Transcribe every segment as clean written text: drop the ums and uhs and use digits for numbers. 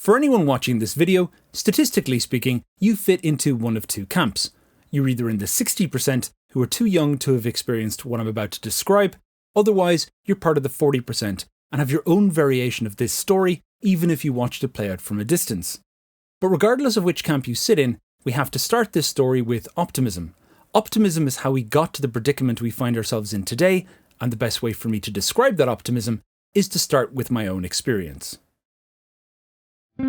For anyone watching this video, statistically speaking, you fit into one of two camps. You're either in the 60% who are too young to have experienced what I'm about to describe, otherwise you're part of the 40% and have your own variation of this story, even if you watched it play out from a distance. But regardless of which camp you sit in, we have to start this story with optimism. Optimism is how we got to the predicament we find ourselves in today, and the best way for me to describe that optimism is to start with my own experience. I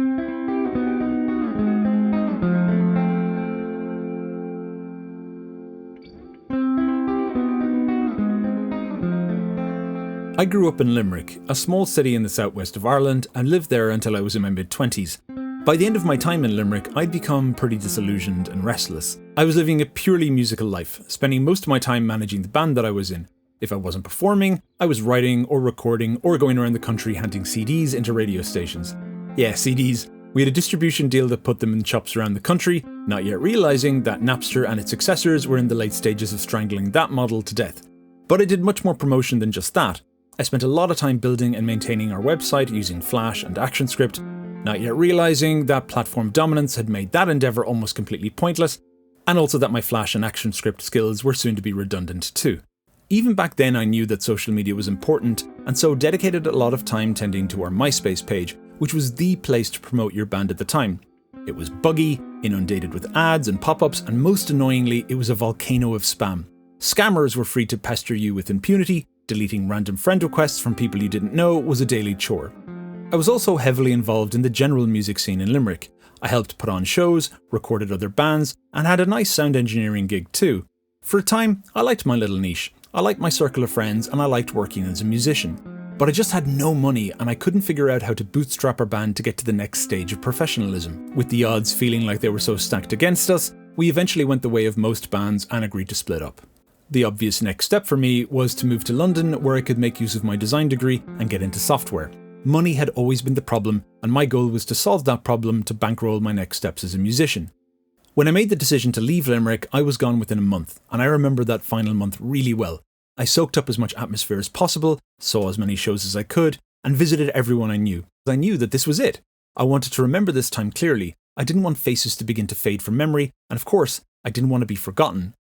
grew up in Limerick, a small city in the southwest of Ireland, and lived there until I was in my mid-20s. By the end of my time in Limerick, I'd become pretty disillusioned and restless. I was living a purely musical life, spending most of my time managing the band that I was in. If I wasn't performing, I was writing or recording or going around the country handing CDs into radio stations. Yeah, CDs. We had a distribution deal that put them in shops around the country, not yet realising that Napster and its successors were in the late stages of strangling that model to death. But I did much more promotion than just that. I spent a lot of time building and maintaining our website using Flash and ActionScript, not yet realising that platform dominance had made that endeavour almost completely pointless, and also that my Flash and ActionScript skills were soon to be redundant too. Even back then I knew that social media was important, and so dedicated a lot of time tending to our MySpace page, which was the place to promote your band at the time. It was buggy, inundated with ads and pop-ups, and most annoyingly, it was a volcano of spam. Scammers were free to pester you with impunity. Deleting random friend requests from people you didn't know was a daily chore. I was also heavily involved in the general music scene in Limerick. I helped put on shows, recorded other bands, and had a nice sound engineering gig too. For a time, I liked my little niche. I liked my circle of friends and I liked working as a musician. But I just had no money and I couldn't figure out how to bootstrap our band to get to the next stage of professionalism. With the odds feeling like they were so stacked against us, we eventually went the way of most bands and agreed to split up. The obvious next step for me was to move to London, where I could make use of my design degree and get into software. Money had always been the problem, and my goal was to solve that problem to bankroll my next steps as a musician. When I made the decision to leave Limerick, I was gone within a month, and I remember that final month really well. I soaked up as much atmosphere as possible, saw as many shows as I could, and visited everyone I knew. I knew that this was it. I wanted to remember this time clearly. I didn't want faces to begin to fade from memory, and of course, I didn't want to be forgotten.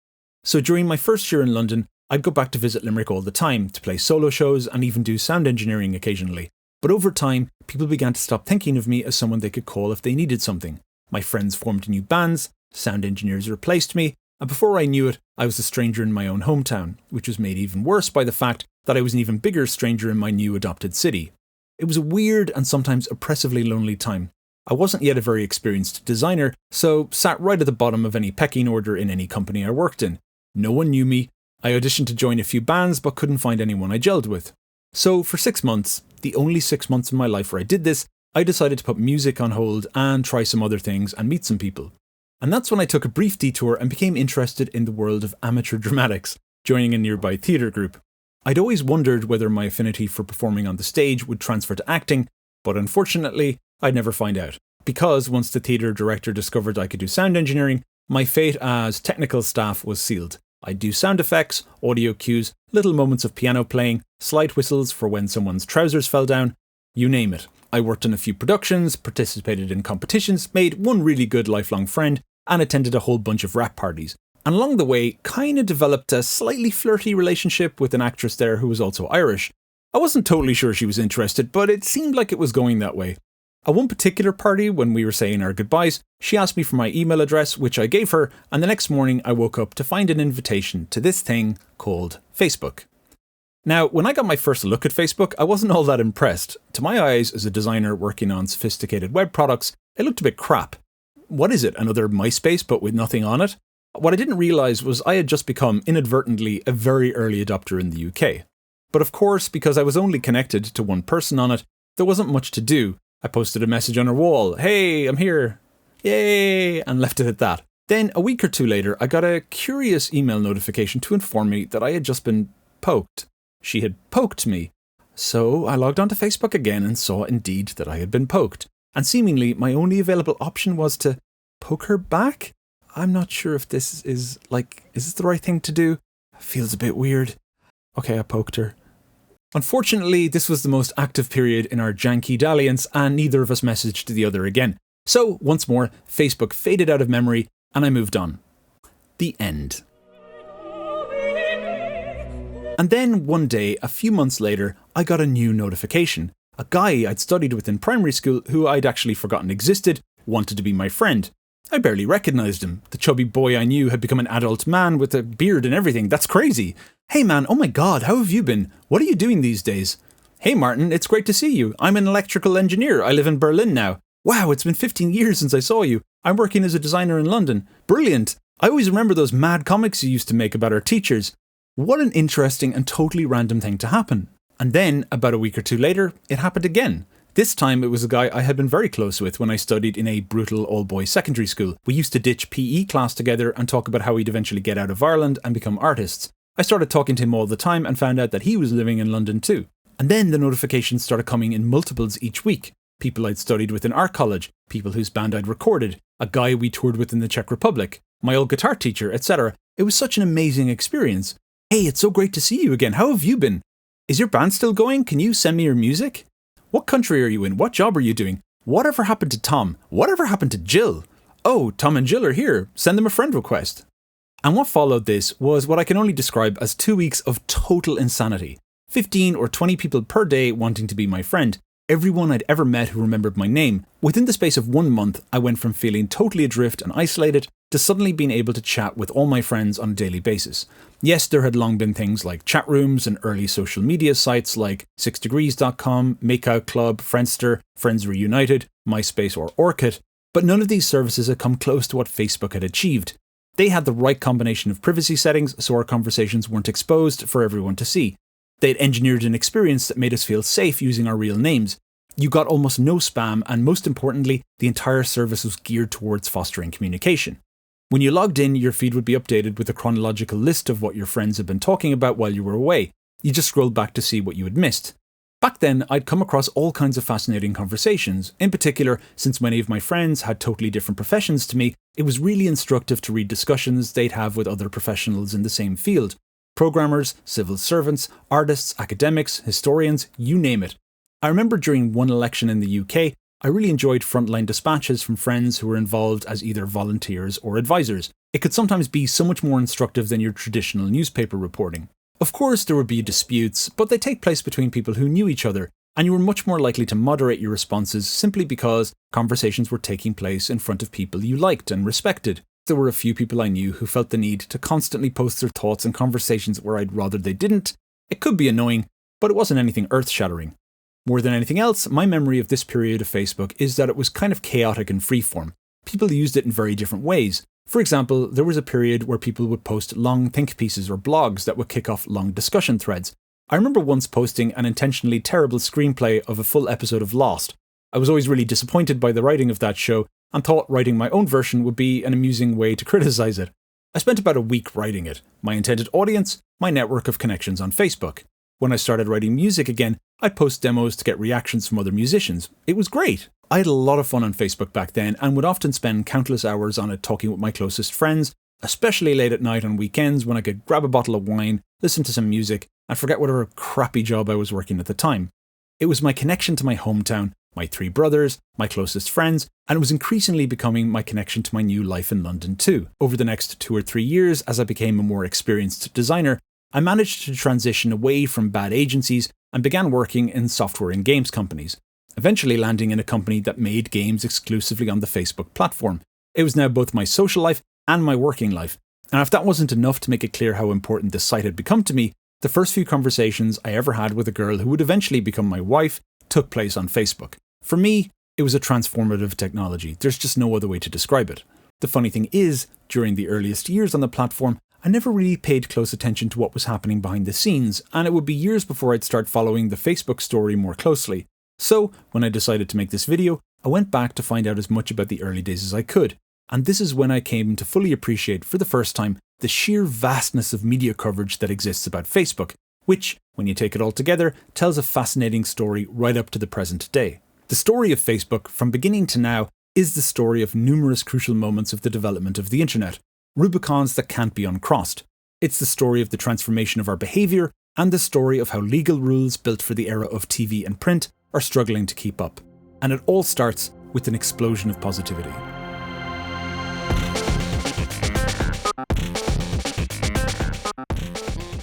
So during my first year in London, I'd go back to visit Limerick all the time, to play solo shows and even do sound engineering occasionally. But over time, people began to stop thinking of me as someone they could call if they needed something. My friends formed new bands, sound engineers replaced me, and before I knew it, I was a stranger in my own hometown, which was made even worse by the fact that I was an even bigger stranger in my new adopted city. It was a weird and sometimes oppressively lonely time. I wasn't yet a very experienced designer, so sat right at the bottom of any pecking order in any company I worked in. No one knew me. I auditioned to join a few bands but couldn't find anyone I gelled with. So for 6 months, the only 6 months in my life where I did this, I decided to put music on hold and try some other things and meet some people. And that's when I took a brief detour and became interested in the world of amateur dramatics, joining a nearby theatre group. I'd always wondered whether my affinity for performing on the stage would transfer to acting, but unfortunately, I'd never find out. Because once the theatre director discovered I could do sound engineering, my fate as technical staff was sealed. I'd do sound effects, audio cues, little moments of piano playing, slight whistles for when someone's trousers fell down, you name it. I worked on a few productions, participated in competitions, made one really good lifelong friend, and attended a whole bunch of rap parties. And along the way, kinda developed a slightly flirty relationship with an actress there who was also Irish. I wasn't totally sure she was interested, but it seemed like it was going that way. At one particular party, when we were saying our goodbyes, she asked me for my email address, which I gave her, and the next morning I woke up to find an invitation to this thing called Facebook. Now, when I got my first look at Facebook, I wasn't all that impressed. To my eyes, as a designer working on sophisticated web products, it looked a bit crap. What is it, another MySpace but with nothing on it? What I didn't realise was I had just become inadvertently a very early adopter in the UK. But of course, because I was only connected to one person on it, there wasn't much to do. I posted a message on her wall, "Hey, I'm here, yay," and left it at that. Then, a week or two later, I got a curious email notification to inform me that I had just been poked. She had poked me. So I logged onto Facebook again and saw indeed that I had been poked. And seemingly, my only available option was to poke her back? I'm not sure if this is this the right thing to do? Feels a bit weird. Okay, I poked her. Unfortunately, this was the most active period in our janky dalliance, and neither of us messaged the other again. So, once more, Facebook faded out of memory, and I moved on. The end. And then, one day, a few months later, I got a new notification. A guy I'd studied with in primary school, who I'd actually forgotten existed, wanted to be my friend. I barely recognised him. The chubby boy I knew had become an adult man with a beard and everything. That's crazy. Hey man, oh my god, how have you been? What are you doing these days? Hey Martin, it's great to see you. I'm an electrical engineer. I live in Berlin now. Wow, it's been 15 years since I saw you. I'm working as a designer in London. Brilliant. I always remember those mad comics you used to make about our teachers. What an interesting and totally random thing to happen. And then, about a week or two later, it happened again. This time it was a guy I had been very close with when I studied in a brutal all-boys secondary school. We used to ditch PE class together and talk about how we'd eventually get out of Ireland and become artists. I started talking to him all the time and found out that he was living in London too. And then the notifications started coming in multiples each week. People I'd studied with in art college, people whose band I'd recorded, a guy we toured with in the Czech Republic, my old guitar teacher, etc. It was such an amazing experience. Hey, it's so great to see you again. How have you been? Is your band still going? Can you send me your music? What country are you in? What job are you doing? Whatever happened to Tom? Whatever happened to Jill? Oh, Tom and Jill are here. Send them a friend request. And what followed this was what I can only describe as 2 weeks of total insanity. 15 or 20 people per day wanting to be my friend. Everyone I'd ever met who remembered my name. Within the space of 1 month, I went from feeling totally adrift and isolated to suddenly being able to chat with all my friends on a daily basis. Yes, there had long been things like chat rooms and early social media sites like 6degrees.com, Makeout Club, Friendster, Friends Reunited, MySpace or Orkut, but none of these services had come close to what Facebook had achieved. They had the right combination of privacy settings so our conversations weren't exposed for everyone to see. They'd engineered an experience that made us feel safe using our real names. You got almost no spam, and most importantly, the entire service was geared towards fostering communication. When you logged in, your feed would be updated with a chronological list of what your friends had been talking about while you were away. You just scrolled back to see what you had missed. Back then, I'd come across all kinds of fascinating conversations. In particular, since many of my friends had totally different professions to me, it was really instructive to read discussions they'd have with other professionals in the same field. Programmers, civil servants, artists, academics, historians, you name it. I remember during one election in the UK, I really enjoyed frontline dispatches from friends who were involved as either volunteers or advisors. It could sometimes be so much more instructive than your traditional newspaper reporting. Of course, there would be disputes, but they take place between people who knew each other, and you were much more likely to moderate your responses simply because conversations were taking place in front of people you liked and respected. There were a few people I knew who felt the need to constantly post their thoughts in conversations where I'd rather they didn't. It could be annoying, but it wasn't anything earth-shattering. More than anything else, my memory of this period of Facebook is that it was kind of chaotic and freeform. People used it in very different ways. For example, there was a period where people would post long think pieces or blogs that would kick off long discussion threads. I remember once posting an intentionally terrible screenplay of a full episode of Lost. I was always really disappointed by the writing of that show and thought writing my own version would be an amusing way to criticize it. I spent about a week writing it. My intended audience, my network of connections on Facebook. When I started writing music again, I'd post demos to get reactions from other musicians. It was great. I had a lot of fun on Facebook back then and would often spend countless hours on it talking with my closest friends, especially late at night on weekends when I could grab a bottle of wine, listen to some music, and forget whatever crappy job I was working at the time. It was my connection to my hometown, my 3 brothers, my closest friends, and it was increasingly becoming my connection to my new life in London too. Over the next 2 or 3 years, as I became a more experienced designer, I managed to transition away from bad agencies and began working in software and games companies, eventually landing in a company that made games exclusively on the Facebook platform. It was now both my social life and my working life, and if that wasn't enough to make it clear how important this site had become to me, the first few conversations I ever had with a girl who would eventually become my wife took place on Facebook. For me, it was a transformative technology. There's just no other way to describe it. The funny thing is, during the earliest years on the platform, I never really paid close attention to what was happening behind the scenes, and it would be years before I'd start following the Facebook story more closely. So, when I decided to make this video, I went back to find out as much about the early days as I could. And this is when I came to fully appreciate, for the first time, the sheer vastness of media coverage that exists about Facebook, which, when you take it all together, tells a fascinating story right up to the present day. The story of Facebook, from beginning to now, is the story of numerous crucial moments of the development of the internet. Rubicons that can't be uncrossed. It's the story of the transformation of our behaviour, and the story of how legal rules built for the era of TV and print are struggling to keep up. And it all starts with an explosion of positivity.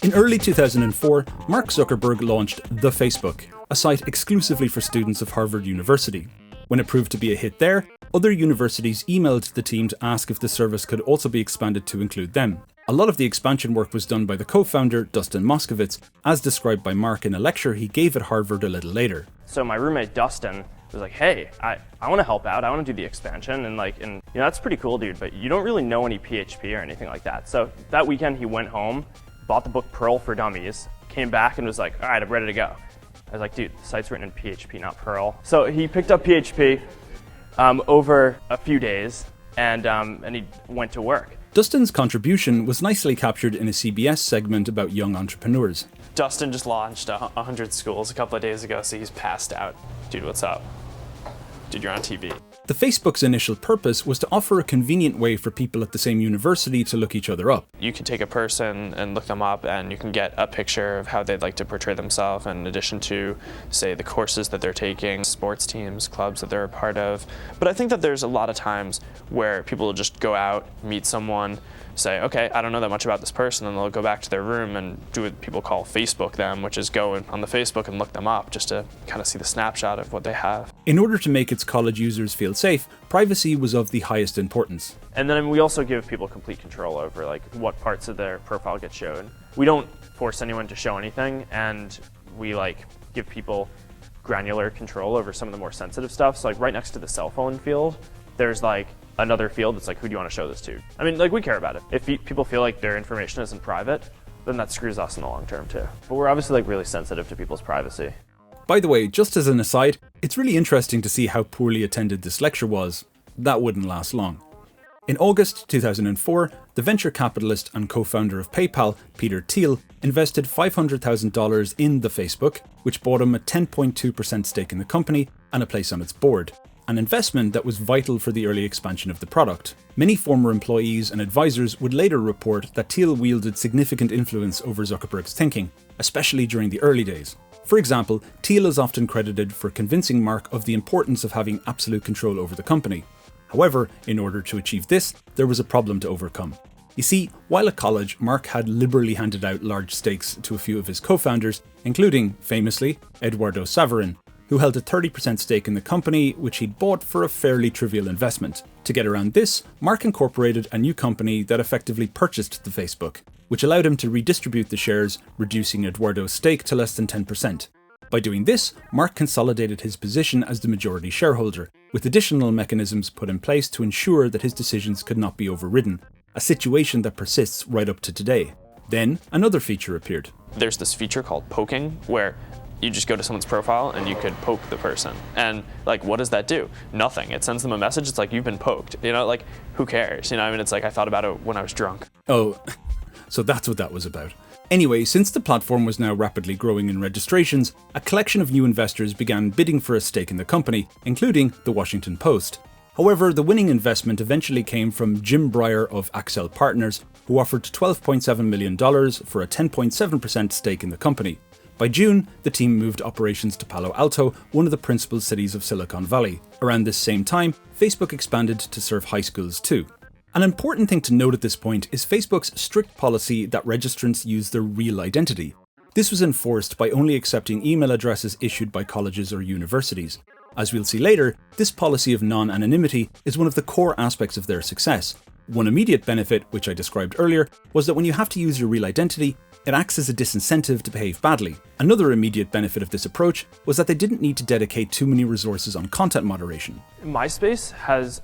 In early 2004, Mark Zuckerberg launched The Facebook, a site exclusively for students of Harvard University. When it proved to be a hit there, other universities emailed the team to ask if the service could also be expanded to include them. A lot of the expansion work was done by the co-founder, Dustin Moskovitz, as described by Mark in a lecture he gave at Harvard a little later. So my roommate Dustin was like, hey, I want to help out, I want to do the expansion, and that's pretty cool, dude, but you don't really know any PHP or anything like that. So that weekend he went home, bought the book Perl for Dummies, came back and was like, all right, I'm ready to go. I was like, dude, the site's written in PHP, not Perl. So he picked up PHP over a few days, and he went to work. Dustin's contribution was nicely captured in a CBS segment about young entrepreneurs. Dustin just launched 100 schools a couple of days ago, so he's passed out. Dude, what's up? Dude, you're on TV. The Facebook's initial purpose was to offer a convenient way for people at the same university to look each other up. You can take a person and look them up, and you can get a picture of how they'd like to portray themselves in addition to, say, the courses that they're taking, sports teams, clubs that they're a part of. But I think that there's a lot of times where people will just go out, meet someone, say, okay, I don't know that much about this person, and they'll go back to their room and do what people call Facebook them, which is go on the Facebook and look them up just to kind of see the snapshot of what they have. In order to make its college users feel safe, privacy was of the highest importance. And then we also give people complete control over what parts of their profile get shown. We don't force anyone to show anything, and we give people granular control over some of the more sensitive stuff. So right next to the cell phone field, there's another field that's who do you want to show this to? I mean, we care about it. If people feel like their information isn't private, then that screws us in the long term too. But we're obviously really sensitive to people's privacy. By the way, just as an aside, it's really interesting to see how poorly attended this lecture was. That wouldn't last long. In August 2004, the venture capitalist and co-founder of PayPal, Peter Thiel, invested $500,000 in the Facebook, which bought him a 10.2% stake in the company and a place on its board. An investment that was vital for the early expansion of the product. Many former employees and advisors would later report that Thiel wielded significant influence over Zuckerberg's thinking, especially during the early days. For example, Thiel is often credited for convincing Mark of the importance of having absolute control over the company. However, in order to achieve this, there was a problem to overcome. You see, while at college, Mark had liberally handed out large stakes to a few of his co-founders, including, famously, Eduardo Saverin, who held a 30% stake in the company, which he'd bought for a fairly trivial investment. To get around this, Mark incorporated a new company that effectively purchased the Facebook, which allowed him to redistribute the shares, reducing Eduardo's stake to less than 10%. By doing this, Mark consolidated his position as the majority shareholder, with additional mechanisms put in place to ensure that his decisions could not be overridden, a situation that persists right up to today. Then, another feature appeared. There's this feature called poking, where you just go to someone's profile and you could poke the person. And what does that do? Nothing. It sends them a message. It's you've been poked. Who cares? It's I thought about it when I was drunk. Oh, so that's what that was about. Anyway, since the platform was now rapidly growing in registrations, a collection of new investors began bidding for a stake in the company, including the Washington Post. However, the winning investment eventually came from Jim Breyer of Axel Partners, who offered $12.7 million for a 10.7% stake in the company. By June, the team moved operations to Palo Alto, one of the principal cities of Silicon Valley. Around this same time, Facebook expanded to serve high schools too. An important thing to note at this point is Facebook's strict policy that registrants use their real identity. This was enforced by only accepting email addresses issued by colleges or universities. As we'll see later, this policy of non-anonymity is one of the core aspects of their success. One immediate benefit, which I described earlier, was that when you have to use your real identity, it acts as a disincentive to behave badly. Another immediate benefit of this approach was that they didn't need to dedicate too many resources on content moderation. MySpace has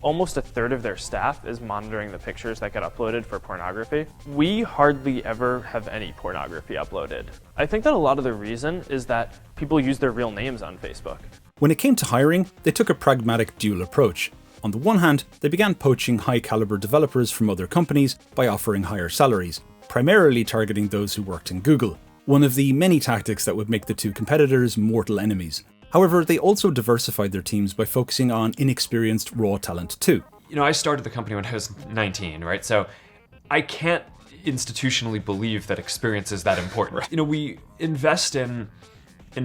almost a third of their staff is monitoring the pictures that get uploaded for pornography. We hardly ever have any pornography uploaded. I think that a lot of the reason is that people use their real names on Facebook. When it came to hiring, they took a pragmatic dual approach. On the one hand, they began poaching high-caliber developers from other companies by offering higher salaries, primarily targeting those who worked in Google, one of the many tactics that would make the two competitors mortal enemies. However, they also diversified their teams by focusing on inexperienced raw talent too. I started the company when I was 19, right? So I can't institutionally believe that experience is that important. You know, we invest in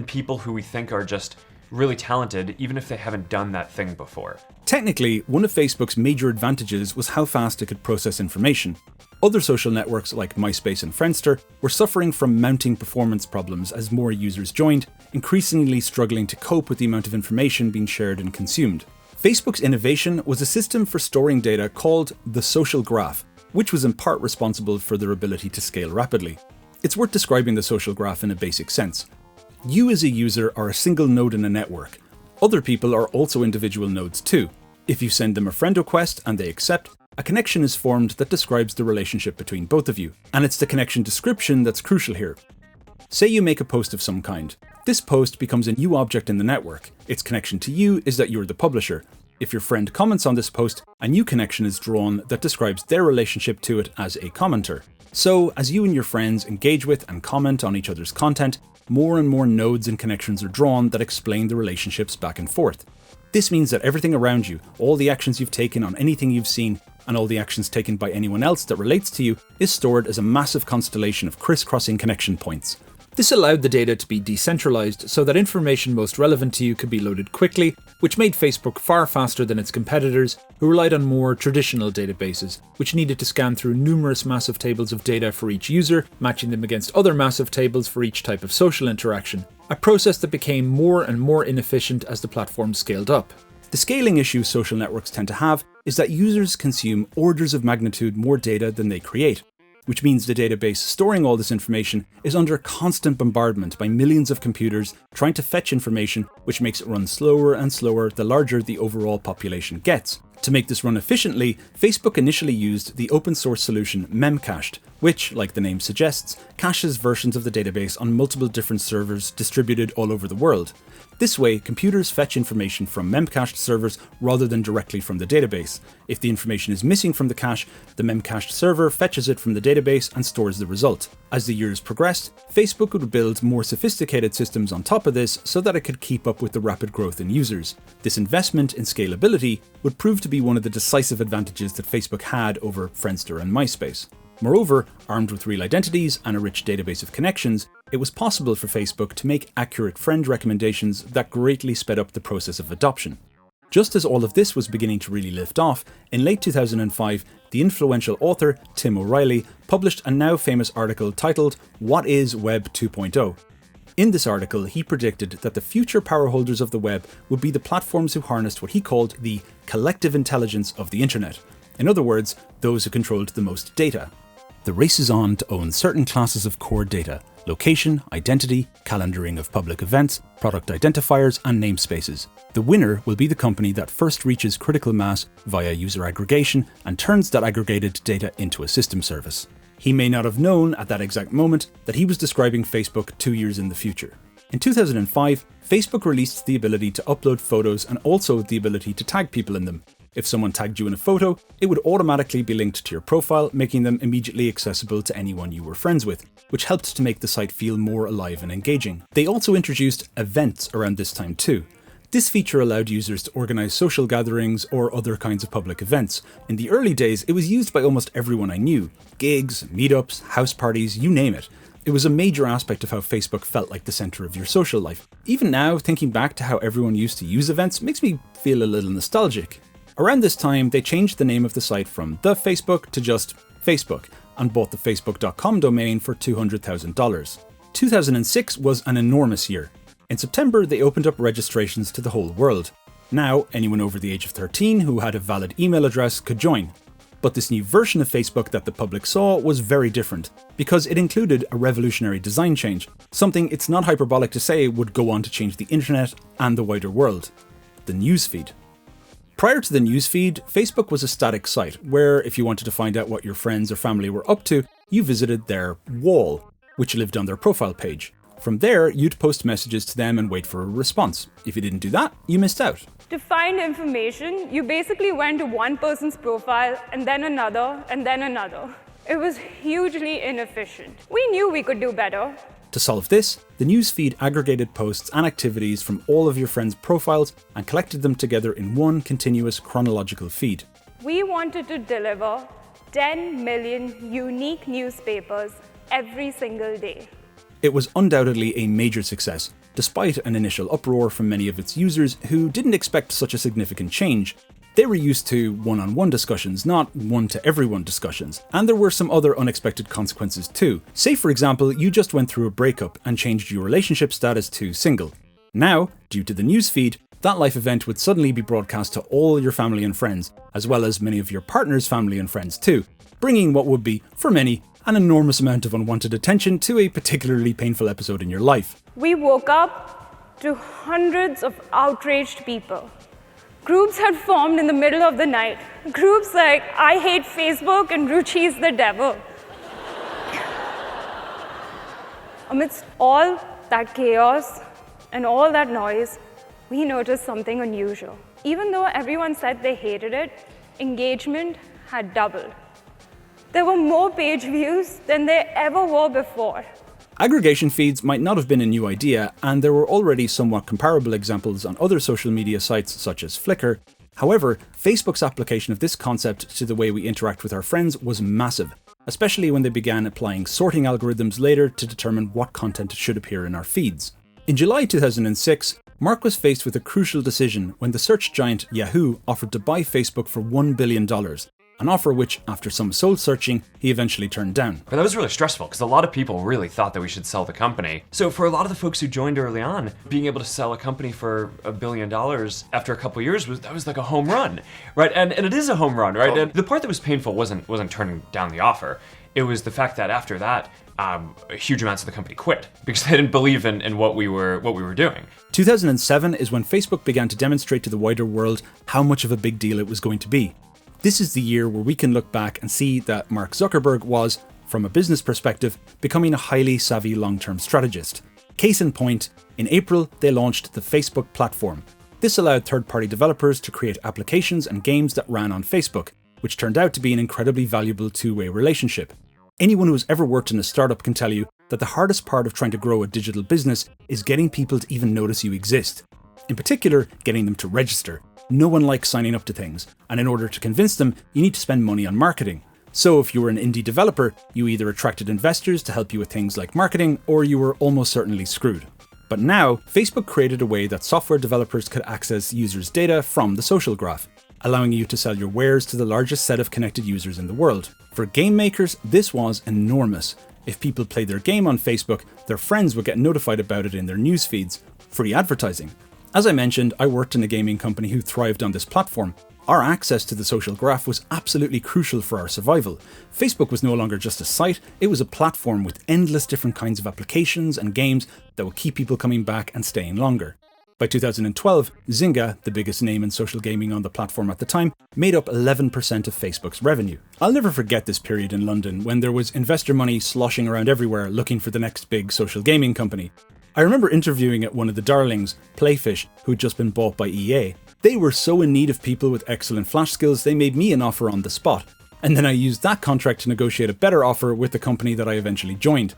people who we think are just really talented, even if they haven't done that thing before. Technically, one of Facebook's major advantages was how fast it could process information. Other social networks like MySpace and Friendster were suffering from mounting performance problems as more users joined, increasingly struggling to cope with the amount of information being shared and consumed. Facebook's innovation was a system for storing data called the social graph, which was in part responsible for their ability to scale rapidly. It's worth describing the social graph in a basic sense. You as a user are a single node in a network. Other people are also individual nodes too. If you send them a friend request and they accept, a connection is formed that describes the relationship between both of you. And it's the connection description that's crucial here. Say you make a post of some kind. This post becomes a new object in the network. Its connection to you is that you're the publisher. If your friend comments on this post, a new connection is drawn that describes their relationship to it as a commenter. So, as you and your friends engage with and comment on each other's content, more and more nodes and connections are drawn that explain the relationships back and forth. This means that everything around you, all the actions you've taken on anything you've seen, and all the actions taken by anyone else that relates to you, is stored as a massive constellation of crisscrossing connection points. This allowed the data to be decentralized so that information most relevant to you could be loaded quickly, which made Facebook far faster than its competitors, who relied on more traditional databases, which needed to scan through numerous massive tables of data for each user, matching them against other massive tables for each type of social interaction, a process that became more and more inefficient as the platform scaled up. The scaling issue social networks tend to have is that users consume orders of magnitude more data than they create, which means the database storing all this information is under constant bombardment by millions of computers trying to fetch information, which makes it run slower and slower the larger the overall population gets. To make this run efficiently, Facebook initially used the open source solution Memcached, which, like the name suggests, caches versions of the database on multiple different servers distributed all over the world. This way, computers fetch information from memcached servers rather than directly from the database. If the information is missing from the cache, the memcached server fetches it from the database and stores the result. As the years progressed, Facebook would build more sophisticated systems on top of this so that it could keep up with the rapid growth in users. This investment in scalability would prove to be one of the decisive advantages that Facebook had over Friendster and MySpace. Moreover, armed with real identities and a rich database of connections, it was possible for Facebook to make accurate friend recommendations that greatly sped up the process of adoption. Just as all of this was beginning to really lift off, in late 2005, the influential author Tim O'Reilly published a now famous article titled "What is Web 2.0?" In this article, he predicted that the future power holders of the web would be the platforms who harnessed what he called the collective intelligence of the internet. In other words, those who controlled the most data. The race is on to own certain classes of core data: location, identity, calendaring of public events, product identifiers, and namespaces. The winner will be the company that first reaches critical mass via user aggregation and turns that aggregated data into a system service. He may not have known at that exact moment that he was describing Facebook 2 years in the future. In 2005, Facebook released the ability to upload photos and also the ability to tag people in them. If someone tagged you in a photo, it would automatically be linked to your profile, making them immediately accessible to anyone you were friends with, which helped to make the site feel more alive and engaging. They also introduced events around this time too. This feature allowed users to organize social gatherings or other kinds of public events. In the early days, it was used by almost everyone I knew. Gigs, meetups, house parties, you name it. It was a major aspect of how Facebook felt like the center of your social life. Even now, thinking back to how everyone used to use events makes me feel a little nostalgic. Around this time, they changed the name of the site from The Facebook to just Facebook, and bought the Facebook.com domain for $200,000. 2006 was an enormous year. In September, they opened up registrations to the whole world. Now, anyone over the age of 13 who had a valid email address could join. But this new version of Facebook that the public saw was very different, because it included a revolutionary design change, something it's not hyperbolic to say would go on to change the internet and the wider world: the newsfeed. Prior to the newsfeed, Facebook was a static site where, if you wanted to find out what your friends or family were up to, you visited their wall, which lived on their profile page. From there, you'd post messages to them and wait for a response. If you didn't do that, you missed out. To find information, you basically went to one person's profile and then another and then another. It was hugely inefficient. We knew we could do better. To solve this, the newsfeed aggregated posts and activities from all of your friends' profiles and collected them together in one continuous chronological feed. We wanted to deliver 10 million unique newspapers every single day. It was undoubtedly a major success, despite an initial uproar from many of its users who didn't expect such a significant change. They were used to one-on-one discussions, not one-to-everyone discussions, and there were some other unexpected consequences too. Say for example, you just went through a breakup and changed your relationship status to single. Now, due to the newsfeed, that life event would suddenly be broadcast to all your family and friends, as well as many of your partner's family and friends too, bringing what would be, for many, an enormous amount of unwanted attention to a particularly painful episode in your life. We woke up to hundreds of outraged people. Groups had formed in the middle of the night. Groups like, I hate Facebook and Ruchi's the devil. Amidst all that chaos and all that noise, we noticed something unusual. Even though everyone said they hated it, engagement had doubled. There were more page views than there ever were before. Aggregation feeds might not have been a new idea, and there were already somewhat comparable examples on other social media sites such as Flickr. However, Facebook's application of this concept to the way we interact with our friends was massive, especially when they began applying sorting algorithms later to determine what content should appear in our feeds. In July 2006, Mark was faced with a crucial decision when the search giant Yahoo offered to buy Facebook for $1 billion. An offer which, after some soul searching, he eventually turned down. But that was really stressful because a lot of people really thought that we should sell the company. So for a lot of the folks who joined early on, being able to sell a company for $1 billion after a couple of years was like a home run, right? And it is a home run, right? And the part that was painful wasn't turning down the offer. It was the fact that after that, huge amounts of the company quit because they didn't believe in what we were doing. 2007 is when Facebook began to demonstrate to the wider world how much of a big deal it was going to be. This is the year where we can look back and see that Mark Zuckerberg was, from a business perspective, becoming a highly savvy long-term strategist. Case in point, in April they launched the Facebook platform. This allowed third-party developers to create applications and games that ran on Facebook, which turned out to be an incredibly valuable two-way relationship. Anyone who has ever worked in a startup can tell you that the hardest part of trying to grow a digital business is getting people to even notice you exist. In particular, getting them to register. No one likes signing up to things, and in order to convince them, you need to spend money on marketing. So if you were an indie developer, you either attracted investors to help you with things like marketing, or you were almost certainly screwed. But now, Facebook created a way that software developers could access users' data from the social graph, allowing you to sell your wares to the largest set of connected users in the world. For game makers, this was enormous. If people played their game on Facebook, their friends would get notified about it in their news feeds. Free advertising. As I mentioned, I worked in a gaming company who thrived on this platform. Our access to the social graph was absolutely crucial for our survival. Facebook was no longer just a site, it was a platform with endless different kinds of applications and games that would keep people coming back and staying longer. By 2012, Zynga, the biggest name in social gaming on the platform at the time, made up 11% of Facebook's revenue. I'll never forget this period in London when there was investor money sloshing around everywhere looking for the next big social gaming company. I remember interviewing at one of the darlings, Playfish, who'd just been bought by EA. They were so in need of people with excellent flash skills they made me an offer on the spot. And then I used that contract to negotiate a better offer with the company that I eventually joined.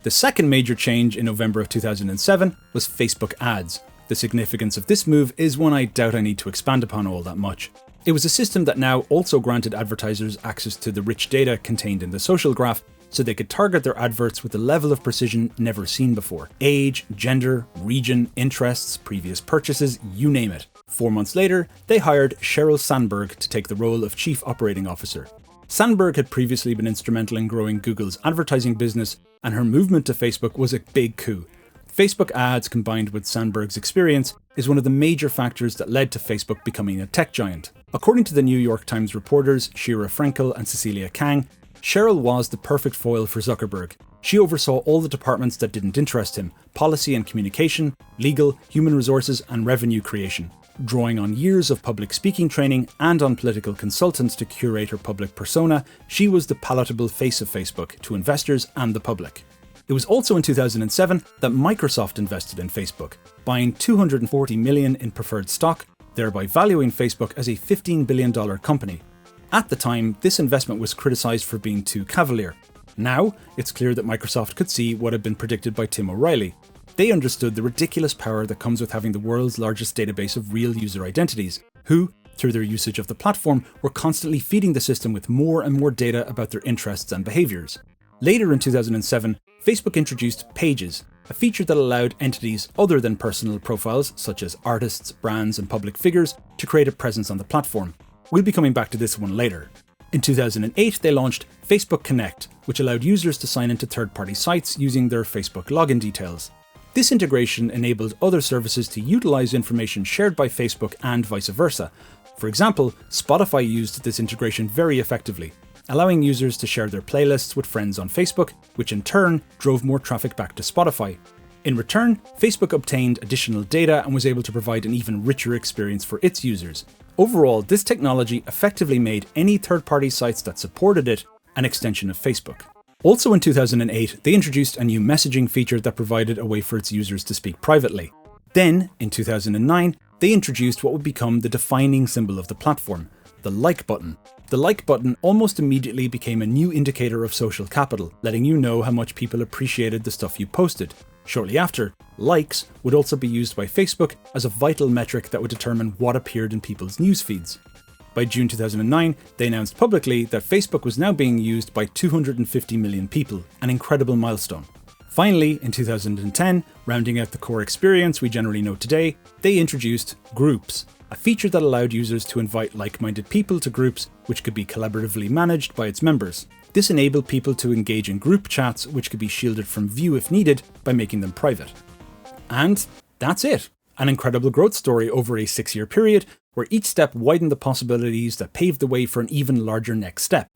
The second major change in November of 2007 was Facebook ads. The significance of this move is one I doubt I need to expand upon all that much. It was a system that now also granted advertisers access to the rich data contained in the social graph, so they could target their adverts with a level of precision never seen before. Age, gender, region, interests, previous purchases, you name it. 4 months later, they hired Sheryl Sandberg to take the role of Chief Operating Officer. Sandberg had previously been instrumental in growing Google's advertising business, and her movement to Facebook was a big coup. Facebook ads combined with Sandberg's experience is one of the major factors that led to Facebook becoming a tech giant. According to the New York Times reporters Shira Frenkel and Cecilia Kang, Sheryl was the perfect foil for Zuckerberg. She oversaw all the departments that didn't interest him: policy and communication, legal, human resources, and revenue creation. Drawing on years of public speaking training and on political consultants to curate her public persona, she was the palatable face of Facebook to investors and the public. It was also in 2007 that Microsoft invested in Facebook, buying $240 million in preferred stock, thereby valuing Facebook as a $15 billion company. At the time, this investment was criticised for being too cavalier. Now, it's clear that Microsoft could see what had been predicted by Tim O'Reilly. They understood the ridiculous power that comes with having the world's largest database of real user identities, who, through their usage of the platform, were constantly feeding the system with more and more data about their interests and behaviours. Later in 2007, Facebook introduced Pages, a feature that allowed entities other than personal profiles, such as artists, brands and public figures, to create a presence on the platform. We'll be coming back to this one later. In 2008, they launched Facebook Connect, which allowed users to sign into third-party sites using their Facebook login details. This integration enabled other services to utilize information shared by Facebook and vice versa. For example, Spotify used this integration very effectively, allowing users to share their playlists with friends on Facebook, which in turn drove more traffic back to Spotify. In return, Facebook obtained additional data and was able to provide an even richer experience for its users. Overall, this technology effectively made any third-party sites that supported it an extension of Facebook. Also in 2008, they introduced a new messaging feature that provided a way for its users to speak privately. Then, in 2009, they introduced what would become the defining symbol of the platform, the like button. The like button almost immediately became a new indicator of social capital, letting you know how much people appreciated the stuff you posted. Shortly after, likes would also be used by Facebook as a vital metric that would determine what appeared in people's news feeds. By June 2009, they announced publicly that Facebook was now being used by 250 million people, an incredible milestone. Finally, in 2010, rounding out the core experience we generally know today, they introduced Groups, a feature that allowed users to invite like-minded people to groups which could be collaboratively managed by its members. This enabled people to engage in group chats which could be shielded from view if needed by making them private. And that's it. An incredible growth story over a 6-year period where each step widened the possibilities that paved the way for an even larger next step.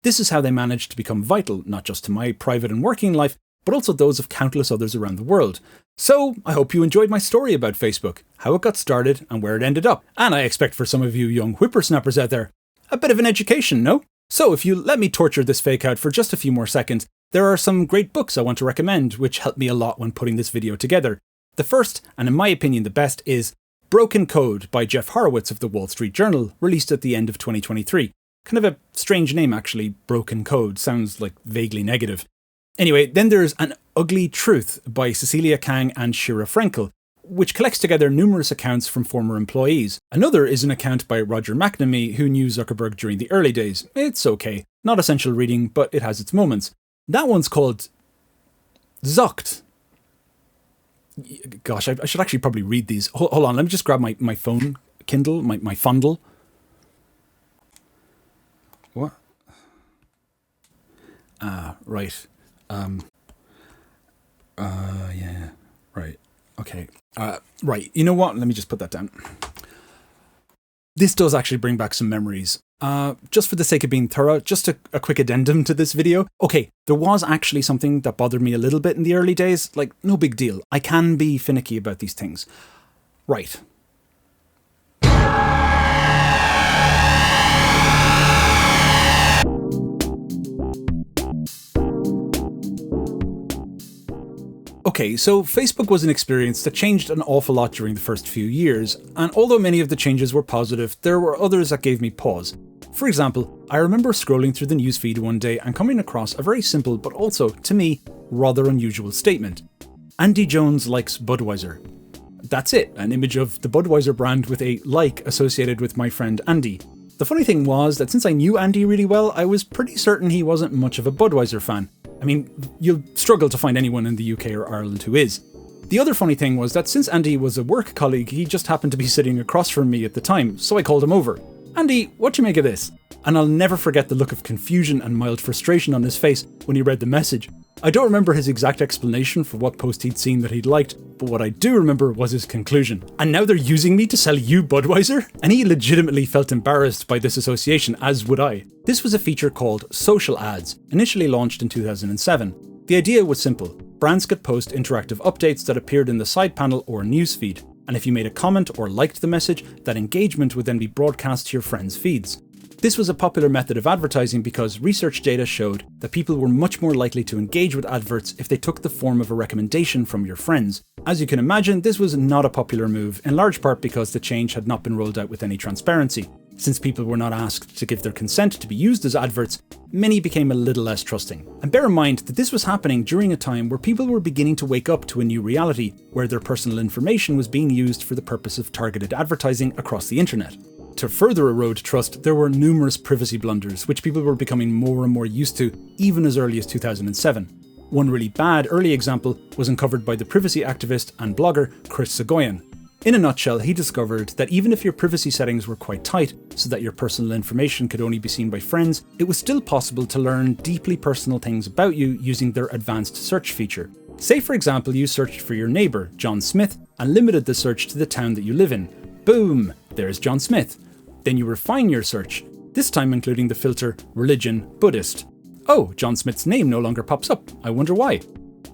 This is how they managed to become vital, not just to my private and working life, but also those of countless others around the world. So, I hope you enjoyed my story about Facebook, how it got started and where it ended up. And I expect for some of you young whippersnappers out there, a bit of an education, no? So if you let me torture this fake out for just a few more seconds, there are some great books I want to recommend which helped me a lot when putting this video together. The first, and in my opinion the best, is Broken Code by Jeff Horowitz of the Wall Street Journal, released at the end of 2023. Kind of a strange name actually, Broken Code, sounds like vaguely negative. Anyway, then there's An Ugly Truth by Cecilia Kang and Shira Frenkel, which collects together numerous accounts from former employees. Another is an account by Roger McNamee, who knew Zuckerberg during the early days. It's okay, not essential reading, but it has its moments. That one's called Zucked. Gosh, I should actually probably read these. Hold on, let me just grab my phone, Kindle, my Fondle. What? Right. Yeah, right. Okay. Right. You know what? Let me just put that down. This does actually bring back some memories. Just for the sake of being thorough, just a quick addendum to this video. Okay, there was actually something that bothered me a little bit in the early days. Like, no big deal. I can be finicky about these things. Right. Okay, so Facebook was an experience that changed an awful lot during the first few years, and although many of the changes were positive, there were others that gave me pause. For example, I remember scrolling through the newsfeed one day and coming across a very simple but also, to me, rather unusual statement. Andy Jones likes Budweiser. That's it, an image of the Budweiser brand with a like associated with my friend Andy. The funny thing was that since I knew Andy really well, I was pretty certain he wasn't much of a Budweiser fan. I mean, you'll struggle to find anyone in the UK or Ireland who is. The other funny thing was that since Andy was a work colleague, he just happened to be sitting across from me at the time, so I called him over. Andy, what do you make of this? And I'll never forget the look of confusion and mild frustration on his face when he read the message. I don't remember his exact explanation for what post he'd seen that he'd liked, but what I do remember was his conclusion. And now they're using me to sell you Budweiser? And he legitimately felt embarrassed by this association, as would I. This was a feature called Social Ads, initially launched in 2007. The idea was simple. Brands could post interactive updates that appeared in the side panel or newsfeed, and if you made a comment or liked the message, that engagement would then be broadcast to your friends' feeds. This was a popular method of advertising because research data showed that people were much more likely to engage with adverts if they took the form of a recommendation from your friends. As you can imagine, this was not a popular move, in large part because the change had not been rolled out with any transparency. Since people were not asked to give their consent to be used as adverts, many became a little less trusting. And bear in mind that this was happening during a time where people were beginning to wake up to a new reality, where their personal information was being used for the purpose of targeted advertising across the internet. to further erode trust, there were numerous privacy blunders, which people were becoming more and more used to, even as early as 2007. One really bad early example was uncovered by the privacy activist and blogger Chris Soghoian. In a nutshell, he discovered that even if your privacy settings were quite tight, so that your personal information could only be seen by friends, it was still possible to learn deeply personal things about you using their advanced search feature. Say for example you searched for your neighbour, John Smith, and limited the search to the town that you live in. Boom! There's John Smith. Then you refine your search, this time including the filter religion Buddhist. Oh, John Smith's name no longer pops up. I wonder why.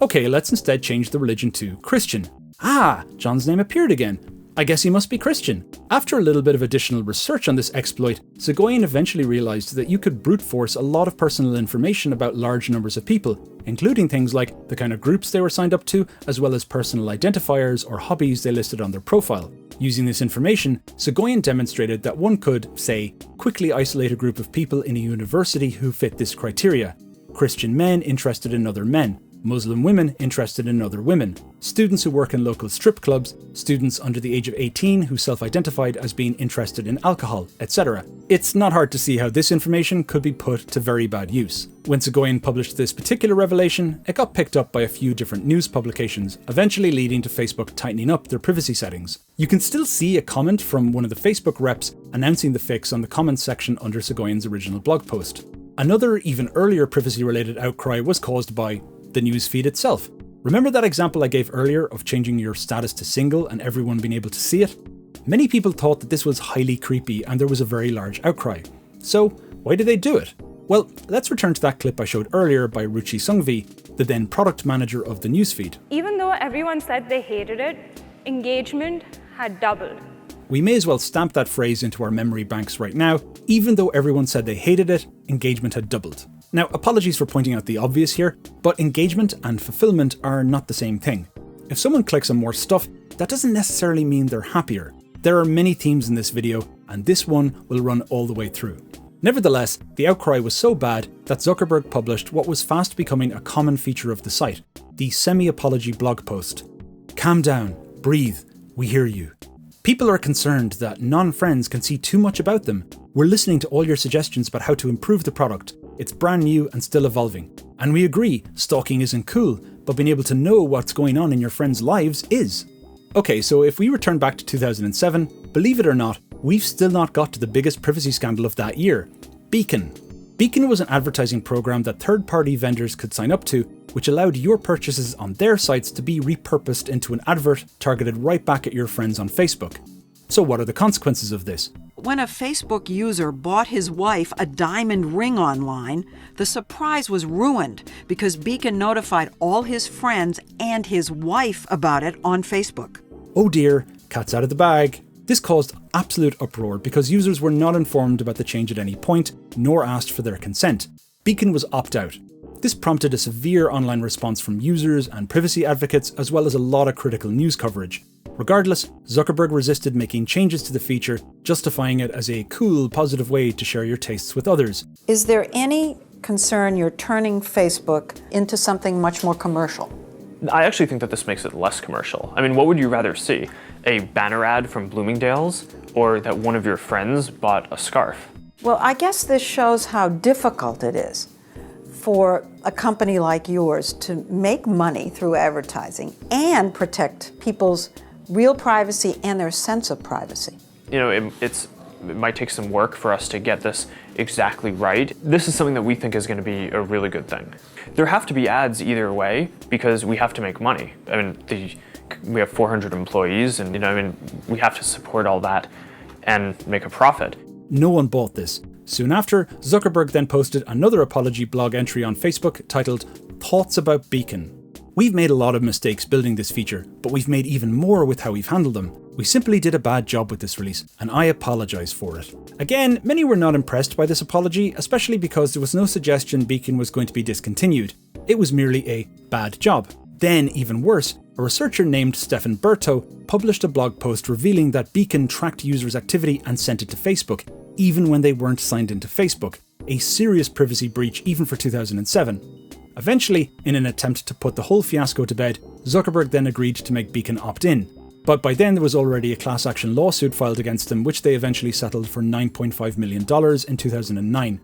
Okay, let's instead change the religion to Christian. Ah, John's name appeared again. I guess he must be Christian. After a little bit of additional research on this exploit, Soghoian eventually realised that you could brute force a lot of personal information about large numbers of people, including things like the kind of groups they were signed up to, as well as personal identifiers or hobbies they listed on their profile. Using this information, Soghoian demonstrated that one could, say, quickly isolate a group of people in a university who fit this criteria. Christian men interested in other men, Muslim women interested in other women, students who work in local strip clubs, students under the age of 18 who self-identified as being interested in alcohol, etc. It's not hard to see how this information could be put to very bad use. When Soghoian published this particular revelation, it got picked up by a few different news publications, eventually leading to Facebook tightening up their privacy settings. You can still see a comment from one of the Facebook reps announcing the fix on the comments section under Soghoian's original blog post. Another, even earlier privacy-related outcry was caused by the newsfeed itself. Remember that example I gave earlier of changing your status to single and everyone being able to see it? Many people thought that this was highly creepy and there was a very large outcry. So, why did they do it? Well, let's return to that clip I showed earlier by Ruchi Sungvi, the then product manager of the newsfeed. Even though everyone said they hated it, engagement had doubled. We may as well stamp that phrase into our memory banks right now. Even though everyone said they hated it, engagement had doubled. Now, apologies for pointing out the obvious here, but engagement and fulfillment are not the same thing. If someone clicks on more stuff, that doesn't necessarily mean they're happier. There are many themes in this video, and this one will run all the way through. Nevertheless, the outcry was so bad that Zuckerberg published what was fast becoming a common feature of the site, the semi-apology blog post. Calm down, breathe, we hear you. People are concerned that non-friends can see too much about them. We're listening to all your suggestions about how to improve the product. It's brand new and still evolving. And we agree, stalking isn't cool, but being able to know what's going on in your friends' lives is. Okay, so if we return back to 2007, believe it or not, we've still not got to the biggest privacy scandal of that year, Beacon. Beacon was an advertising program that third-party vendors could sign up to, which allowed your purchases on their sites to be repurposed into an advert targeted right back at your friends on Facebook. So what are the consequences of this? When a Facebook user bought his wife a diamond ring online, the surprise was ruined because Beacon notified all his friends and his wife about it on Facebook. Oh dear, cat's out of the bag. This caused absolute uproar because users were not informed about the change at any point, nor asked for their consent. Beacon was opt-out. This prompted a severe online response from users and privacy advocates, as well as a lot of critical news coverage. Regardless, Zuckerberg resisted making changes to the feature, justifying it as a cool, positive way to share your tastes with others. Is there any concern you're turning Facebook into something much more commercial? I actually think that this makes it less commercial. I mean, what would you rather see? A banner ad from Bloomingdale's or that one of your friends bought a scarf? Well, I guess this shows how difficult it is for a company like yours to make money through advertising and protect people's real privacy and their sense of privacy. You know, it might take some work for us to get this exactly right. This is something that we think is going to be a really good thing. There have to be ads either way because we have to make money. I mean, we have 400 employees and, we have to support all that and make a profit. No one bought this. Soon after, Zuckerberg then posted another apology blog entry on Facebook titled Thoughts About Beacon. We've made a lot of mistakes building this feature, but we've made even more with how we've handled them. We simply did a bad job with this release, and I apologise for it. Again, many were not impressed by this apology, especially because there was no suggestion Beacon was going to be discontinued. It was merely a bad job. Then, even worse, a researcher named Stefan Berto published a blog post revealing that Beacon tracked users' activity and sent it to Facebook, even when they weren't signed into Facebook, a serious privacy breach even for 2007. Eventually, in an attempt to put the whole fiasco to bed, Zuckerberg then agreed to make Beacon opt-in. But by then there was already a class action lawsuit filed against them, which they eventually settled for $9.5 million in 2009.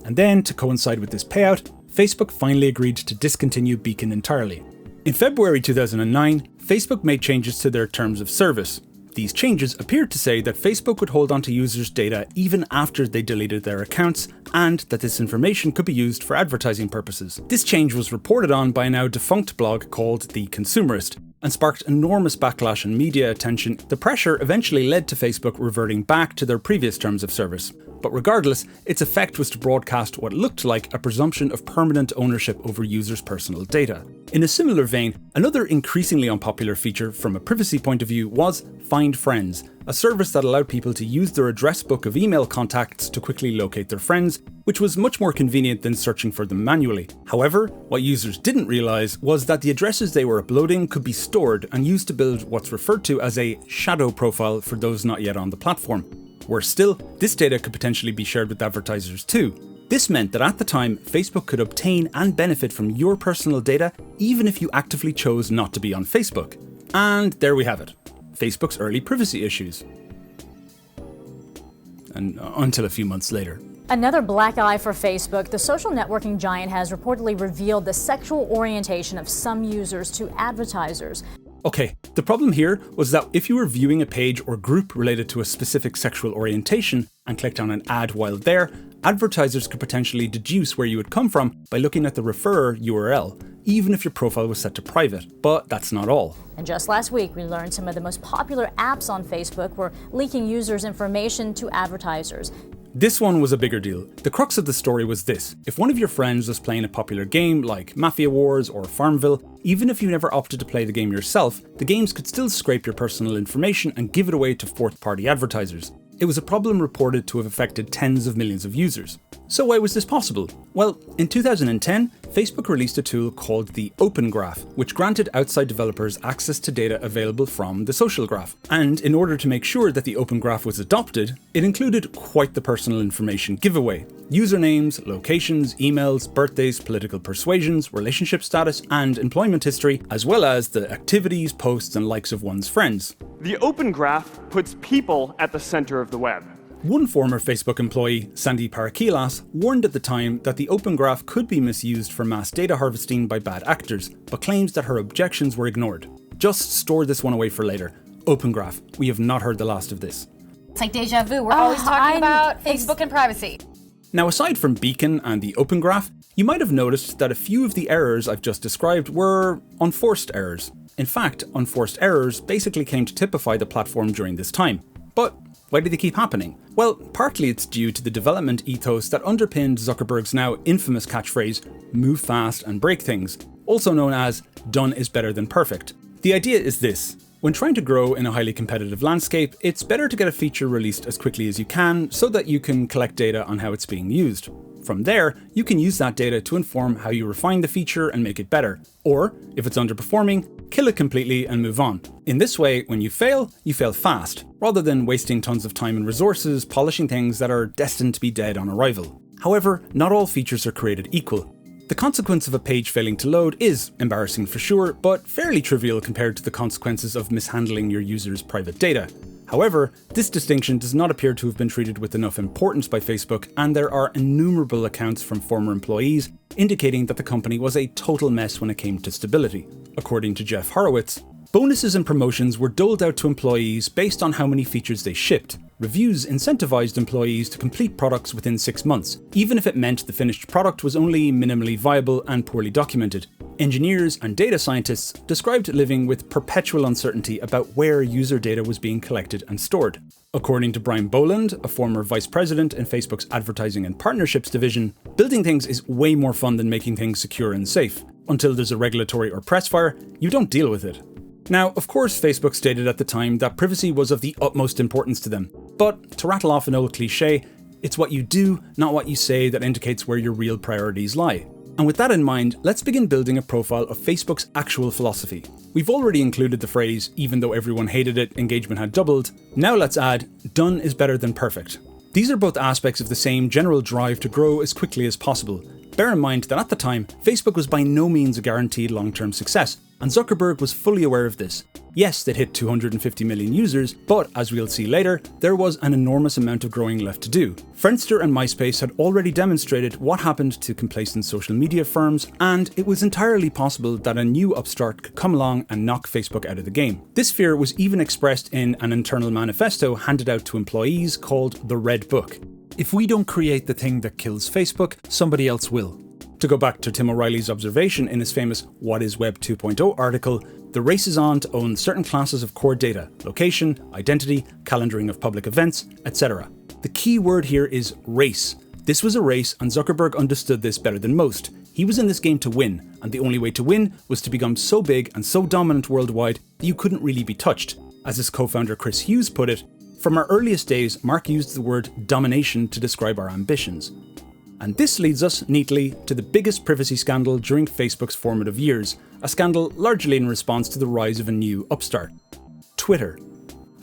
And then, to coincide with this payout, Facebook finally agreed to discontinue Beacon entirely. In February 2009, Facebook made changes to their terms of service. These changes appeared to say that Facebook would hold onto users' data even after they deleted their accounts, and that this information could be used for advertising purposes. This change was reported on by a now defunct blog called The Consumerist, and sparked enormous backlash and media attention. The pressure eventually led to Facebook reverting back to their previous terms of service. But regardless, its effect was to broadcast what looked like a presumption of permanent ownership over users' personal data. In a similar vein, another increasingly unpopular feature from a privacy point of view was Find Friends, a service that allowed people to use their address book of email contacts to quickly locate their friends, which was much more convenient than searching for them manually. However, what users didn't realise was that the addresses they were uploading could be stored and used to build what's referred to as a shadow profile for those not yet on the platform. Worse still, this data could potentially be shared with advertisers too. This meant that at the time, Facebook could obtain and benefit from your personal data even if you actively chose not to be on Facebook. And there we have it. Facebook's early privacy issues. And until a few months later. Another black eye for Facebook. The social networking giant has reportedly revealed the sexual orientation of some users to advertisers. Okay, the problem here was that if you were viewing a page or group related to a specific sexual orientation and clicked on an ad while there, advertisers could potentially deduce where you had come from by looking at the referrer URL, even if your profile was set to private. But that's not all. And just last week, we learned some of the most popular apps on Facebook were leaking users' information to advertisers. This one was a bigger deal. The crux of the story was this: if one of your friends was playing a popular game like Mafia Wars or Farmville, even if you never opted to play the game yourself, the games could still scrape your personal information and give it away to fourth-party advertisers. It was a problem reported to have affected tens of millions of users. So why was this possible? Well, in 2010, Facebook released a tool called the Open Graph, which granted outside developers access to data available from the social graph. And in order to make sure that the Open Graph was adopted, it included quite the personal information giveaway: usernames, locations, emails, birthdays, political persuasions, relationship status, and employment history, as well as the activities, posts, and likes of one's friends. The Open Graph puts people at the center of the web. One former Facebook employee, Sandy Parakilas, warned at the time that the Open Graph could be misused for mass data harvesting by bad actors, but claims that her objections were ignored. Just store this one away for later. Open Graph. We have not heard the last of this. It's like deja vu. We're always talking about Facebook and privacy. Now, aside from Beacon and the Open Graph, you might have noticed that a few of the errors I've just described were unforced errors. In fact, unforced errors basically came to typify the platform during this time. But why do they keep happening? Well, partly it's due to the development ethos that underpinned Zuckerberg's now infamous catchphrase, "move fast and break things," also known as "done is better than perfect." The idea is this: when trying to grow in a highly competitive landscape, it's better to get a feature released as quickly as you can so that you can collect data on how it's being used. From there, you can use that data to inform how you refine the feature and make it better. Or, if it's underperforming, kill it completely and move on. In this way, when you fail fast, rather than wasting tons of time and resources polishing things that are destined to be dead on arrival. However, not all features are created equal. The consequence of a page failing to load is embarrassing for sure, but fairly trivial compared to the consequences of mishandling your users' private data. However, this distinction does not appear to have been treated with enough importance by Facebook, and there are innumerable accounts from former employees indicating that the company was a total mess when it came to stability. According to Jeff Horowitz, bonuses and promotions were doled out to employees based on how many features they shipped. Reviews incentivized employees to complete products within 6 months, even if it meant the finished product was only minimally viable and poorly documented. Engineers and data scientists described living with perpetual uncertainty about where user data was being collected and stored. According to Brian Boland, a former vice president in Facebook's advertising and partnerships division, building things is way more fun than making things secure and safe. Until there's a regulatory or press fire, you don't deal with it. Now, of course, Facebook stated at the time that privacy was of the utmost importance to them. But to rattle off an old cliche, it's what you do, not what you say, that indicates where your real priorities lie. And with that in mind, let's begin building a profile of Facebook's actual philosophy. We've already included the phrase, "even though everyone hated it, engagement had doubled." Now let's add, "done is better than perfect." These are both aspects of the same general drive to grow as quickly as possible. Bear in mind that at the time, Facebook was by no means a guaranteed long-term success, and Zuckerberg was fully aware of this. Yes, they'd hit 250 million users, but as we'll see later, there was an enormous amount of growing left to do. Friendster and MySpace had already demonstrated what happened to complacent social media firms, and it was entirely possible that a new upstart could come along and knock Facebook out of the game. This fear was even expressed in an internal manifesto handed out to employees called the Red Book. If we don't create the thing that kills Facebook, somebody else will. To go back to Tim O'Reilly's observation in his famous What is Web 2.0 article, the race is on to own certain classes of core data: location, identity, calendaring of public events, etc. The key word here is race. This was a race, and Zuckerberg understood this better than most. He was in this game to win, and the only way to win was to become so big and so dominant worldwide that you couldn't really be touched. As his co-founder Chris Hughes put it, "From our earliest days, Mark used the word domination to describe our ambitions." And this leads us neatly to the biggest privacy scandal during Facebook's formative years, a scandal largely in response to the rise of a new upstart: Twitter.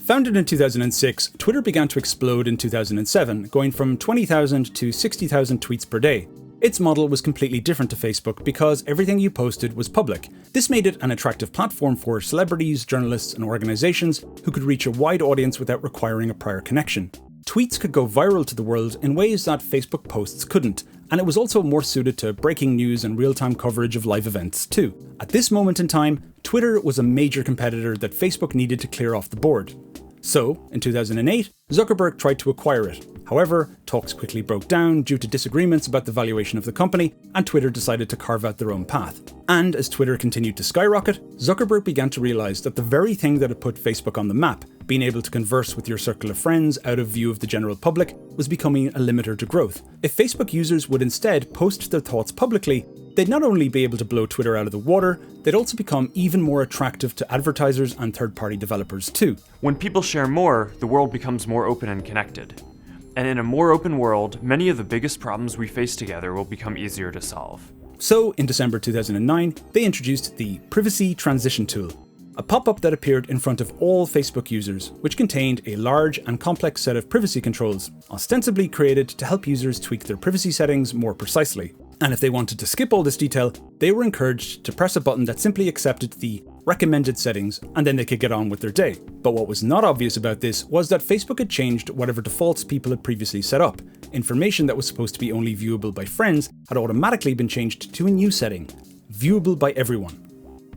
Founded in 2006, Twitter began to explode in 2007, going from 20,000 to 60,000 tweets per day. Its model was completely different to Facebook because everything you posted was public. This made it an attractive platform for celebrities, journalists, and organizations who could reach a wide audience without requiring a prior connection. Tweets could go viral to the world in ways that Facebook posts couldn't, and it was also more suited to breaking news and real-time coverage of live events too. At this moment in time, Twitter was a major competitor that Facebook needed to clear off the board. So, in 2008, Zuckerberg tried to acquire it. However, talks quickly broke down due to disagreements about the valuation of the company, and Twitter decided to carve out their own path. And as Twitter continued to skyrocket, Zuckerberg began to realize that the very thing that had put Facebook on the map, being able to converse with your circle of friends out of view of the general public, was becoming a limiter to growth. If Facebook users would instead post their thoughts publicly, they'd not only be able to blow Twitter out of the water, they'd also become even more attractive to advertisers and third-party developers too. When people share more, the world becomes more open and connected. And in a more open world, many of the biggest problems we face together will become easier to solve. So, in December 2009, they introduced the Privacy Transition Tool, a pop-up that appeared in front of all Facebook users, which contained a large and complex set of privacy controls, ostensibly created to help users tweak their privacy settings more precisely. And if they wanted to skip all this detail, they were encouraged to press a button that simply accepted the recommended settings, and then they could get on with their day. But what was not obvious about this was that Facebook had changed whatever defaults people had previously set up. Information that was supposed to be only viewable by friends had automatically been changed to a new setting: viewable by everyone.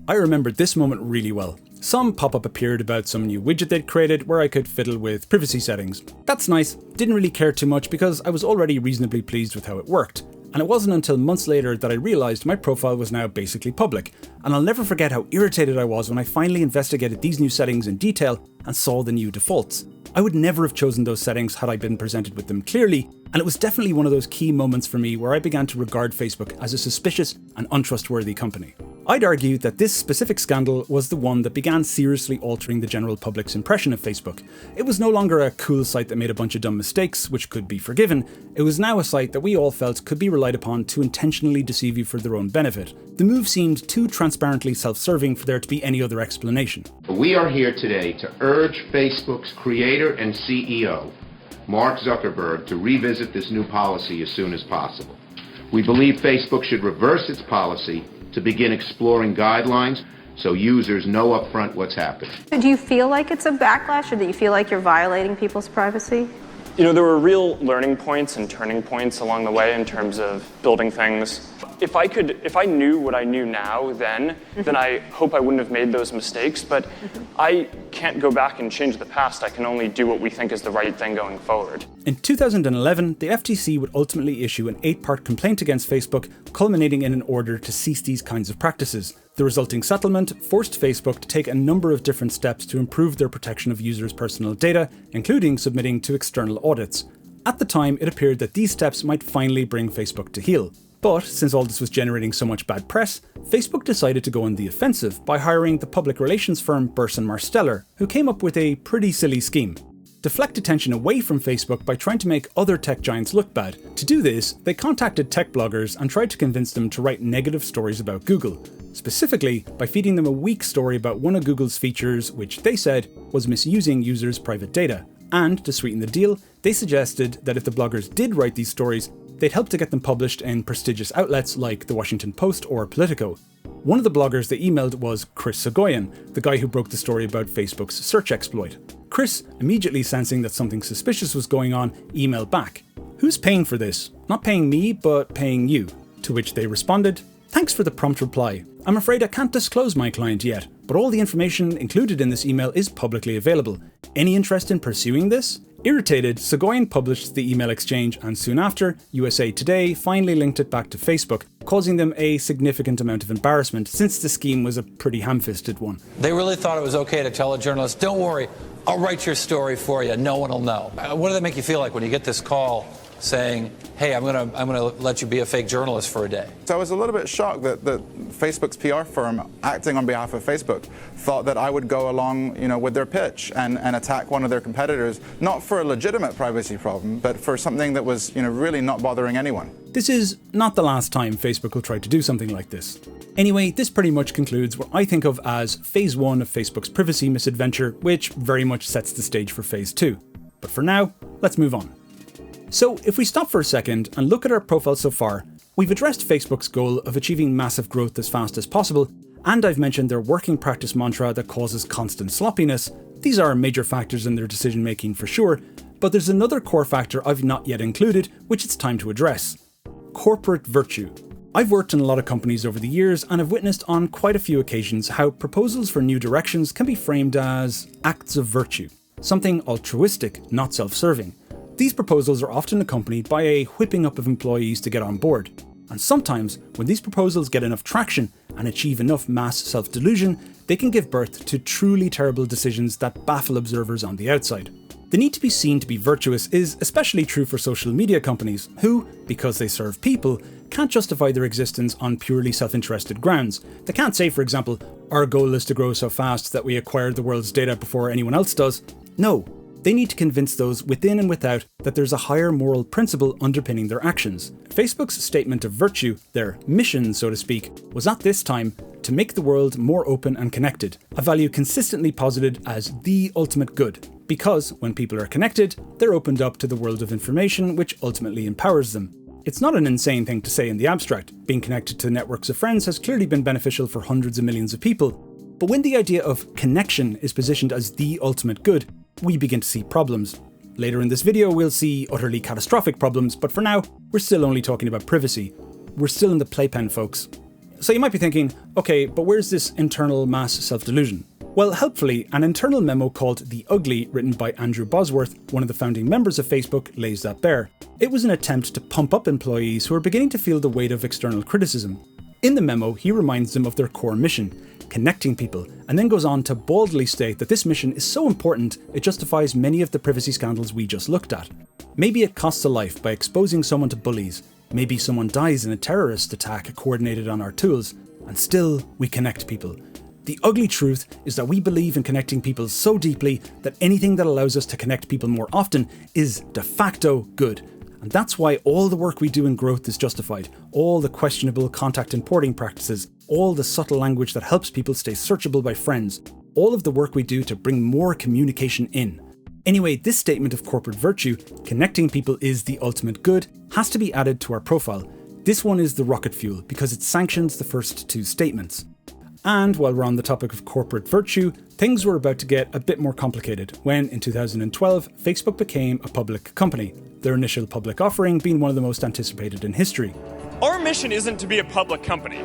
I remembered this moment really well. Some pop-up appeared about some new widget they'd created where I could fiddle with privacy settings. That's nice, didn't really care too much because I was already reasonably pleased with how it worked. And it wasn't until months later that I realised my profile was now basically public, and I'll never forget how irritated I was when I finally investigated these new settings in detail and saw the new defaults. I would never have chosen those settings had I been presented with them clearly, and it was definitely one of those key moments for me where I began to regard Facebook as a suspicious and untrustworthy company. I'd argue that this specific scandal was the one that began seriously altering the general public's impression of Facebook. It was no longer a cool site that made a bunch of dumb mistakes, which could be forgiven. It was now a site that we all felt could be relied upon to intentionally deceive you for their own benefit. The move seemed too transparently self-serving for there to be any other explanation. We are here today to urge Facebook's creator and CEO, Mark Zuckerberg, to revisit this new policy as soon as possible. We believe Facebook should reverse its policy to begin exploring guidelines so users know upfront what's happening. Do you feel like it's a backlash, or do you feel like you're violating people's privacy? You know, there were real learning points and turning points along the way in terms of building things. If I knew what I knew now then I hope I wouldn't have made those mistakes, but I can't go back and change the past. I can only do what we think is the right thing going forward. In 2011, the FTC would ultimately issue an 8-part complaint against Facebook, culminating in an order to cease these kinds of practices. The resulting settlement forced Facebook to take a number of different steps to improve their protection of users' personal data, including submitting to external audits. At the time, it appeared that these steps might finally bring Facebook to heel. But since all this was generating so much bad press, Facebook decided to go on the offensive by hiring the public relations firm Burson Marsteller, who came up with a pretty silly scheme. Deflect attention away from Facebook by trying to make other tech giants look bad. To do this, they contacted tech bloggers and tried to convince them to write negative stories about Google, specifically by feeding them a weak story about one of Google's features, which they said was misusing users' private data. And to sweeten the deal, they suggested that if the bloggers did write these stories, they'd help to get them published in prestigious outlets like the Washington Post or Politico. One of the bloggers they emailed was Chris Soghoian, the guy who broke the story about Facebook's search exploit. Chris, immediately sensing that something suspicious was going on, emailed back, "Who's paying for this? Not paying me, but paying you." To which they responded, "Thanks for the prompt reply. I'm afraid I can't disclose my client yet, but all the information included in this email is publicly available. Any interest in pursuing this?" Irritated, Soghoian published the email exchange, and soon after, USA Today finally linked it back to Facebook, causing them a significant amount of embarrassment since the scheme was a pretty ham-fisted one. They really thought it was okay to tell a journalist, "Don't worry, I'll write your story for you, no one will know." What does that make you feel like when you get this call saying, "Hey, I'm gonna let you be a fake journalist for a day"? So I was a little bit shocked that Facebook's PR firm, acting on behalf of Facebook, thought that I would go along, with their pitch and attack one of their competitors, not for a legitimate privacy problem, but for something that was, really not bothering anyone. This is not the last time Facebook will try to do something like this. Anyway, this pretty much concludes what I think of as Phase 1 of Facebook's privacy misadventure, which very much sets the stage for Phase 2. But for now, let's move on. So if we stop for a second and look at our profile so far, we've addressed Facebook's goal of achieving massive growth as fast as possible, and I've mentioned their working practice mantra that causes constant sloppiness. These are major factors in their decision making for sure, but there's another core factor I've not yet included, which it's time to address. Corporate virtue. I've worked in a lot of companies over the years and have witnessed on quite a few occasions how proposals for new directions can be framed as acts of virtue, something altruistic, not self-serving. These proposals are often accompanied by a whipping up of employees to get on board. And sometimes, when these proposals get enough traction and achieve enough mass self-delusion, they can give birth to truly terrible decisions that baffle observers on the outside. The need to be seen to be virtuous is especially true for social media companies, who, because they serve people, can't justify their existence on purely self-interested grounds. They can't say, for example, "Our goal is to grow so fast that we acquire the world's data before anyone else does." No. They need to convince those within and without that there's a higher moral principle underpinning their actions. Facebook's statement of virtue, their mission so to speak, was at this time to make the world more open and connected, a value consistently posited as the ultimate good, because when people are connected, they're opened up to the world of information which ultimately empowers them. It's not an insane thing to say in the abstract. Being connected to networks of friends has clearly been beneficial for hundreds of millions of people. But when the idea of connection is positioned as the ultimate good, we begin to see problems. Later in this video, we'll see utterly catastrophic problems, but for now, we're still only talking about privacy. We're still in the playpen, folks. So you might be thinking, okay, but where's this internal mass self-delusion? Well, helpfully, an internal memo called The Ugly, written by Andrew Bosworth, one of the founding members of Facebook, lays that bare. It was an attempt to pump up employees who are beginning to feel the weight of external criticism. In the memo, he reminds them of their core mission, connecting people, and then goes on to boldly state that this mission is so important it justifies many of the privacy scandals we just looked at. Maybe it costs a life by exposing someone to bullies, maybe someone dies in a terrorist attack coordinated on our tools, and still we connect people. The ugly truth is that we believe in connecting people so deeply that anything that allows us to connect people more often is de facto good. And that's why all the work we do in growth is justified, all the questionable contact importing practices, all the subtle language that helps people stay searchable by friends, all of the work we do to bring more communication in. Anyway, this statement of corporate virtue, connecting people is the ultimate good, has to be added to our profile. This one is the rocket fuel because it sanctions the first two statements. And while we're on the topic of corporate virtue, things were about to get a bit more complicated when, in 2012, Facebook became a public company, their initial public offering being one of the most anticipated in history. Our mission isn't to be a public company.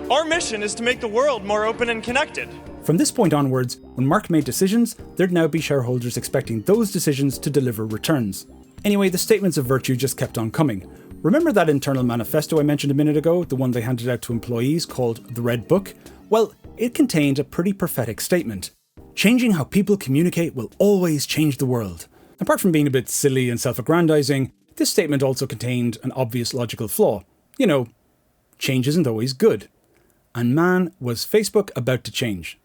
Our mission is to make the world more open and connected. From this point onwards, when Mark made decisions, there'd now be shareholders expecting those decisions to deliver returns. Anyway, the statements of virtue just kept on coming. Remember that internal manifesto I mentioned a minute ago, the one they handed out to employees called the Red Book? Well, it contained a pretty prophetic statement. Changing how people communicate will always change the world. Apart from being a bit silly and self-aggrandizing, this statement also contained an obvious logical flaw. You know, change isn't always good. And man, was Facebook about to change.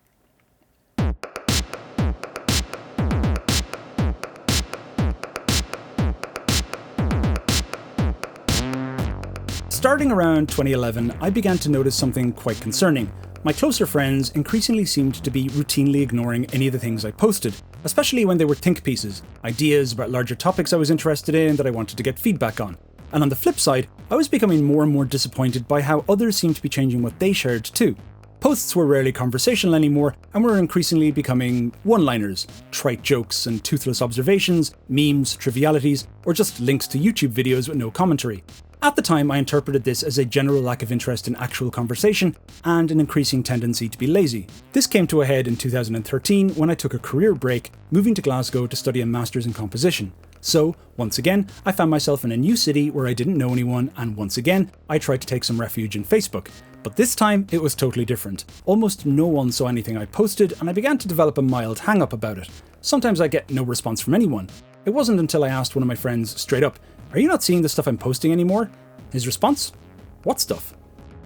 Starting around 2011, I began to notice something quite concerning. My closer friends increasingly seemed to be routinely ignoring any of the things I posted, especially when they were think pieces, ideas about larger topics I was interested in that I wanted to get feedback on. And on the flip side, I was becoming more and more disappointed by how others seemed to be changing what they shared too. Posts were rarely conversational anymore and were increasingly becoming one-liners, trite jokes and toothless observations, memes, trivialities, or just links to YouTube videos with no commentary. At the time, I interpreted this as a general lack of interest in actual conversation and an increasing tendency to be lazy. This came to a head in 2013 when I took a career break, moving to Glasgow to study a master's in composition. So, once again, I found myself in a new city where I didn't know anyone, and once again, I tried to take some refuge in Facebook. But this time, it was totally different. Almost no one saw anything I posted, and I began to develop a mild hang-up about it. Sometimes I get no response from anyone. It wasn't until I asked one of my friends straight up, "Are you not seeing the stuff I'm posting anymore?" His response? What stuff?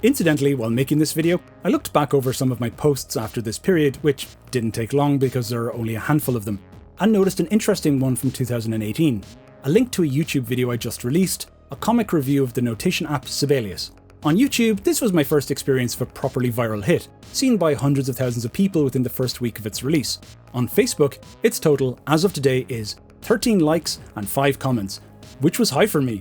Incidentally, while making this video, I looked back over some of my posts after this period, which didn't take long because there are only a handful of them, and noticed an interesting one from 2018. A link to a YouTube video I just released, a comic review of the notation app Sibelius. On YouTube, this was my first experience of a properly viral hit, seen by hundreds of thousands of people within the first week of its release. On Facebook, its total, as of today, is 13 likes and 5 comments, which was high for me.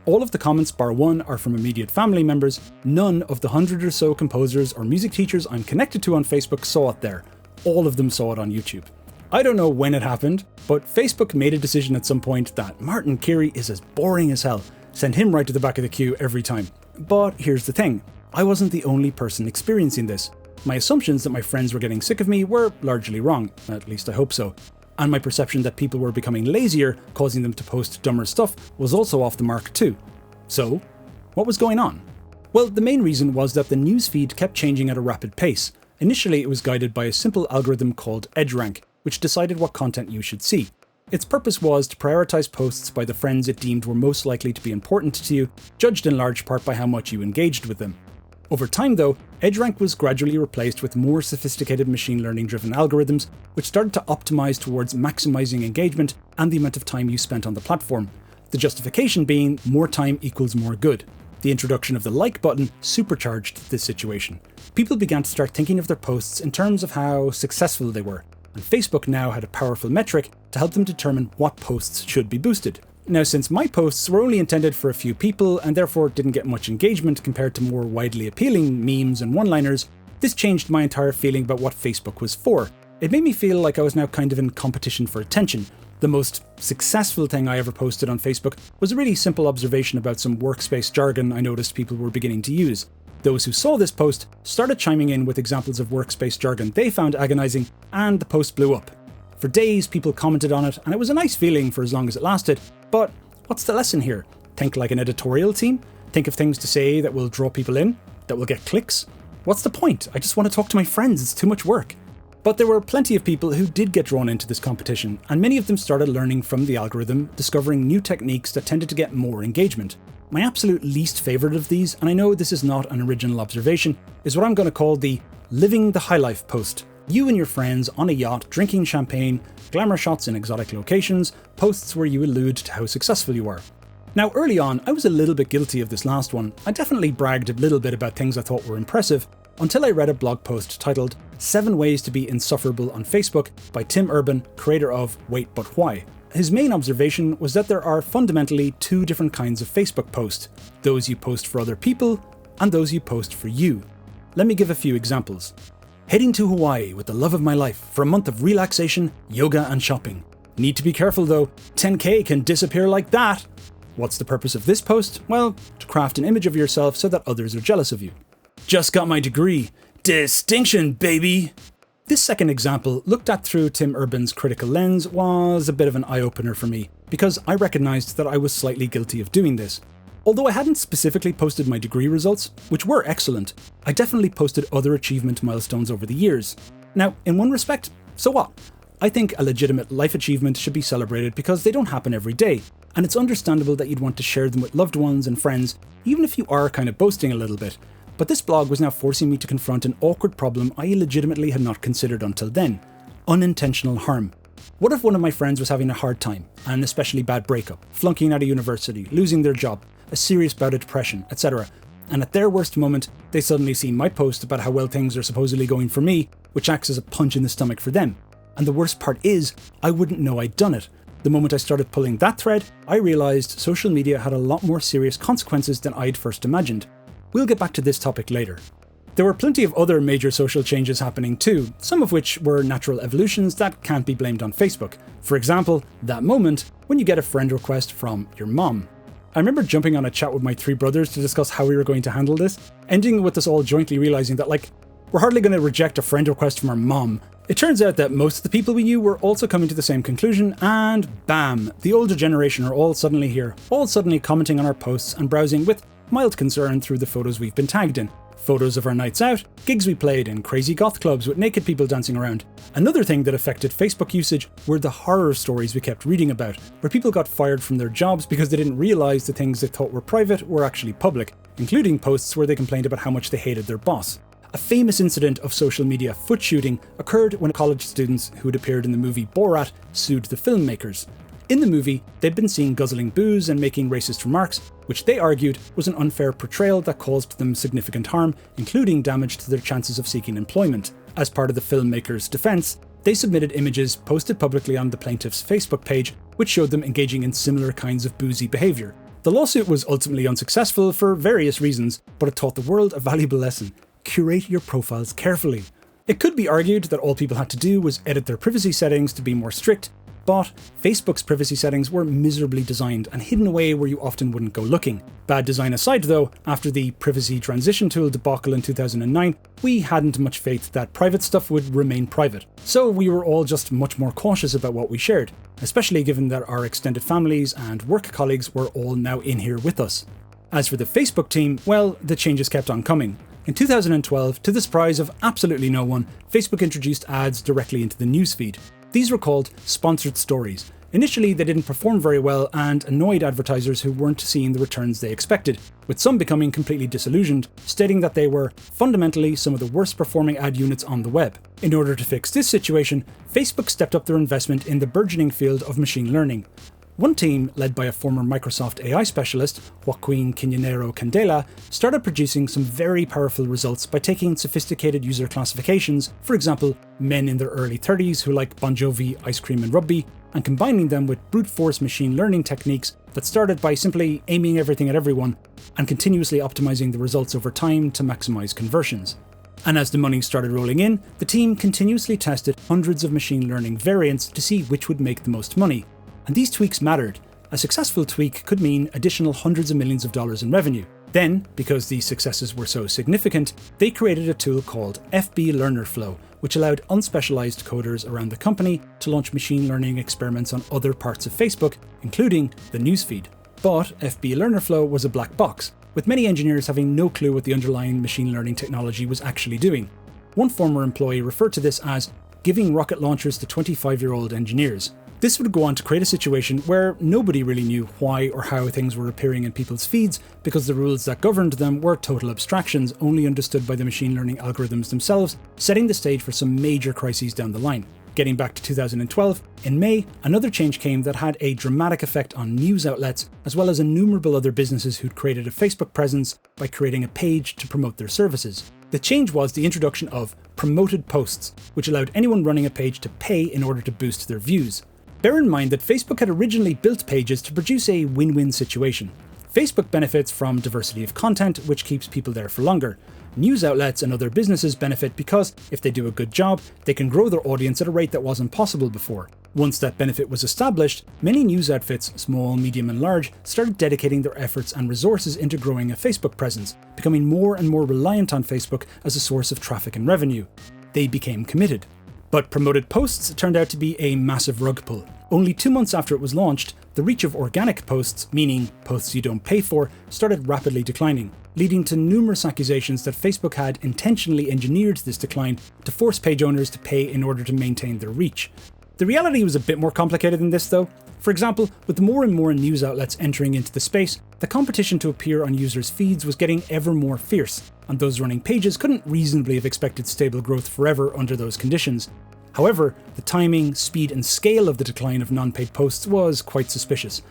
All of the comments bar one are from immediate family members. None of the 100 or so composers or music teachers I'm connected to on Facebook saw it there. All of them saw it on YouTube. I don't know when it happened, but Facebook made a decision at some point that Martin Keary is as boring as hell. Send him right to the back of the queue every time. But here's the thing, I wasn't the only person experiencing this. My assumptions that my friends were getting sick of me were largely wrong, at least I hope so. And my perception that people were becoming lazier, causing them to post dumber stuff, was also off the mark too. So, what was going on? Well, the main reason was that the newsfeed kept changing at a rapid pace. Initially, it was guided by a simple algorithm called EdgeRank, which decided what content you should see. Its purpose was to prioritize posts by the friends it deemed were most likely to be important to you, judged in large part by how much you engaged with them. Over time though, EdgeRank was gradually replaced with more sophisticated machine learning driven algorithms, which started to optimize towards maximizing engagement and the amount of time you spent on the platform. The justification being more time equals more good. The introduction of the like button supercharged this situation. People began to start thinking of their posts in terms of how successful they were, and Facebook now had a powerful metric to help them determine what posts should be boosted. Now, since my posts were only intended for a few people and therefore didn't get much engagement compared to more widely appealing memes and one-liners, this changed my entire feeling about what Facebook was for. It made me feel like I was now kind of in competition for attention. The most successful thing I ever posted on Facebook was a really simple observation about some workspace jargon I noticed people were beginning to use. Those who saw this post started chiming in with examples of workspace jargon they found agonizing, and the post blew up. For days, people commented on it, and it was a nice feeling for as long as it lasted. But what's the lesson here? Think like an editorial team? Think of things to say that will draw people in? That will get clicks? What's the point? I just want to talk to my friends, it's too much work. But there were plenty of people who did get drawn into this competition, and many of them started learning from the algorithm, discovering new techniques that tended to get more engagement. My absolute least favourite of these, and I know this is not an original observation, is what I'm going to call the living the high life post. You and your friends on a yacht drinking champagne, glamour shots in exotic locations, posts where you allude to how successful you are. Now early on, I was a little bit guilty of this last one. I definitely bragged a little bit about things I thought were impressive, until I read a blog post titled 7 Ways to be Insufferable on Facebook by Tim Urban, creator of Wait But Why. His main observation was that there are fundamentally 2 different kinds of Facebook posts, those you post for other people and those you post for you. Let me give a few examples. Heading to Hawaii with the love of my life for a month of relaxation, yoga and shopping. Need to be careful though, 10k can disappear like that. What's the purpose of this post? Well, to craft an image of yourself so that others are jealous of you. Just got my degree. Distinction, baby! This second example, looked at through Tim Urban's critical lens, was a bit of an eye-opener for me, because I recognised that I was slightly guilty of doing this. Although I hadn't specifically posted my degree results, which were excellent, I definitely posted other achievement milestones over the years. Now, in one respect, so what? I think a legitimate life achievement should be celebrated because they don't happen every day, and it's understandable that you'd want to share them with loved ones and friends, even if you are kind of boasting a little bit. But this blog was now forcing me to confront an awkward problem I legitimately had not considered until then. Unintentional harm. What if one of my friends was having a hard time, an especially bad breakup, flunking out of university, losing their job, a serious bout of depression, etc., and at their worst moment, they suddenly see my post about how well things are supposedly going for me, which acts as a punch in the stomach for them. And the worst part is, I wouldn't know I'd done it. The moment I started pulling that thread, I realised social media had a lot more serious consequences than I'd first imagined. We'll get back to this topic later. There were plenty of other major social changes happening too, some of which were natural evolutions that can't be blamed on Facebook. For example, that moment when you get a friend request from your mom. I remember jumping on a chat with my 3 brothers to discuss how we were going to handle this, ending with us all jointly realising that we're hardly going to reject a friend request from our mom. It turns out that most of the people we knew were also coming to the same conclusion, and bam, the older generation are all suddenly here, all suddenly commenting on our posts and browsing with mild concern through the photos we've been tagged in. Photos of our nights out, gigs we played in, crazy goth clubs with naked people dancing around. Another thing that affected Facebook usage were the horror stories we kept reading about, where people got fired from their jobs because they didn't realise the things they thought were private were actually public, including posts where they complained about how much they hated their boss. A famous incident of social media foot shooting occurred when college students who had appeared in the movie Borat sued the filmmakers. In the movie, they'd been seen guzzling booze and making racist remarks, which they argued was an unfair portrayal that caused them significant harm, including damage to their chances of seeking employment. As part of the filmmakers' defense, they submitted images posted publicly on the plaintiff's Facebook page, which showed them engaging in similar kinds of boozy behaviour. The lawsuit was ultimately unsuccessful for various reasons, but it taught the world a valuable lesson: curate your profiles carefully. It could be argued that all people had to do was edit their privacy settings to be more strict, but Facebook's privacy settings were miserably designed and hidden away where you often wouldn't go looking. Bad design aside though, after the privacy transition tool debacle in 2009, we hadn't much faith that private stuff would remain private. So we were all just much more cautious about what we shared, especially given that our extended families and work colleagues were all now in here with us. As for the Facebook team, well, the changes kept on coming. In 2012, to the surprise of absolutely no one, Facebook introduced ads directly into the newsfeed. These were called sponsored stories. Initially, they didn't perform very well and annoyed advertisers who weren't seeing the returns they expected, with some becoming completely disillusioned, stating that they were fundamentally some of the worst performing ad units on the web. In order to fix this situation, Facebook stepped up their investment in the burgeoning field of machine learning. One team, led by a former Microsoft AI specialist, Joaquin Quinonero Candela, started producing some very powerful results by taking sophisticated user classifications, for example, men in their early 30s who like Bon Jovi, ice cream and rugby, and combining them with brute force machine learning techniques that started by simply aiming everything at everyone and continuously optimizing the results over time to maximize conversions. And as the money started rolling in, the team continuously tested hundreds of machine learning variants to see which would make the most money. And these tweaks mattered. A successful tweak could mean additional hundreds of millions of dollars in revenue. Then, because these successes were so significant, they created a tool called FB Learner Flow, which allowed unspecialized coders around the company to launch machine learning experiments on other parts of Facebook, including the newsfeed. But FB Learner Flow was a black box, with many engineers having no clue what the underlying machine learning technology was actually doing. One former employee referred to this as giving rocket launchers to 25-year-old engineers. This would go on to create a situation where nobody really knew why or how things were appearing in people's feeds because the rules that governed them were total abstractions only understood by the machine learning algorithms themselves, setting the stage for some major crises down the line. Getting back to 2012, in May, another change came that had a dramatic effect on news outlets as well as innumerable other businesses who'd created a Facebook presence by creating a page to promote their services. The change was the introduction of promoted posts, which allowed anyone running a page to pay in order to boost their views. Bear in mind that Facebook had originally built pages to produce a win-win situation. Facebook benefits from diversity of content, which keeps people there for longer. News outlets and other businesses benefit because, if they do a good job, they can grow their audience at a rate that wasn't possible before. Once that benefit was established, many news outfits, small, medium and large, started dedicating their efforts and resources into growing a Facebook presence, becoming more and more reliant on Facebook as a source of traffic and revenue. They became committed. But promoted posts turned out to be a massive rug pull. Only 2 months after it was launched, the reach of organic posts, meaning posts you don't pay for, started rapidly declining, leading to numerous accusations that Facebook had intentionally engineered this decline to force page owners to pay in order to maintain their reach. The reality was a bit more complicated than this though. For example, with more and more news outlets entering into the space, the competition to appear on users' feeds was getting ever more fierce, and those running pages couldn't reasonably have expected stable growth forever under those conditions. However, the timing, speed and scale of the decline of non-paid posts was quite suspicious.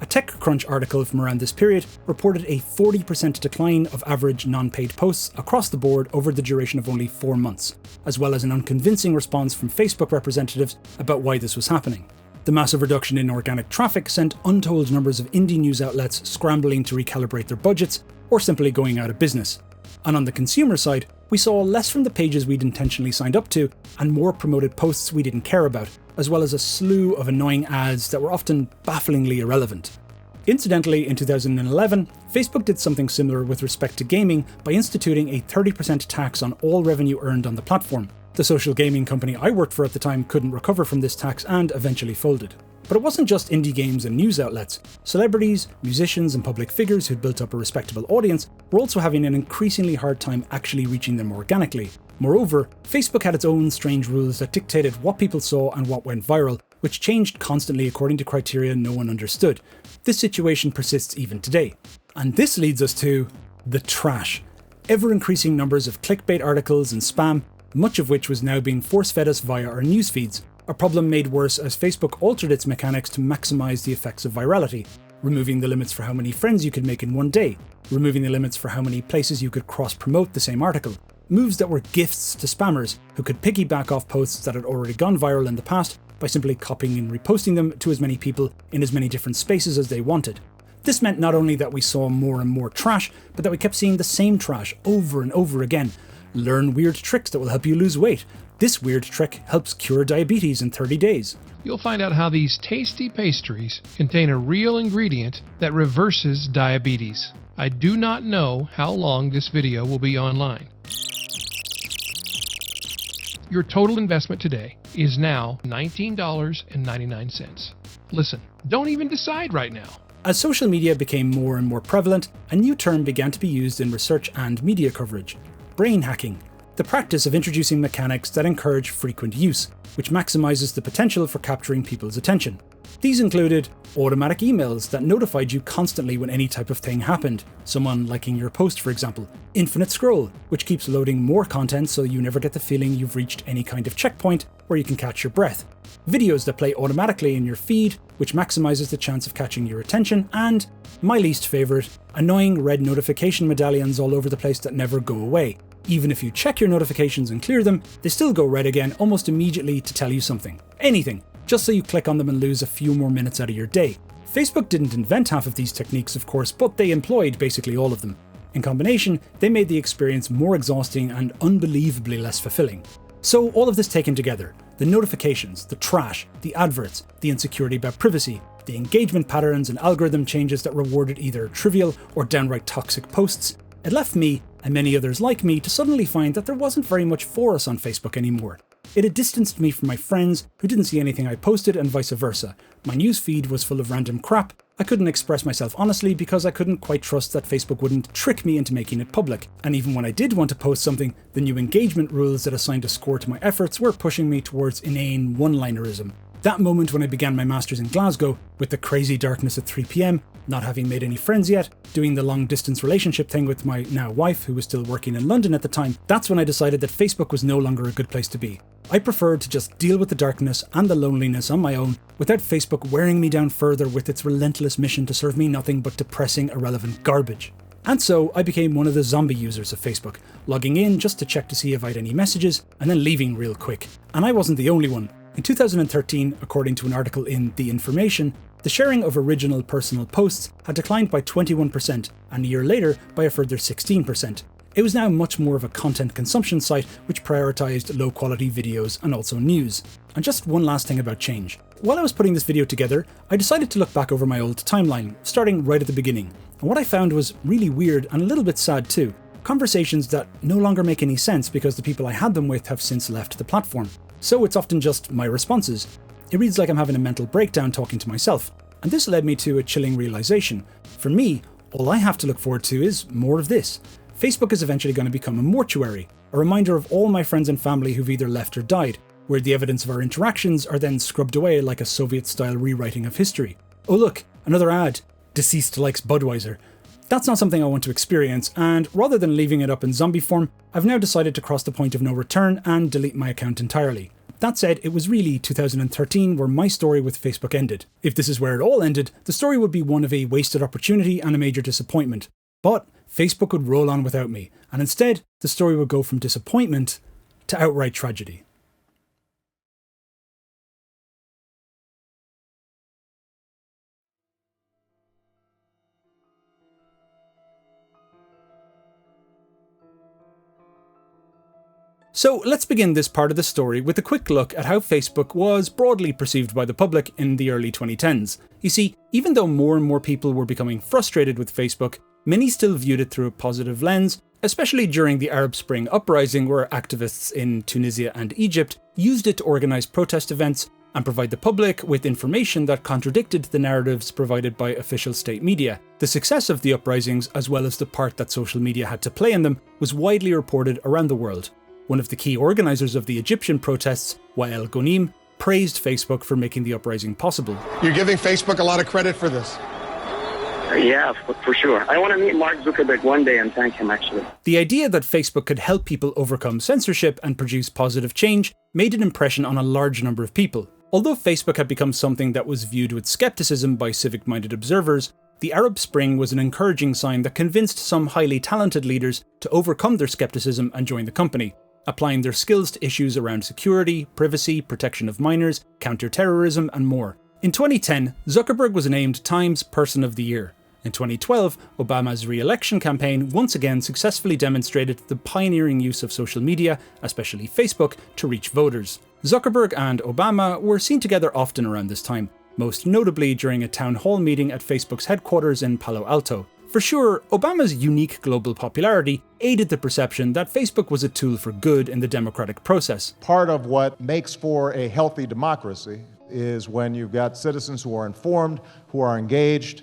A TechCrunch article from around this period reported a 40% decline of average non-paid posts across the board over the duration of only 4 months, as well as an unconvincing response from Facebook representatives about why this was happening. The massive reduction in organic traffic sent untold numbers of indie news outlets scrambling to recalibrate their budgets or simply going out of business. And on the consumer side, we saw less from the pages we'd intentionally signed up to and more promoted posts we didn't care about, as well as a slew of annoying ads that were often bafflingly irrelevant. Incidentally, in 2011, Facebook did something similar with respect to gaming by instituting a 30% tax on all revenue earned on the platform. The social gaming company I worked for at the time couldn't recover from this tax and eventually folded. But it wasn't just indie games and news outlets. Celebrities, musicians and public figures who'd built up a respectable audience were also having an increasingly hard time actually reaching them organically. Moreover, Facebook had its own strange rules that dictated what people saw and what went viral, which changed constantly according to criteria no one understood. This situation persists even today. And this leads us to the trash. Ever-increasing numbers of clickbait articles and spam, much of which was now being force-fed us via our news feeds, a problem made worse as Facebook altered its mechanics to maximise the effects of virality, removing the limits for how many friends you could make in one day, removing the limits for how many places you could cross-promote the same article, moves that were gifts to spammers who could piggyback off posts that had already gone viral in the past by simply copying and reposting them to as many people in as many different spaces as they wanted. This meant not only that we saw more and more trash, but that we kept seeing the same trash over and over again. Learn weird tricks that will help you lose weight. This weird trick helps cure diabetes in 30 days. You'll find out how these tasty pastries contain a real ingredient that reverses diabetes. I do not know how long this video will be online. Your total investment today is now $19.99. Listen, don't even decide right now. As social media became more and more prevalent, a new term began to be used in research and media coverage: brain hacking. The practice of introducing mechanics that encourage frequent use, which maximizes the potential for capturing people's attention. These included automatic emails that notified you constantly when any type of thing happened, someone liking your post for example, infinite scroll, which keeps loading more content so you never get the feeling you've reached any kind of checkpoint where you can catch your breath, videos that play automatically in your feed, which maximizes the chance of catching your attention, and, my least favourite, annoying red notification medallions all over the place that never go away. Even if you check your notifications and clear them, they still go red again almost immediately to tell you something. Anything. Just so you click on them and lose a few more minutes out of your day. Facebook didn't invent half of these techniques, of course, but they employed basically all of them. In combination, they made the experience more exhausting and unbelievably less fulfilling. So all of this taken together, the notifications, the trash, the adverts, the insecurity about privacy, the engagement patterns and algorithm changes that rewarded either trivial or downright toxic posts, it left me, and many others like me, to suddenly find that there wasn't very much for us on Facebook anymore. It had distanced me from my friends who didn't see anything I posted and vice versa. My newsfeed was full of random crap. I couldn't express myself honestly because I couldn't quite trust that Facebook wouldn't trick me into making it public. And even when I did want to post something, the new engagement rules that assigned a score to my efforts were pushing me towards inane one-linerism. That moment when I began my masters in Glasgow, with the crazy darkness at 3 PM, not having made any friends yet, doing the long distance relationship thing with my now wife who was still working in London at the time, that's when I decided that Facebook was no longer a good place to be. I preferred to just deal with the darkness and the loneliness on my own without Facebook wearing me down further with its relentless mission to serve me nothing but depressing, irrelevant garbage. And so I became one of the zombie users of Facebook, logging in just to check to see if I had any messages and then leaving real quick. And I wasn't the only one. In 2013, according to an article in The Information, the sharing of original personal posts had declined by 21%, and a year later by a further 16%. It was now much more of a content consumption site which prioritised low quality videos and also news. And just one last thing about change. While I was putting this video together, I decided to look back over my old timeline, starting right at the beginning. And what I found was really weird and a little bit sad too. Conversations that no longer make any sense because the people I had them with have since left the platform. So it's often just my responses. It reads like I'm having a mental breakdown talking to myself. And this led me to a chilling realization. For me, all I have to look forward to is more of this. Facebook is eventually going to become a mortuary, a reminder of all my friends and family who've either left or died, where the evidence of our interactions are then scrubbed away like a Soviet-style rewriting of history. Oh look, another ad. Deceased likes Budweiser. That's not something I want to experience, and rather than leaving it up in zombie form, I've now decided to cross the point of no return and delete my account entirely. That said, it was really 2013 where my story with Facebook ended. If this is where it all ended, the story would be one of a wasted opportunity and a major disappointment. But Facebook would roll on without me, and instead, the story would go from disappointment to outright tragedy. So let's begin this part of the story with a quick look at how Facebook was broadly perceived by the public in the early 2010s. You see, even though more and more people were becoming frustrated with Facebook, many still viewed it through a positive lens, especially during the Arab Spring uprising, where activists in Tunisia and Egypt used it to organise protest events and provide the public with information that contradicted the narratives provided by official state media. The success of the uprisings, as well as the part that social media had to play in them, was widely reported around the world. One of the key organisers of the Egyptian protests, Wael Ghonim, praised Facebook for making the uprising possible. You're giving Facebook a lot of credit for this. Yeah, for sure. I want to meet Mark Zuckerberg one day and thank him, actually. The idea that Facebook could help people overcome censorship and produce positive change made an impression on a large number of people. Although Facebook had become something that was viewed with skepticism by civic-minded observers, the Arab Spring was an encouraging sign that convinced some highly talented leaders to overcome their skepticism and join the company, applying their skills to issues around security, privacy, protection of minors, counter-terrorism, and more. In 2010, Zuckerberg was named Time's Person of the Year. In 2012, Obama's re-election campaign once again successfully demonstrated the pioneering use of social media, especially Facebook, to reach voters. Zuckerberg and Obama were seen together often around this time, most notably during a town hall meeting at Facebook's headquarters in Palo Alto. For sure, Obama's unique global popularity aided the perception that Facebook was a tool for good in the democratic process. Part of what makes for a healthy democracy is when you've got citizens who are informed, who are engaged,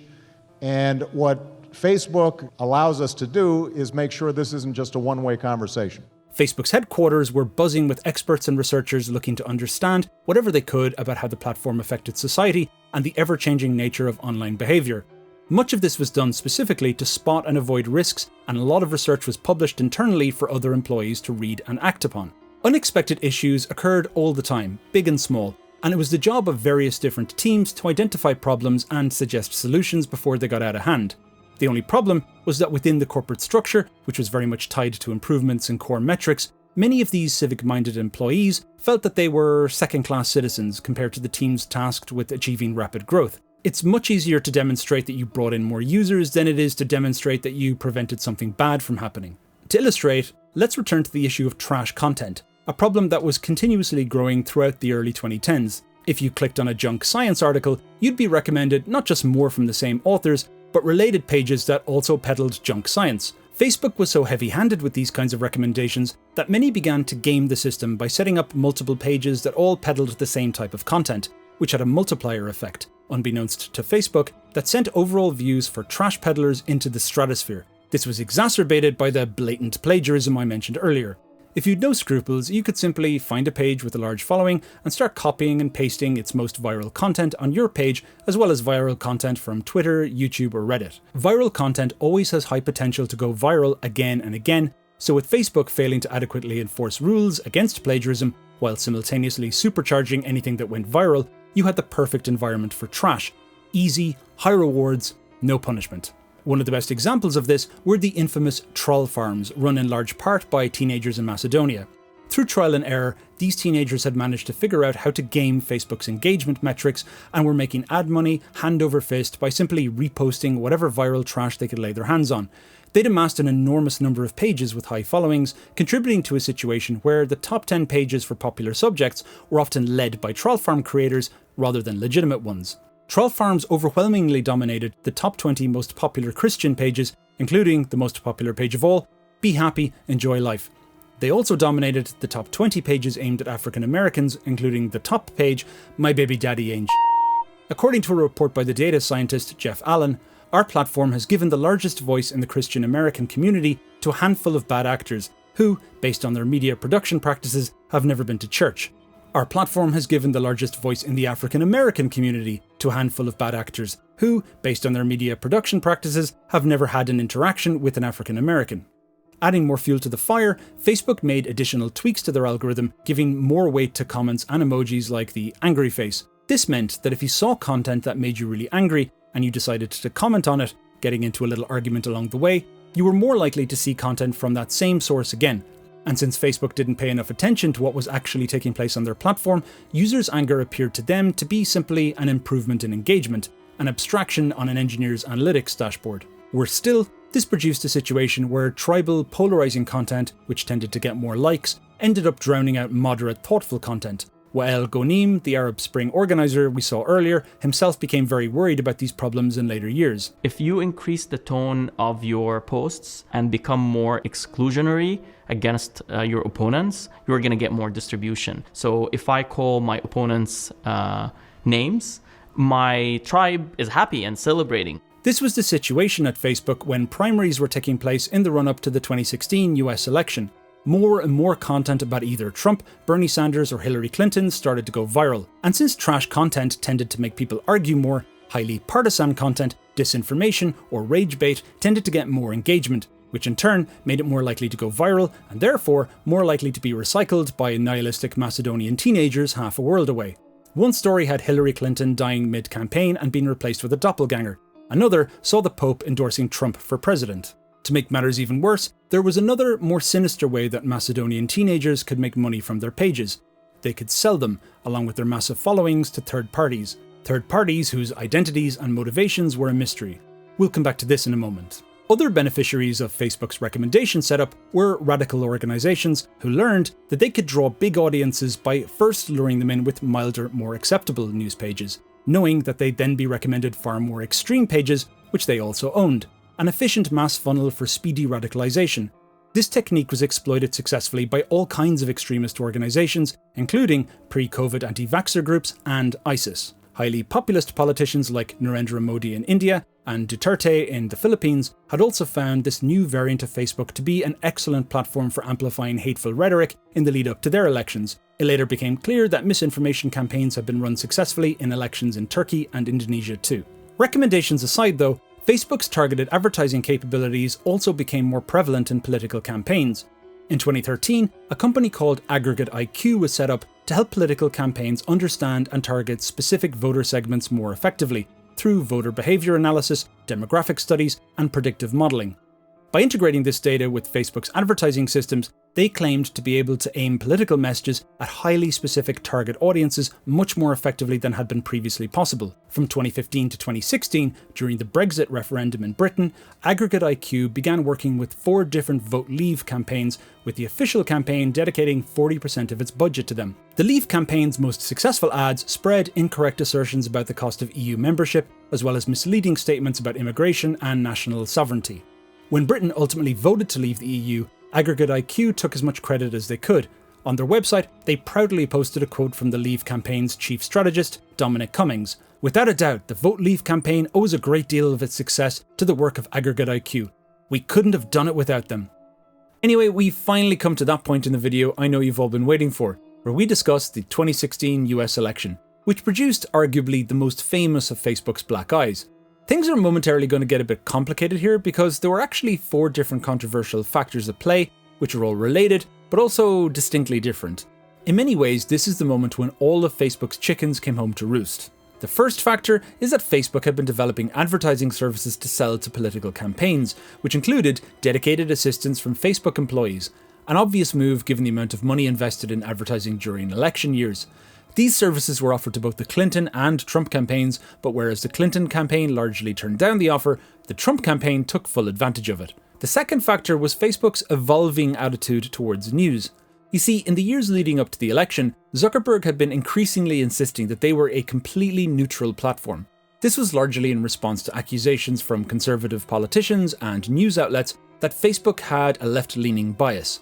and what Facebook allows us to do is make sure this isn't just a one-way conversation. Facebook's headquarters were buzzing with experts and researchers looking to understand whatever they could about how the platform affected society and the ever-changing nature of online behaviour. Much of this was done specifically to spot and avoid risks, and a lot of research was published internally for other employees to read and act upon. Unexpected issues occurred all the time, big and small, and it was the job of various different teams to identify problems and suggest solutions before they got out of hand. The only problem was that within the corporate structure, which was very much tied to improvements in core metrics, many of these civic-minded employees felt that they were second-class citizens compared to the teams tasked with achieving rapid growth. It's much easier to demonstrate that you brought in more users than it is to demonstrate that you prevented something bad from happening. To illustrate, let's return to the issue of trash content, a problem that was continuously growing throughout the early 2010s. If you clicked on a junk science article, you'd be recommended not just more from the same authors, but related pages that also peddled junk science. Facebook was so heavy-handed with these kinds of recommendations that many began to game the system by setting up multiple pages that all peddled the same type of content, which had a multiplier effect, unbeknownst to Facebook, that sent overall views for trash peddlers into the stratosphere. This was exacerbated by the blatant plagiarism I mentioned earlier. If you'd no scruples, you could simply find a page with a large following and start copying and pasting its most viral content on your page, as well as viral content from Twitter, YouTube, or Reddit. Viral content always has high potential to go viral again and again, so with Facebook failing to adequately enforce rules against plagiarism, while simultaneously supercharging anything that went viral, you had the perfect environment for trash. Easy, high rewards, no punishment. One of the best examples of this were the infamous troll farms run in large part by teenagers in Macedonia. Through trial and error, these teenagers had managed to figure out how to game Facebook's engagement metrics and were making ad money hand over fist by simply reposting whatever viral trash they could lay their hands on. They'd amassed an enormous number of pages with high followings, contributing to a situation where the top 10 pages for popular subjects were often led by troll farm creators rather than legitimate ones. Troll farms overwhelmingly dominated the top 20 most popular Christian pages, including the most popular page of all, Be Happy, Enjoy Life. They also dominated the top 20 pages aimed at African Americans, including the top page, My Baby Daddy Ain't Sh**. According to a report by the data scientist Jeff Allen, our platform has given the largest voice in the Christian American community to a handful of bad actors who, based on their media production practices, have never been to church. Our platform has given the largest voice in the African American community to a handful of bad actors who, based on their media production practices, have never had an interaction with an African American. Adding more fuel to the fire, Facebook made additional tweaks to their algorithm, giving more weight to comments and emojis like the angry face. This meant that if you saw content that made you really angry and you decided to comment on it, getting into a little argument along the way, you were more likely to see content from that same source again. And since Facebook didn't pay enough attention to what was actually taking place on their platform, users' anger appeared to them to be simply an improvement in engagement, an abstraction on an engineer's analytics dashboard. Worse still, this produced a situation where tribal, polarizing content, which tended to get more likes, ended up drowning out moderate, thoughtful content. Wael Ghonim, the Arab Spring organizer we saw earlier, himself became very worried about these problems in later years. If you increase the tone of your posts and become more exclusionary against your opponents, you're going to get more distribution. So if I call my opponents names, my tribe is happy and celebrating. This was the situation at Facebook when primaries were taking place in the run-up to the 2016 US election. More and more content about either Trump, Bernie Sanders or Hillary Clinton started to go viral. And since trash content tended to make people argue more, highly partisan content, disinformation or rage bait tended to get more engagement, which in turn made it more likely to go viral and therefore more likely to be recycled by nihilistic Macedonian teenagers half a world away. One story had Hillary Clinton dying mid-campaign and being replaced with a doppelganger. Another saw the Pope endorsing Trump for president. To make matters even worse, there was another, more sinister way that Macedonian teenagers could make money from their pages. They could sell them, along with their massive followings, to third parties whose identities and motivations were a mystery. We'll come back to this in a moment. Other beneficiaries of Facebook's recommendation setup were radical organizations who learned that they could draw big audiences by first luring them in with milder, more acceptable news pages, knowing that they'd then be recommended far more extreme pages, which they also owned. An efficient mass funnel for speedy radicalization. This technique was exploited successfully by all kinds of extremist organizations, including pre-COVID anti-vaxxer groups and ISIS. Highly populist politicians like Narendra Modi in India and Duterte in the Philippines had also found this new variant of Facebook to be an excellent platform for amplifying hateful rhetoric in the lead up to their elections. It later became clear that misinformation campaigns had been run successfully in elections in Turkey and Indonesia too. Recommendations aside though, Facebook's targeted advertising capabilities also became more prevalent in political campaigns. In 2013, a company called Aggregate IQ was set up to help political campaigns understand and target specific voter segments more effectively through voter behavior analysis, demographic studies, and predictive modeling. By integrating this data with Facebook's advertising systems, they claimed to be able to aim political messages at highly specific target audiences much more effectively than had been previously possible. From 2015 to 2016, during the Brexit referendum in Britain, Aggregate IQ began working with 4 different Vote Leave campaigns, with the official campaign dedicating 40% of its budget to them. The Leave campaign's most successful ads spread incorrect assertions about the cost of EU membership, as well as misleading statements about immigration and national sovereignty. When Britain ultimately voted to leave the EU, Aggregate IQ took as much credit as they could. On their website, they proudly posted a quote from the Leave campaign's chief strategist, Dominic Cummings. Without a doubt, the Vote Leave campaign owes a great deal of its success to the work of Aggregate IQ. We couldn't have done it without them. Anyway, we've finally come to that point in the video I know you've all been waiting for, where we discuss the 2016 US election, which produced arguably the most famous of Facebook's black eyes. Things are momentarily going to get a bit complicated here because there were actually 4 different controversial factors at play, which are all related, but also distinctly different. In many ways, this is the moment when all of Facebook's chickens came home to roost. The first factor is that Facebook had been developing advertising services to sell to political campaigns, which included dedicated assistance from Facebook employees, an obvious move given the amount of money invested in advertising during election years. These services were offered to both the Clinton and Trump campaigns, but whereas the Clinton campaign largely turned down the offer, the Trump campaign took full advantage of it. The second factor was Facebook's evolving attitude towards news. You see, in the years leading up to the election, Zuckerberg had been increasingly insisting that they were a completely neutral platform. This was largely in response to accusations from conservative politicians and news outlets that Facebook had a left-leaning bias.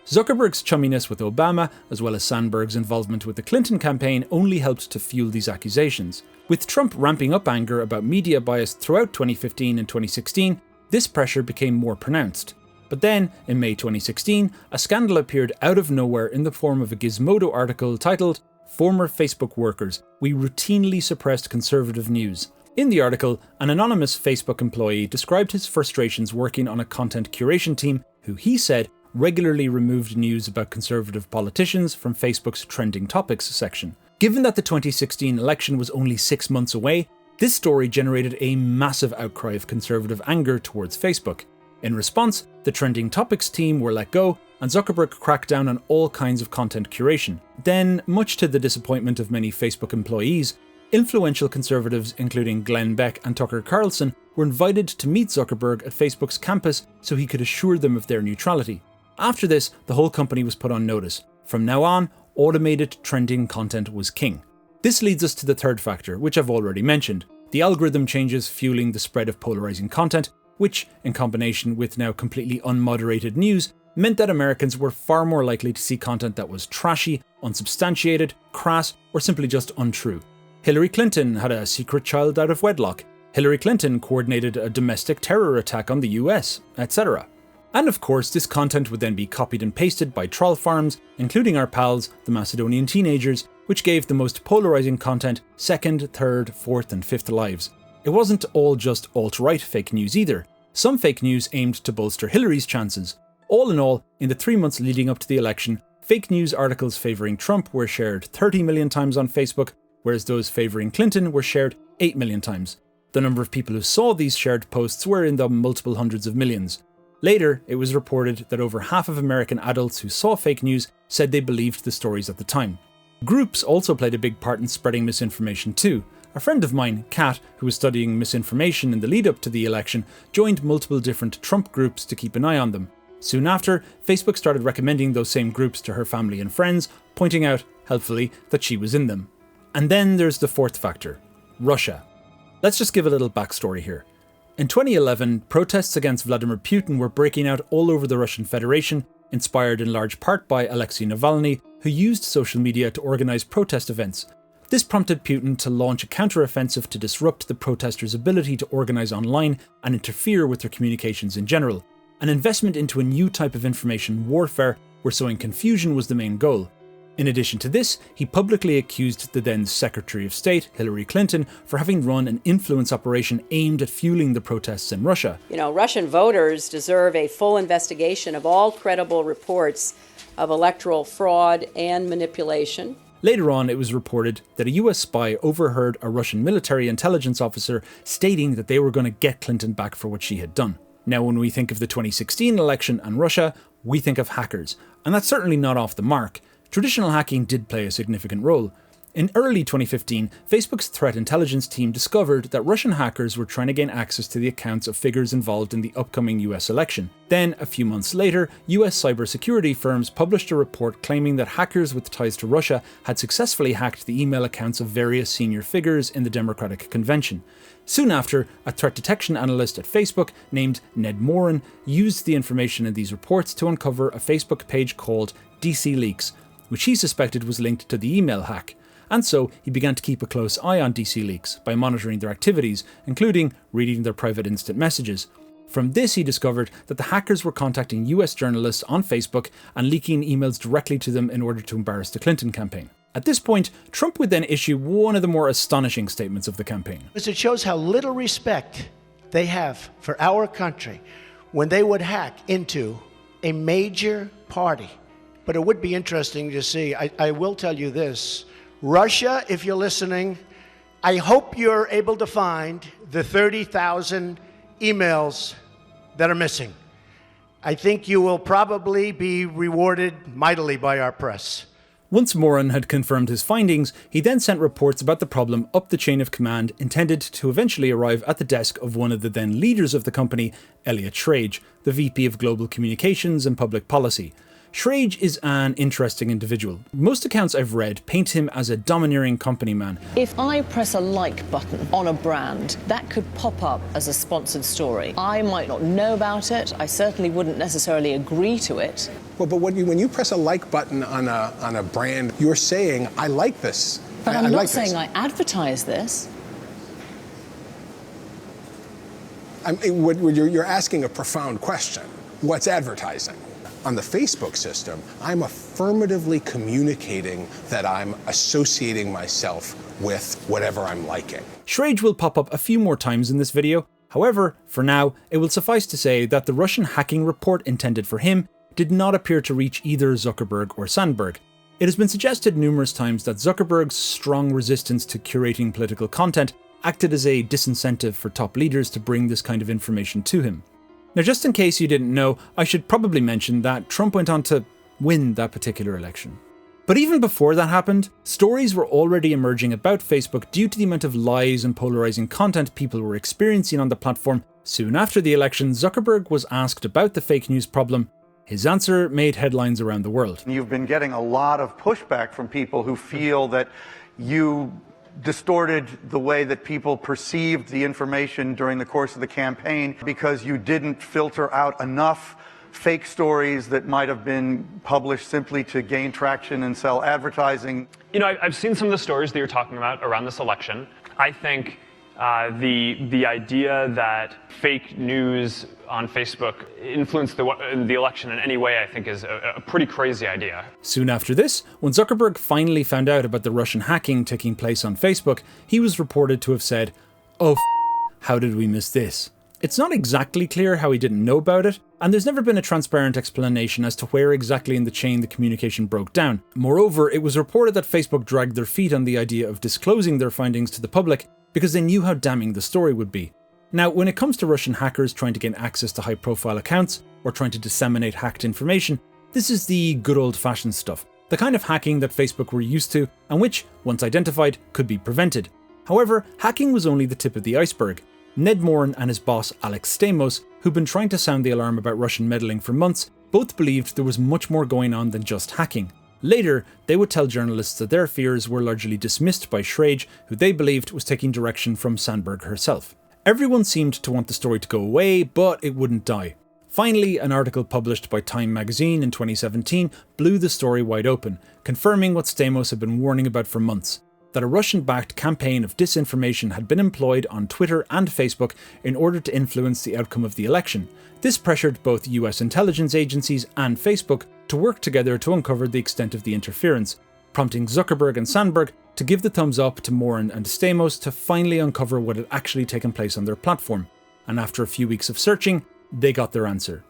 Zuckerberg's chumminess with Obama, as well as Sandberg's involvement with the Clinton campaign, only helped to fuel these accusations. With Trump ramping up anger about media bias throughout 2015 and 2016, this pressure became more pronounced. But then, in May 2016, a scandal appeared out of nowhere in the form of a Gizmodo article titled, "Former Facebook Workers, We Routinely Suppressed Conservative News." In the article, an anonymous Facebook employee described his frustrations working on a content curation team who he said regularly removed news about conservative politicians from Facebook's trending topics section. Given that the 2016 election was only 6 months away, this story generated a massive outcry of conservative anger towards Facebook. In response, the trending topics team were let go, and Zuckerberg cracked down on all kinds of content curation. Then, much to the disappointment of many Facebook employees, influential conservatives including Glenn Beck and Tucker Carlson were invited to meet Zuckerberg at Facebook's campus so he could assure them of their neutrality. After this, the whole company was put on notice. From now on, automated trending content was king. This leads us to the third factor, which I've already mentioned, the algorithm changes fueling the spread of polarizing content, which, in combination with now completely unmoderated news, meant that Americans were far more likely to see content that was trashy, unsubstantiated, crass, or simply just untrue. Hillary Clinton had a secret child out of wedlock. Hillary Clinton coordinated a domestic terror attack on the US, etc. And of course, this content would then be copied and pasted by troll farms, including our pals, the Macedonian teenagers, which gave the most polarizing content second, third, fourth, and fifth lives. It wasn't all just alt-right fake news either. Some fake news aimed to bolster Hillary's chances. All in all, in the 3 months leading up to the election, fake news articles favouring Trump were shared 30 million times on Facebook, whereas those favouring Clinton were shared 8 million times. The number of people who saw these shared posts were in the multiple hundreds of millions. Later, it was reported that over half of American adults who saw fake news said they believed the stories at the time. Groups also played a big part in spreading misinformation too. A friend of mine, Kat, who was studying misinformation in the lead up to the election, joined multiple different Trump groups to keep an eye on them. Soon after, Facebook started recommending those same groups to her family and friends, pointing out, helpfully, that she was in them. And then there's the fourth factor, Russia. Let's just give a little backstory here. In 2011, protests against Vladimir Putin were breaking out all over the Russian Federation, inspired in large part by Alexei Navalny, who used social media to organize protest events. This prompted Putin to launch a counter-offensive to disrupt the protesters' ability to organize online and interfere with their communications in general. An investment into a new type of information warfare where sowing confusion was the main goal. In addition to this, he publicly accused the then Secretary of State, Hillary Clinton, for having run an influence operation aimed at fueling the protests in Russia. Russian voters deserve a full investigation of all credible reports of electoral fraud and manipulation. Later on, it was reported that a US spy overheard a Russian military intelligence officer stating that they were going to get Clinton back for what she had done. Now, when we think of the 2016 election and Russia, we think of hackers, and that's certainly not off the mark. Traditional hacking did play a significant role. In early 2015, Facebook's threat intelligence team discovered that Russian hackers were trying to gain access to the accounts of figures involved in the upcoming US election. Then, a few months later, US cybersecurity firms published a report claiming that hackers with ties to Russia had successfully hacked the email accounts of various senior figures in the Democratic Convention. Soon after, a threat detection analyst at Facebook named Ned Moran used the information in these reports to uncover a Facebook page called DC Leaks, which he suspected was linked to the email hack. And so he began to keep a close eye on DC Leaks by monitoring their activities, including reading their private instant messages. From this, he discovered that the hackers were contacting US journalists on Facebook and leaking emails directly to them in order to embarrass the Clinton campaign. At this point, Trump would then issue one of the more astonishing statements of the campaign. It shows how little respect they have for our country when they would hack into a major party. But it would be interesting to see. I will tell you this. Russia, if you're listening, I hope you're able to find the 30,000 emails that are missing. I think you will probably be rewarded mightily by our press. Once Moran had confirmed his findings, he then sent reports about the problem up the chain of command, intended to eventually arrive at the desk of one of the then leaders of the company, Elliot Schrage, the VP of Global Communications and Public Policy. Schrage is an interesting individual. Most accounts I've read paint him as a domineering company man. If I press a like button on a brand, that could pop up as a sponsored story. I might not know about it. I certainly wouldn't necessarily agree to it. Well, but when you press a like button on a brand, you're saying, I like this. But I'm not saying I advertise this. You're asking a profound question. What's advertising? On the Facebook system, I'm affirmatively communicating that I'm associating myself with whatever I'm liking. Schrage will pop up a few more times in this video. However, for now, it will suffice to say that the Russian hacking report intended for him did not appear to reach either Zuckerberg or Sandberg. It has been suggested numerous times that Zuckerberg's strong resistance to curating political content acted as a disincentive for top leaders to bring this kind of information to him. Now, just in case you didn't know, I should probably mention that Trump went on to win that particular election. But even before that happened, stories were already emerging about Facebook due to the amount of lies and polarizing content people were experiencing on the platform. Soon after the election, Zuckerberg was asked about the fake news problem, His answer made headlines around the world. You've been getting a lot of pushback from people who feel that you distorted the way that people perceived the information during the course of the campaign because you didn't filter out enough fake stories that might have been published simply to gain traction and sell advertising. You know, I've seen some of the stories that you're talking about around this election. I think the idea that fake news on Facebook influenced the election in any way, I think, is a pretty crazy idea. Soon after this, when Zuckerberg finally found out about the Russian hacking taking place on Facebook, he was reported to have said, "Oh, how did we miss this?" It's not exactly clear how he didn't know about it, and there's never been a transparent explanation as to where exactly in the chain the communication broke down. Moreover, it was reported that Facebook dragged their feet on the idea of disclosing their findings to the public because they knew how damning the story would be. Now, when it comes to Russian hackers trying to gain access to high-profile accounts or trying to disseminate hacked information, this is the good old-fashioned stuff, the kind of hacking that Facebook were used to and which, once identified, could be prevented. However, hacking was only the tip of the iceberg. Ned Morin and his boss Alex Stamos, who'd been trying to sound the alarm about Russian meddling for months, both believed there was much more going on than just hacking. Later, they would tell journalists that their fears were largely dismissed by Schrage, who they believed was taking direction from Sandberg herself. Everyone seemed to want the story to go away, but it wouldn't die. Finally, an article published by Time magazine in 2017 blew the story wide open, confirming what Stamos had been warning about for months: that a Russian-backed campaign of disinformation had been employed on Twitter and Facebook in order to influence the outcome of the election. This pressured both US intelligence agencies and Facebook to work together to uncover the extent of the interference, prompting Zuckerberg and Sandberg to give the thumbs up to Morin and Stamos to finally uncover what had actually taken place on their platform. And after a few weeks of searching, they got their answer.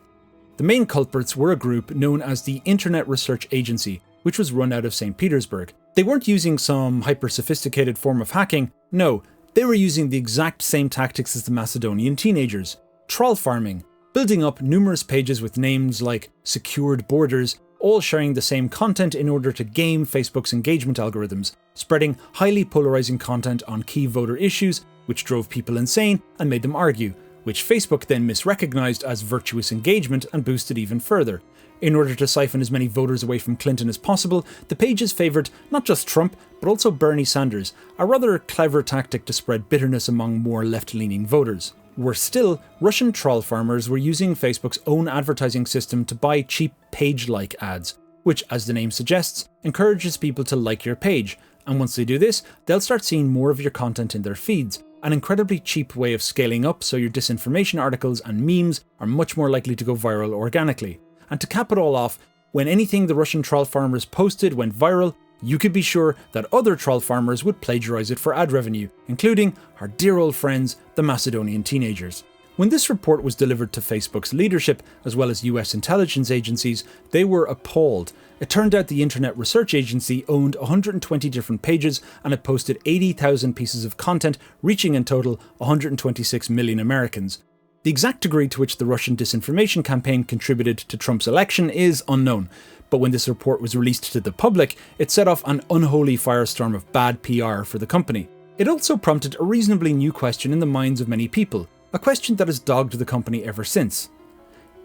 The main culprits were a group known as the Internet Research Agency, which was run out of St. Petersburg. They weren't using some hyper-sophisticated form of hacking, no, they were using the exact same tactics as the Macedonian teenagers: troll farming, building up numerous pages with names like Secured Borders, all sharing the same content in order to game Facebook's engagement algorithms, spreading highly polarizing content on key voter issues, which drove people insane and made them argue, which Facebook then misrecognized as virtuous engagement and boosted even further. In order to siphon as many voters away from Clinton as possible, the pages favoured not just Trump, but also Bernie Sanders, a rather clever tactic to spread bitterness among more left-leaning voters. Worse still, Russian troll farmers were using Facebook's own advertising system to buy cheap page-like ads, which, as the name suggests, encourages people to like your page, and once they do this, they'll start seeing more of your content in their feeds. An incredibly cheap way of scaling up so your disinformation articles and memes are much more likely to go viral organically. And to cap it all off, when anything the Russian troll farmers posted went viral, you could be sure that other troll farmers would plagiarize it for ad revenue, including our dear old friends, the Macedonian teenagers. When this report was delivered to Facebook's leadership, as well as US intelligence agencies, they were appalled. It turned out the Internet Research Agency owned 120 different pages and had posted 80,000 pieces of content, reaching in total 126 million Americans. The exact degree to which the Russian disinformation campaign contributed to Trump's election is unknown, but when this report was released to the public, it set off an unholy firestorm of bad PR for the company. It also prompted a reasonably new question in the minds of many people, a question that has dogged the company ever since.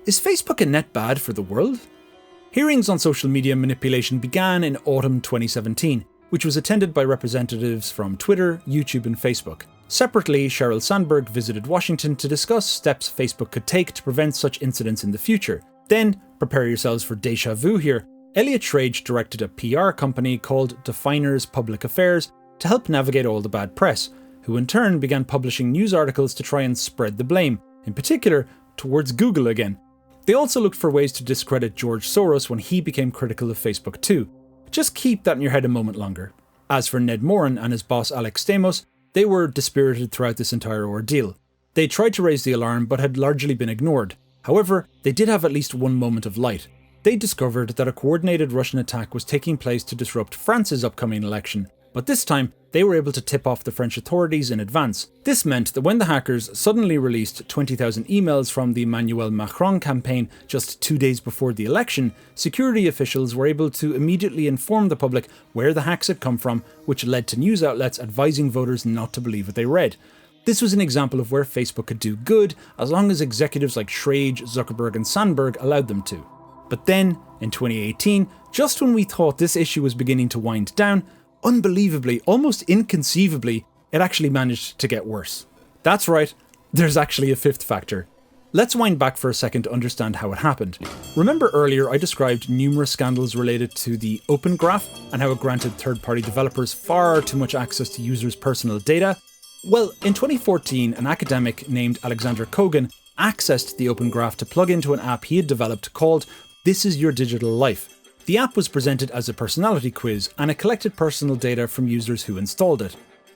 Is Facebook a net bad for the world? Hearings on social media manipulation began in autumn 2017, which was attended by representatives from Twitter, YouTube and Facebook. Separately, Sheryl Sandberg visited Washington to discuss steps Facebook could take to prevent such incidents in the future. Then, prepare yourselves for déjà vu here, Elliot Schrage directed a PR company called Definers Public Affairs to help navigate all the bad press, who in turn began publishing news articles to try and spread the blame, in particular towards Google again. They also looked for ways to discredit George Soros when he became critical of Facebook too. Just keep that in your head a moment longer. As for Ned Morin and his boss Alex Stamos, they were dispirited throughout this entire ordeal. They tried to raise the alarm but had largely been ignored. However, they did have at least one moment of light. They discovered that a coordinated Russian attack was taking place to disrupt France's upcoming election, but this time they were able to tip off the French authorities in advance. This meant that when the hackers suddenly released 20,000 emails from the Emmanuel Macron campaign just 2 days before the election, security officials were able to immediately inform the public where the hacks had come from, which led to news outlets advising voters not to believe what they read. This was an example of where Facebook could do good as long as executives like Schrage, Zuckerberg and Sandberg allowed them to. But then, in 2018, just when we thought this issue was beginning to wind down, unbelievably, almost inconceivably, it actually managed to get worse. That's right, there's actually a fifth factor. Let's wind back for a second to understand how it happened. Remember earlier I described numerous scandals related to the Open Graph and how it granted third-party developers far too much access to users' personal data? Well, in 2014, an academic named Alexander Kogan accessed the Open Graph to plug into an app he had developed called This Is Your Digital Life. The app was presented as a personality quiz and it collected personal data from users who installed it.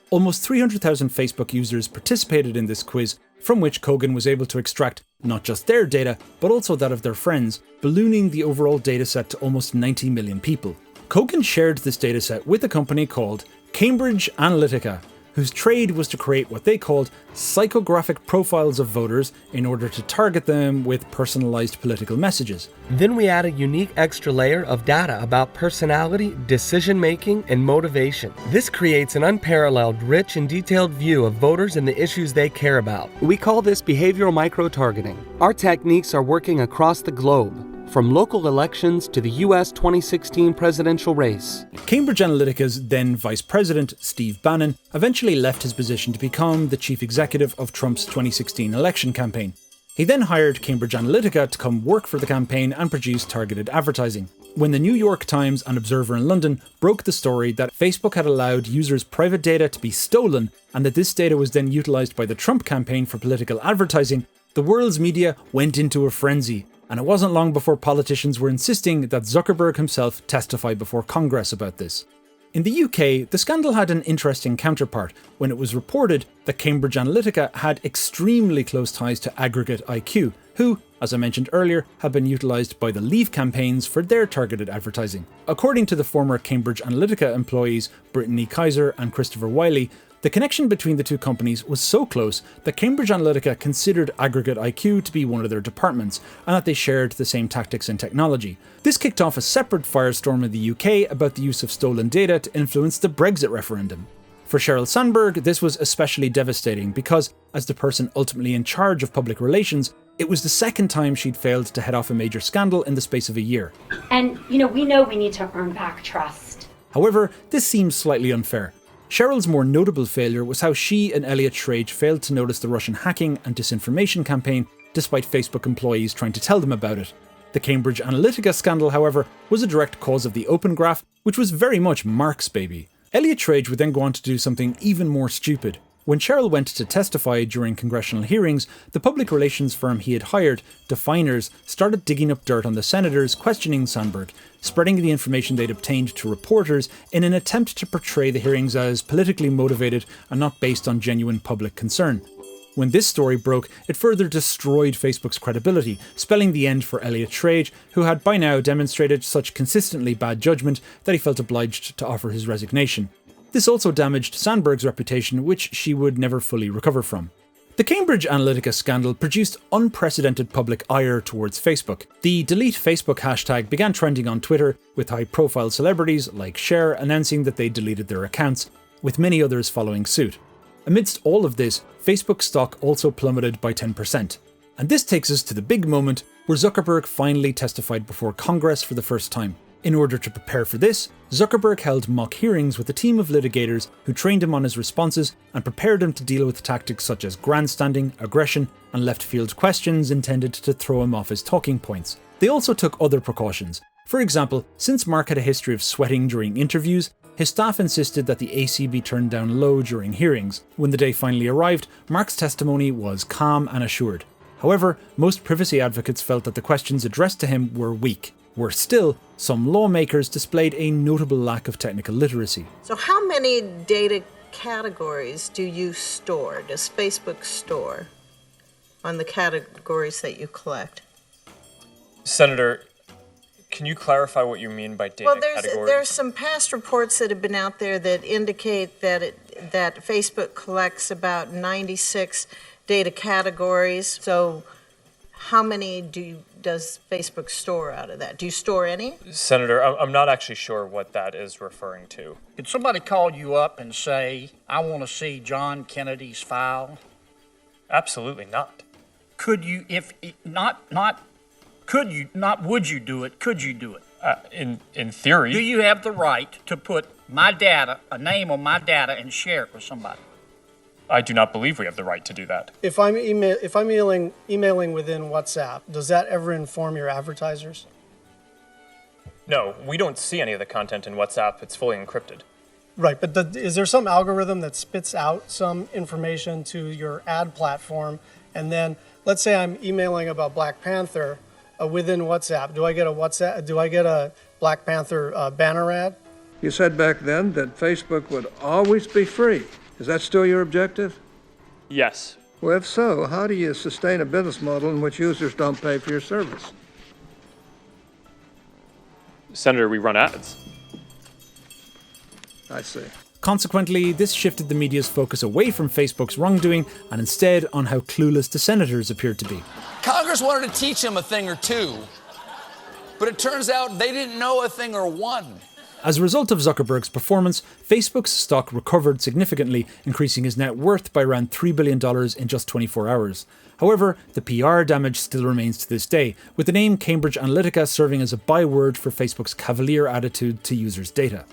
Almost 300,000 Facebook users participated in this quiz, from which Kogan was able to extract not just their data, but also that of their friends, ballooning the overall dataset to almost 90 million people. Kogan shared this dataset with a company called Cambridge Analytica, whose trade was to create what they called psychographic profiles of voters in order to target them with personalized political messages. Then we add a unique extra layer of data about personality, decision-making, and motivation. This creates an unparalleled, rich, and detailed view of voters and the issues they care about. We call this behavioral micro-targeting. Our techniques are working across the globe, from local elections to the US 2016 presidential race. Cambridge Analytica's then Vice President, Steve Bannon, eventually left his position to become the chief executive of Trump's 2016 election campaign. He then hired Cambridge Analytica to come work for the campaign and produce targeted advertising. When the New York Times and Observer in London broke the story that Facebook had allowed users' private data to be stolen and that this data was then utilised by the Trump campaign for political advertising, the world's media went into a frenzy. And it wasn't long before politicians were insisting that Zuckerberg himself testify before Congress about this. In the UK, the scandal had an interesting counterpart when it was reported that Cambridge Analytica had extremely close ties to Aggregate IQ, who, as I mentioned earlier, had been utilised by the Leave campaigns for their targeted advertising. According to the former Cambridge Analytica employees Brittany Kaiser and Christopher Wiley, the connection between the two companies was so close that Cambridge Analytica considered Aggregate IQ to be one of their departments, and that they shared the same tactics and technology. This kicked off a separate firestorm in the UK about the use of stolen data to influence the Brexit referendum. For Sheryl Sandberg, this was especially devastating because, as the person ultimately in charge of public relations, it was the second time she'd failed to head off a major scandal in the space of a year. And, we know we need to earn back trust. However, this seems slightly unfair. Sheryl's more notable failure was how she and Elliot Schrage failed to notice the Russian hacking and disinformation campaign despite Facebook employees trying to tell them about it. The Cambridge Analytica scandal, however, was a direct cause of the Open Graph, which was very much Mark's baby. Elliot Schrage would then go on to do something even more stupid. When Sheryl went to testify during congressional hearings, the public relations firm he had hired, Definers, started digging up dirt on the senators questioning Sandberg, spreading the information they'd obtained to reporters in an attempt to portray the hearings as politically motivated and not based on genuine public concern. When this story broke, it further destroyed Facebook's credibility, spelling the end for Elliot Schrage, who had by now demonstrated such consistently bad judgment that he felt obliged to offer his resignation. This also damaged Sandberg's reputation, which she would never fully recover from. The Cambridge Analytica scandal produced unprecedented public ire towards Facebook. The Delete Facebook hashtag began trending on Twitter, with high-profile celebrities like Cher announcing that they deleted their accounts, with many others following suit. Amidst all of this, Facebook stock also plummeted by 10%. And this takes us to the big moment where Zuckerberg finally testified before Congress for the first time. In order to prepare for this, Zuckerberg held mock hearings with a team of litigators who trained him on his responses and prepared him to deal with tactics such as grandstanding, aggression, and left-field questions intended to throw him off his talking points. They also took other precautions. For example, since Mark had a history of sweating during interviews, his staff insisted that the AC be turned down low during hearings. When the day finally arrived, Mark's testimony was calm and assured. However, most privacy advocates felt that the questions addressed to him were weak. Worse still, some lawmakers displayed a notable lack of technical literacy. So how many data categories do you store, does Facebook store, on the categories that you collect? Senator, can you clarify what you mean by data categories? Well, there's some past reports that have been out there that indicate that Facebook collects about 96 data categories. So how many does Facebook store out of that? Do you store any? Senator, I'm not actually sure what that is referring to. Could somebody call you up and say, I want to see John Kennedy's file? Absolutely not. Could you, if not, Could you, not would you do it, could you do it? In theory. Do you have the right to put my data, a name on my data, and share it with somebody? I do not believe we have the right to do that. If I'm emailing within WhatsApp, does that ever inform your advertisers? No, we don't see any of the content in WhatsApp. It's fully encrypted. Right, but is there some algorithm that spits out some information to your ad platform, and then let's say I'm emailing about Black Panther within WhatsApp. Do I get a Black Panther banner ad? You said back then that Facebook would always be free. Is that still your objective? Yes. Well, if so, how do you sustain a business model in which users don't pay for your service? Senator, we run ads. I see. Consequently, this shifted the media's focus away from Facebook's wrongdoing and instead on how clueless the senators appeared to be. Congress wanted to teach them a thing or two, but it turns out they didn't know a thing or one. As a result of Zuckerberg's performance, Facebook's stock recovered significantly, increasing his net worth by around $3 billion in just 24 hours. However, the PR damage still remains to this day, with the name Cambridge Analytica serving as a byword for Facebook's cavalier attitude to users' data.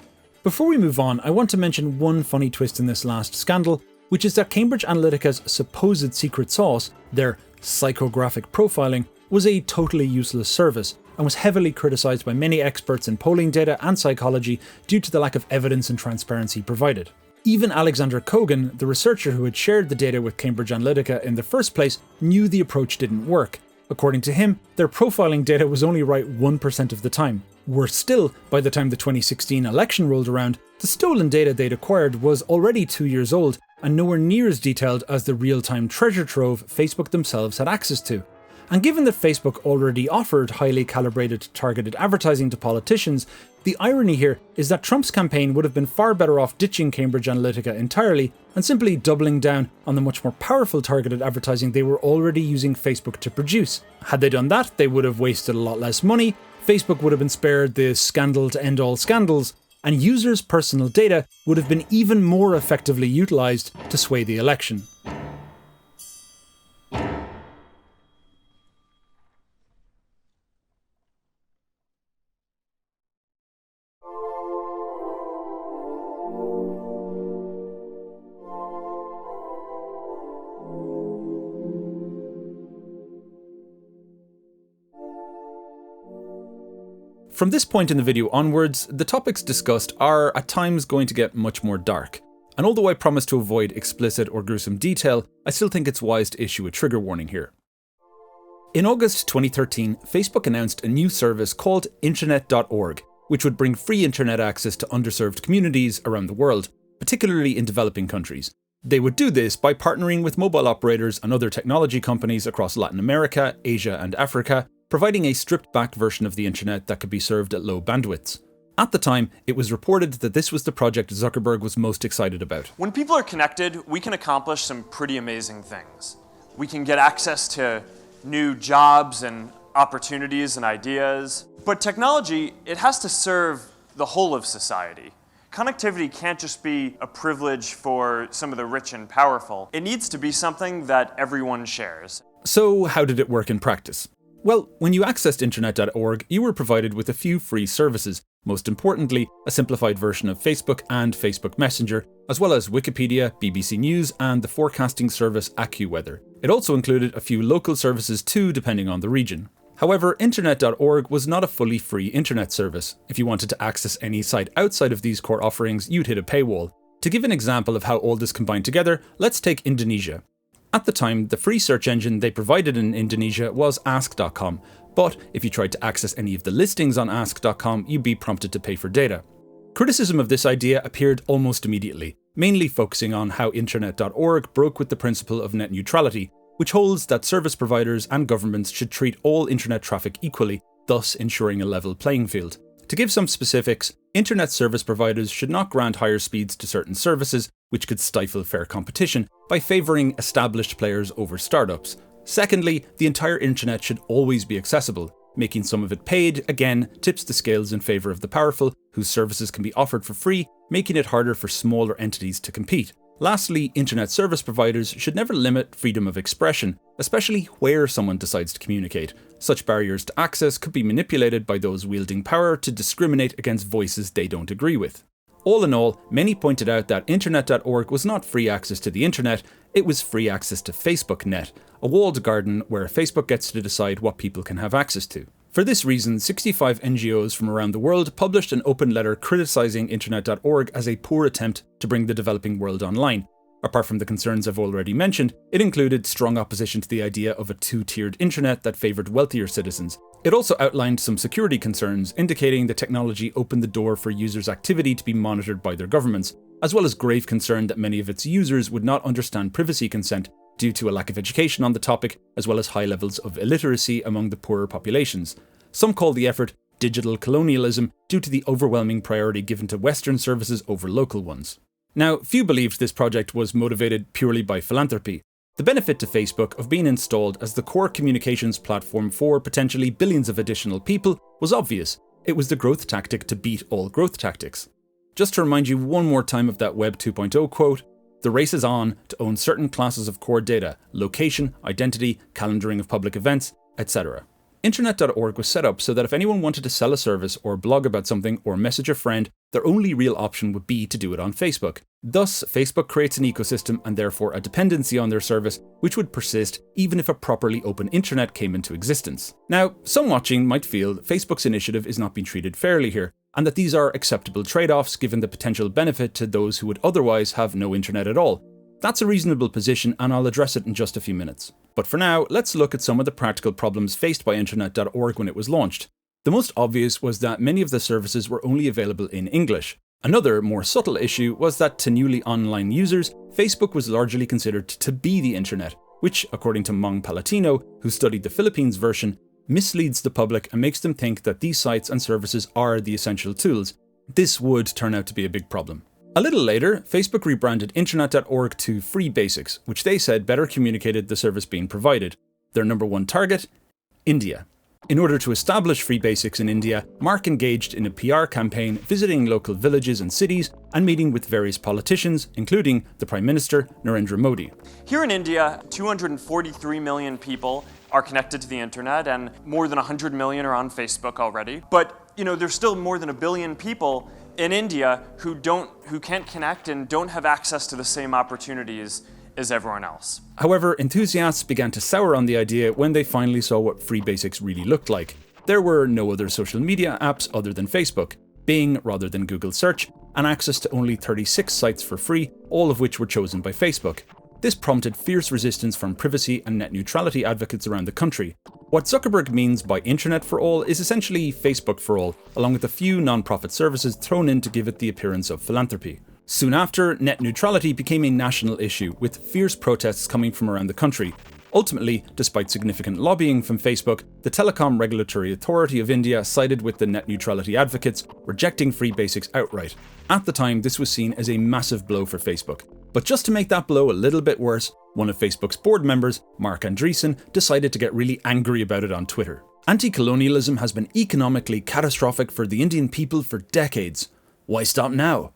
Before we move on, I want to mention one funny twist in this last scandal, which is that Cambridge Analytica's supposed secret sauce, their psychographic profiling, was a totally useless service and was heavily criticised by many experts in polling data and psychology due to the lack of evidence and transparency provided. Even Alexander Kogan, the researcher who had shared the data with Cambridge Analytica in the first place, knew the approach didn't work. According to him, their profiling data was only right 1% of the time. Worse still, by the time the 2016 election rolled around, the stolen data they'd acquired was already 2 years old and nowhere near as detailed as the real-time treasure trove Facebook themselves had access to. And given that Facebook already offered highly calibrated targeted advertising to politicians, the irony here is that Trump's campaign would have been far better off ditching Cambridge Analytica entirely and simply doubling down on the much more powerful targeted advertising they were already using Facebook to produce. Had they done that, they would have wasted a lot less money, Facebook would have been spared the scandal to end all scandals, and users' personal data would have been even more effectively utilised to sway the election. From this point in the video onwards, the topics discussed are at times going to get much more dark. And although I promise to avoid explicit or gruesome detail, I still think it's wise to issue a trigger warning here. In August 2013, Facebook announced a new service called internet.org, which would bring free internet access to underserved communities around the world, particularly in developing countries. They would do this by partnering with mobile operators and other technology companies across Latin America, Asia and Africa, providing a stripped-back version of the internet that could be served at low bandwidths. At the time, it was reported that this was the project Zuckerberg was most excited about. When people are connected, we can accomplish some pretty amazing things. We can get access to new jobs and opportunities and ideas. But technology, it has to serve the whole of society. Connectivity can't just be a privilege for some of the rich and powerful. It needs to be something that everyone shares. So how did it work in practice? Well, when you accessed internet.org, you were provided with a few free services, most importantly, a simplified version of Facebook and Facebook Messenger, as well as Wikipedia, BBC News, and the forecasting service AccuWeather. It also included a few local services too, depending on the region. However, internet.org was not a fully free internet service. If you wanted to access any site outside of these core offerings, you'd hit a paywall. To give an example of how all this combined together, let's take Indonesia. At the time, the free search engine they provided in Indonesia was ask.com, but if you tried to access any of the listings on ask.com, you'd be prompted to pay for data. Criticism of this idea appeared almost immediately, mainly focusing on how internet.org broke with the principle of net neutrality, which holds that service providers and governments should treat all internet traffic equally, thus ensuring a level playing field. To give some specifics, internet service providers should not grant higher speeds to certain services, which could stifle fair competition by favouring established players over startups. Secondly, the entire internet should always be accessible. Making some of it paid, again, tips the scales in favour of the powerful, whose services can be offered for free, making it harder for smaller entities to compete. Lastly, internet service providers should never limit freedom of expression, especially where someone decides to communicate. Such barriers to access could be manipulated by those wielding power to discriminate against voices they don't agree with. All in all, many pointed out that Internet.org was not free access to the internet, it was free access to Facebook.net, a walled garden where Facebook gets to decide what people can have access to. For this reason, 65 NGOs from around the world published an open letter criticising Internet.org as a poor attempt to bring the developing world online. Apart from the concerns I've already mentioned, it included strong opposition to the idea of a two-tiered internet that favoured wealthier citizens. It also outlined some security concerns, indicating the technology opened the door for users' activity to be monitored by their governments, as well as grave concern that many of its users would not understand privacy consent due to a lack of education on the topic, as well as high levels of illiteracy among the poorer populations. Some call the effort digital colonialism due to the overwhelming priority given to Western services over local ones. Now, few believed this project was motivated purely by philanthropy. The benefit to Facebook of being installed as the core communications platform for potentially billions of additional people was obvious. It was the growth tactic to beat all growth tactics. Just to remind you one more time of that Web 2.0 quote, "The race is on to own certain classes of core data, location, identity, calendaring of public events, etc." Internet.org was set up so that if anyone wanted to sell a service or blog about something or message a friend, their only real option would be to do it on Facebook. Thus, Facebook creates an ecosystem and therefore a dependency on their service, which would persist even if a properly open internet came into existence. Now, some watching might feel that Facebook's initiative is not being treated fairly here, and that these are acceptable trade-offs given the potential benefit to those who would otherwise have no internet at all. That's a reasonable position, and I'll address it in just a few minutes. But for now, let's look at some of the practical problems faced by Internet.org when it was launched. The most obvious was that many of the services were only available in English. Another, more subtle issue was that to newly online users, Facebook was largely considered to be the internet, which, according to Mong Palatino, who studied the Philippines version, misleads the public and makes them think that these sites and services are the essential tools. This would turn out to be a big problem. A little later, Facebook rebranded Internet.org to Free Basics, which they said better communicated the service being provided. Their number one target? India. In order to establish Free Basics in India, Mark engaged in a PR campaign visiting local villages and cities and meeting with various politicians, including the Prime Minister, Narendra Modi. Here in India, 243 million people are connected to the internet and more than 100 million are on Facebook already. But, there's still more than 1 billion people in India who can't connect and don't have access to the same opportunities as everyone else. However, enthusiasts began to sour on the idea when they finally saw what Free Basics really looked like. There were no other social media apps other than Facebook, Bing rather than Google Search, and access to only 36 sites for free, all of which were chosen by Facebook. This prompted fierce resistance from privacy and net neutrality advocates around the country. What Zuckerberg means by Internet for All is essentially Facebook for All, along with a few non-profit services thrown in to give it the appearance of philanthropy. Soon after, net neutrality became a national issue, with fierce protests coming from around the country. Ultimately, despite significant lobbying from Facebook, the Telecom Regulatory Authority of India sided with the net neutrality advocates, rejecting Free Basics outright. At the time, this was seen as a massive blow for Facebook. But just to make that blow a little bit worse, one of Facebook's board members, Mark Andreessen, decided to get really angry about it on Twitter. Anti-colonialism has been economically catastrophic for the Indian people for decades. Why stop now?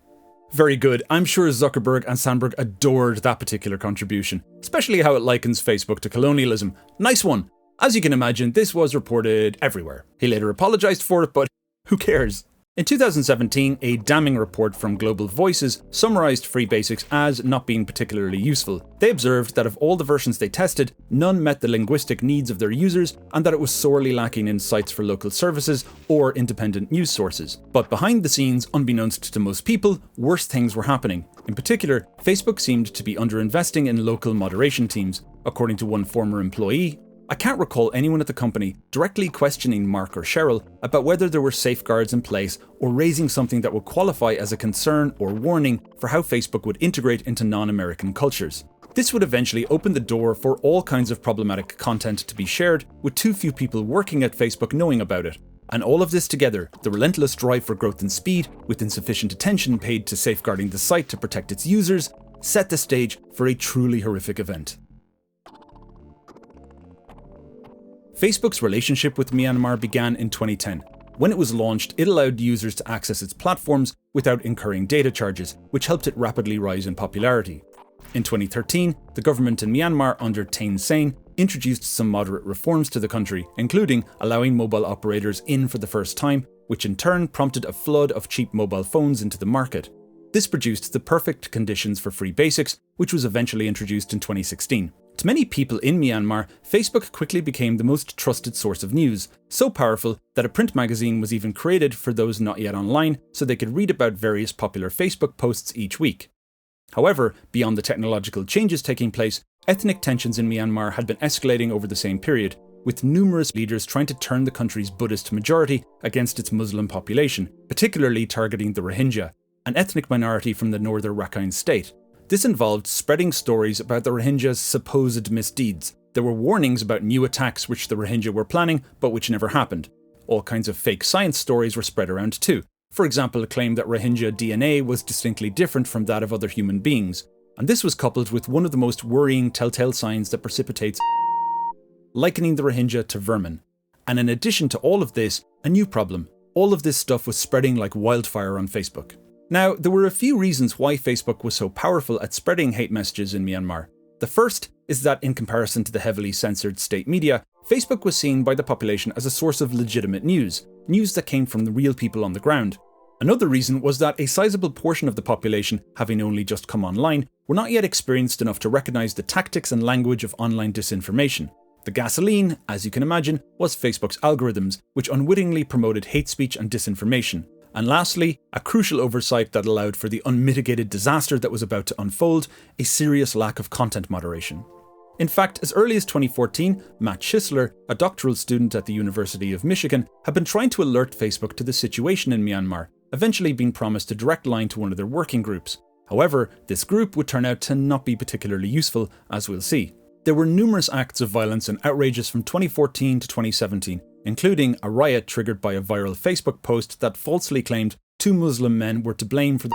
Very good. I'm sure Zuckerberg and Sandberg adored that particular contribution, especially how it likens Facebook to colonialism. Nice one. As you can imagine, this was reported everywhere. He later apologized for it, but who cares? In 2017, a damning report from Global Voices summarized Free Basics as not being particularly useful. They observed that of all the versions they tested, none met the linguistic needs of their users and that it was sorely lacking in sites for local services or independent news sources. But behind the scenes, unbeknownst to most people, worse things were happening. In particular, Facebook seemed to be underinvesting in local moderation teams. According to one former employee, I can't recall anyone at the company directly questioning Mark or Cheryl about whether there were safeguards in place or raising something that would qualify as a concern or warning for how Facebook would integrate into non-American cultures. This would eventually open the door for all kinds of problematic content to be shared, with too few people working at Facebook knowing about it. And all of this together, the relentless drive for growth and speed, with insufficient attention paid to safeguarding the site to protect its users, set the stage for a truly horrific event. Facebook's relationship with Myanmar began in 2010. When it was launched, it allowed users to access its platforms without incurring data charges, which helped it rapidly rise in popularity. In 2013, the government in Myanmar under Thein Sein introduced some moderate reforms to the country, including allowing mobile operators in for the first time, which in turn prompted a flood of cheap mobile phones into the market. This produced the perfect conditions for free basics, which was eventually introduced in 2016. To many people in Myanmar, Facebook quickly became the most trusted source of news, so powerful that a print magazine was even created for those not yet online so they could read about various popular Facebook posts each week. However, beyond the technological changes taking place, ethnic tensions in Myanmar had been escalating over the same period, with numerous leaders trying to turn the country's Buddhist majority against its Muslim population, particularly targeting the Rohingya, an ethnic minority from the northern Rakhine state. This involved spreading stories about the Rohingyas' supposed misdeeds. There were warnings about new attacks which the Rohingya were planning, but which never happened. All kinds of fake science stories were spread around too. For example, a claim that Rohingya DNA was distinctly different from that of other human beings. And this was coupled with one of the most worrying telltale signs that precipitates likening the Rohingya to vermin. And in addition to all of this, a new problem. All of this stuff was spreading like wildfire on Facebook. Now, there were a few reasons why Facebook was so powerful at spreading hate messages in Myanmar. The first is that in comparison to the heavily censored state media, Facebook was seen by the population as a source of legitimate news that came from the real people on the ground. Another reason was that a sizable portion of the population, having only just come online, were not yet experienced enough to recognize the tactics and language of online disinformation. The gasoline, as you can imagine, was Facebook's algorithms, which unwittingly promoted hate speech and disinformation. And lastly, a crucial oversight that allowed for the unmitigated disaster that was about to unfold, a serious lack of content moderation. In fact, as early as 2014, Matt Schisler, a doctoral student at the University of Michigan, had been trying to alert Facebook to the situation in Myanmar, eventually being promised a direct line to one of their working groups. However, this group would turn out to not be particularly useful, as we'll see. There were numerous acts of violence and outrages from 2014 to 2017, including a riot triggered by a viral Facebook post that falsely claimed 2 Muslim men were to blame for the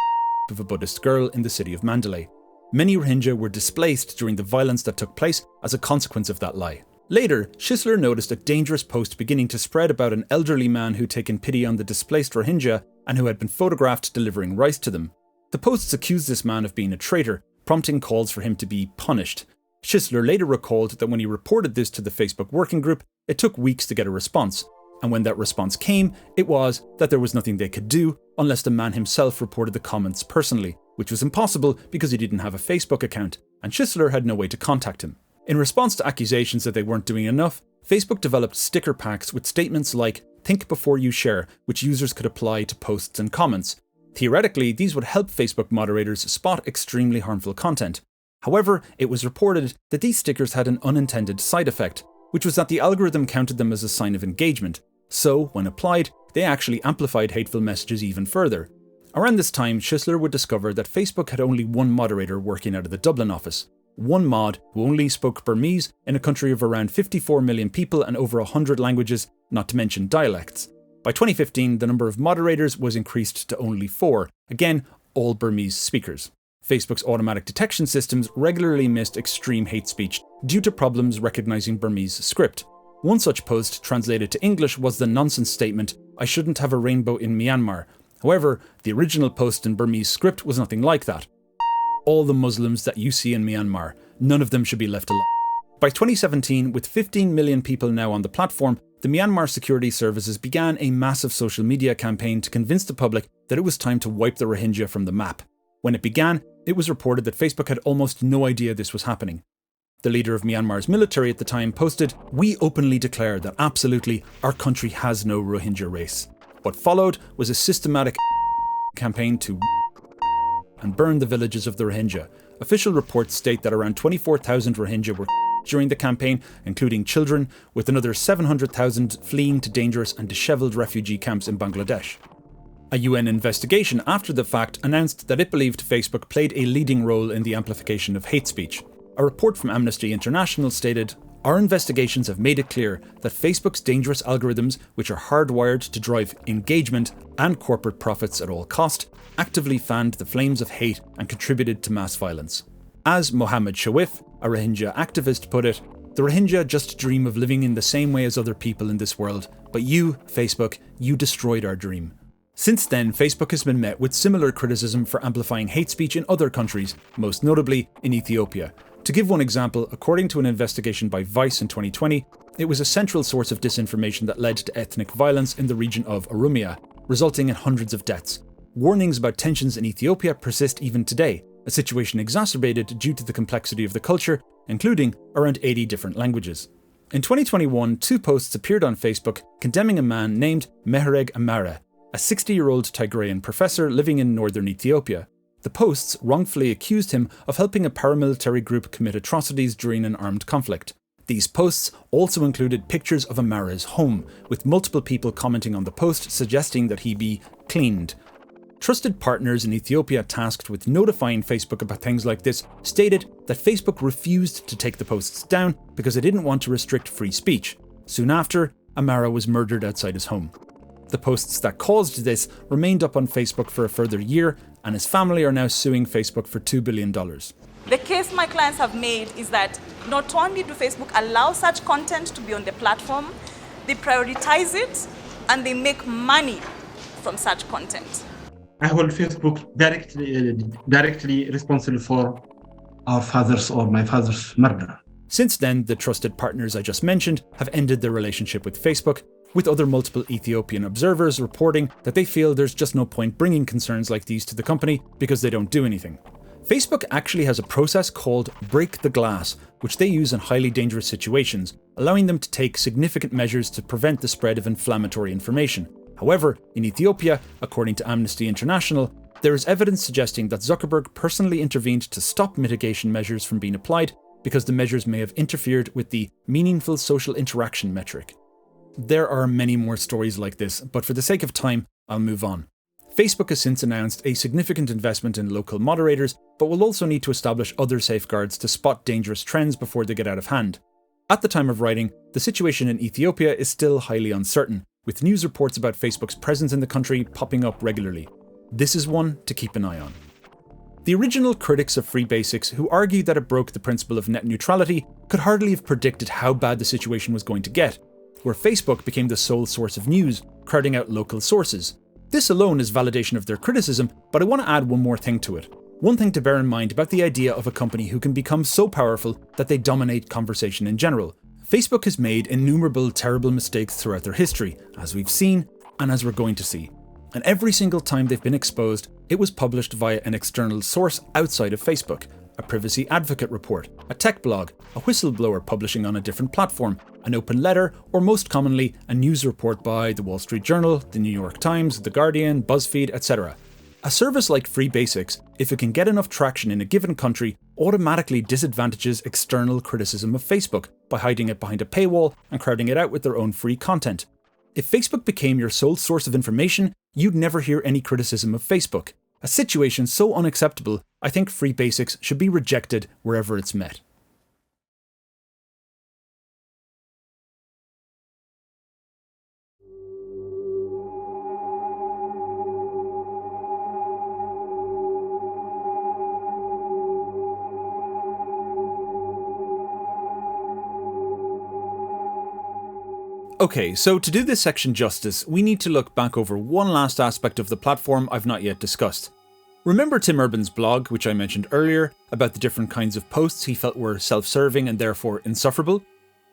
of a Buddhist girl in the city of Mandalay. Many Rohingya were displaced during the violence that took place as a consequence of that lie. Later, Schisler noticed a dangerous post beginning to spread about an elderly man who'd taken pity on the displaced Rohingya and who had been photographed delivering rice to them. The posts accused this man of being a traitor, prompting calls for him to be punished. Schisler later recalled that when he reported this to the Facebook working group, it took weeks to get a response, and when that response came, it was that there was nothing they could do unless the man himself reported the comments personally, which was impossible because he didn't have a Facebook account, and Schisler had no way to contact him. In response to accusations that they weren't doing enough, Facebook developed sticker packs with statements like "think before you share," which users could apply to posts and comments. Theoretically, these would help Facebook moderators spot extremely harmful content. However, it was reported that these stickers had an unintended side effect, which was that the algorithm counted them as a sign of engagement. So, when applied, they actually amplified hateful messages even further. Around this time, Schisler would discover that Facebook had only one moderator working out of the Dublin office. One mod who only spoke Burmese in a country of around 54 million people and over 100 languages, not to mention dialects. By 2015, the number of moderators was increased to only 4, again, all Burmese speakers. Facebook's automatic detection systems regularly missed extreme hate speech due to problems recognizing Burmese script. One such post translated to English was the nonsense statement, "I shouldn't have a rainbow in Myanmar." However, the original post in Burmese script was nothing like that. All the Muslims that you see in Myanmar, none of them should be left alone. By 2017, with 15 million people now on the platform, the Myanmar security services began a massive social media campaign to convince the public that it was time to wipe the Rohingya from the map. When it began, it was reported that Facebook had almost no idea this was happening. The leader of Myanmar's military at the time posted, "We openly declare that absolutely our country has no Rohingya race." What followed was a systematic campaign to and burn the villages of the Rohingya. Official reports state that around 24,000 Rohingya were during the campaign, including children, with another 700,000 fleeing to dangerous and dishevelled refugee camps in Bangladesh. A UN investigation after the fact announced that it believed Facebook played a leading role in the amplification of hate speech. A report from Amnesty International stated, "Our investigations have made it clear that Facebook's dangerous algorithms, which are hardwired to drive engagement and corporate profits at all cost, actively fanned the flames of hate and contributed to mass violence." As Mohammed Shawif, a Rohingya activist, put it, "The Rohingya just dream of living in the same way as other people in this world, but you, Facebook, you destroyed our dream." Since then, Facebook has been met with similar criticism for amplifying hate speech in other countries, most notably in Ethiopia. To give one example, according to an investigation by Vice in 2020, it was a central source of disinformation that led to ethnic violence in the region of Oromia, resulting in hundreds of deaths. Warnings about tensions in Ethiopia persist even today, a situation exacerbated due to the complexity of the culture, including around 80 different languages. In 2021, 2 posts appeared on Facebook condemning a man named Mehreg Amara, a 60-year-old Tigrayan professor living in northern Ethiopia. The posts wrongfully accused him of helping a paramilitary group commit atrocities during an armed conflict. These posts also included pictures of Amara's home, with multiple people commenting on the post suggesting that he be cleaned. Trusted partners in Ethiopia tasked with notifying Facebook about things like this stated that Facebook refused to take the posts down because it didn't want to restrict free speech. Soon after, Amara was murdered outside his home. The posts that caused this remained up on Facebook for a further year, and his family are now suing Facebook for $2 billion. The case my clients have made is that not only do Facebook allow such content to be on the platform, they prioritize it and they make money from such content. I hold Facebook directly responsible for our father's or my father's murder. Since then, the trusted partners I just mentioned have ended their relationship with Facebook, with other multiple Ethiopian observers reporting that they feel there's just no point bringing concerns like these to the company because they don't do anything. Facebook actually has a process called break the glass, which they use in highly dangerous situations, allowing them to take significant measures to prevent the spread of inflammatory information. However, in Ethiopia, according to Amnesty International, there is evidence suggesting that Zuckerberg personally intervened to stop mitigation measures from being applied because the measures may have interfered with the meaningful social interaction metric. There are many more stories like this, but for the sake of time, I'll move on. Facebook has since announced a significant investment in local moderators, but will also need to establish other safeguards to spot dangerous trends before they get out of hand. At the time of writing, the situation in Ethiopia is still highly uncertain, with news reports about Facebook's presence in the country popping up regularly. This is one to keep an eye on. The original critics of Free Basics, who argued that it broke the principle of net neutrality, could hardly have predicted how bad the situation was going to get, where Facebook became the sole source of news, crowding out local sources. This alone is validation of their criticism, but I want to add one more thing to it. One thing to bear in mind about the idea of a company who can become so powerful that they dominate conversation in general. Facebook has made innumerable terrible mistakes throughout their history, as we've seen, and as we're going to see. And every single time they've been exposed, it was published via an external source outside of Facebook. A privacy advocate report, a tech blog, a whistleblower publishing on a different platform, an open letter, or most commonly, a news report by the Wall Street Journal, the New York Times, The Guardian, BuzzFeed, etc. A service like Free Basics, if it can get enough traction in a given country, automatically disadvantages external criticism of Facebook by hiding it behind a paywall and crowding it out with their own free content. If Facebook became your sole source of information, you'd never hear any criticism of Facebook. A situation so unacceptable, I think Free Basics should be rejected wherever it's met. Okay, so to do this section justice, we need to look back over one last aspect of the platform I've not yet discussed. Remember Tim Urban's blog, which I mentioned earlier, about the different kinds of posts he felt were self-serving and therefore insufferable?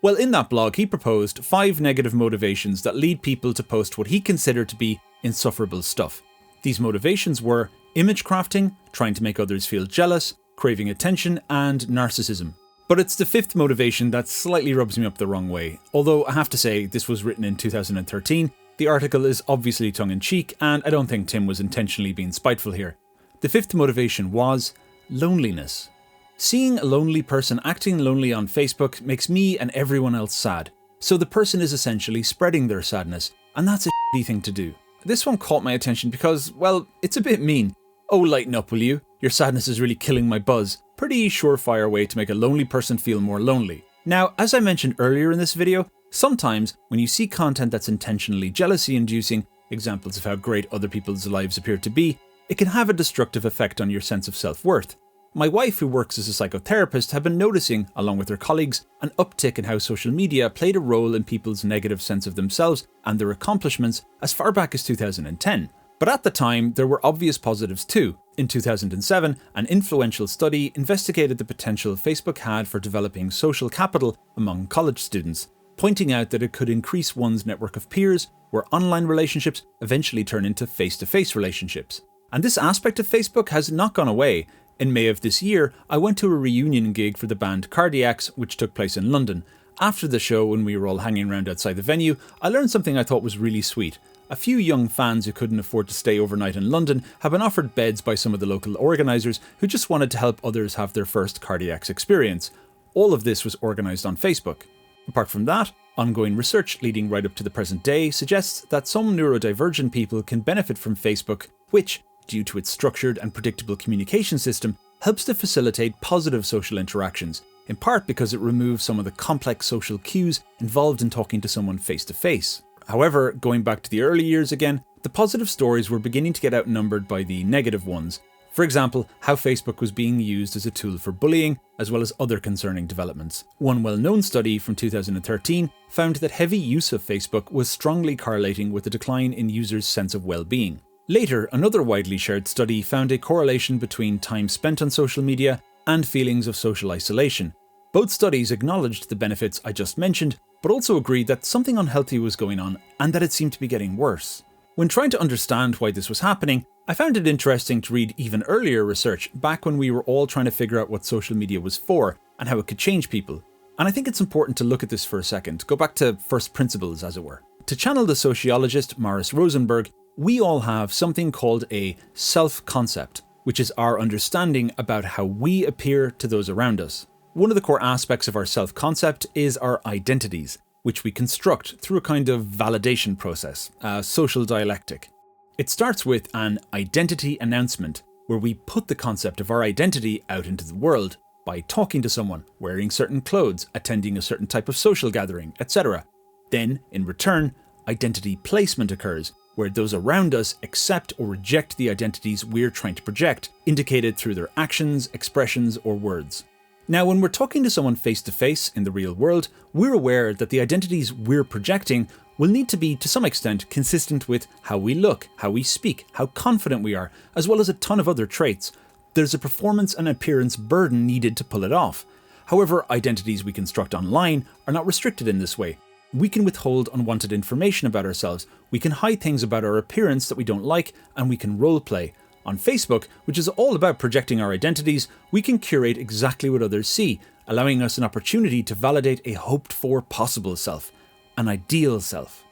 Well, in that blog, he proposed 5 negative motivations that lead people to post what he considered to be insufferable stuff. These motivations were image crafting, trying to make others feel jealous, craving attention, and narcissism. But it's the 5th motivation that slightly rubs me up the wrong way. Although I have to say, this was written in 2013, the article is obviously tongue-in-cheek, and I don't think Tim was intentionally being spiteful here. The 5th motivation was loneliness. Seeing a lonely person acting lonely on Facebook makes me and everyone else sad. So the person is essentially spreading their sadness, and that's a shitty thing to do. This one caught my attention because, well, it's a bit mean. Oh, lighten up, will you? Your sadness is really killing my buzz. Pretty surefire way to make a lonely person feel more lonely. Now, as I mentioned earlier in this video, sometimes when you see content that's intentionally jealousy-inducing, examples of how great other people's lives appear to be, it can have a destructive effect on your sense of self-worth. My wife, who works as a psychotherapist, had been noticing, along with her colleagues, an uptick in how social media played a role in people's negative sense of themselves and their accomplishments as far back as 2010. But at the time, there were obvious positives too. In 2007, an influential study investigated the potential Facebook had for developing social capital among college students, pointing out that it could increase one's network of peers, where online relationships eventually turn into face-to-face relationships. And this aspect of Facebook has not gone away. In May of this year, I went to a reunion gig for the band Cardiacs, which took place in London. After the show, when we were all hanging around outside the venue, I learned something I thought was really sweet. A few young fans who couldn't afford to stay overnight in London have been offered beds by some of the local organisers who just wanted to help others have their first Cardiacs experience. All of this was organised on Facebook. Apart from that, ongoing research leading right up to the present day suggests that some neurodivergent people can benefit from Facebook, which, due to its structured and predictable communication system, helps to facilitate positive social interactions, in part because it removes some of the complex social cues involved in talking to someone face to face. However, going back to the early years again, the positive stories were beginning to get outnumbered by the negative ones. For example, how Facebook was being used as a tool for bullying, as well as other concerning developments. One well-known study from 2013 found that heavy use of Facebook was strongly correlating with a decline in users' sense of well-being. Later, another widely shared study found a correlation between time spent on social media and feelings of social isolation. Both studies acknowledged the benefits I just mentioned, but also agreed that something unhealthy was going on and that it seemed to be getting worse. When trying to understand why this was happening, I found it interesting to read even earlier research back when we were all trying to figure out what social media was for and how it could change people. And I think it's important to look at this for a second, go back to first principles as it were. To channel the sociologist Morris Rosenberg, we all have something called a self-concept, which is our understanding about how we appear to those around us. One of the core aspects of our self-concept is our identities, which we construct through a kind of validation process, a social dialectic. It starts with an identity announcement, where we put the concept of our identity out into the world by talking to someone, wearing certain clothes, attending a certain type of social gathering, etc. Then, in return, identity placement occurs, where those around us accept or reject the identities we're trying to project, indicated through their actions, expressions, or words. Now, when we're talking to someone face to face in the real world, we're aware that the identities we're projecting will need to be, to some extent, consistent with how we look, how we speak, how confident we are, as well as a ton of other traits. There's a performance and appearance burden needed to pull it off. However, identities we construct online are not restricted in this way. We can withhold unwanted information about ourselves, we can hide things about our appearance that we don't like, and we can roleplay. On Facebook, which is all about projecting our identities, we can curate exactly what others see, allowing us an opportunity to validate a hoped-for possible self, an ideal self.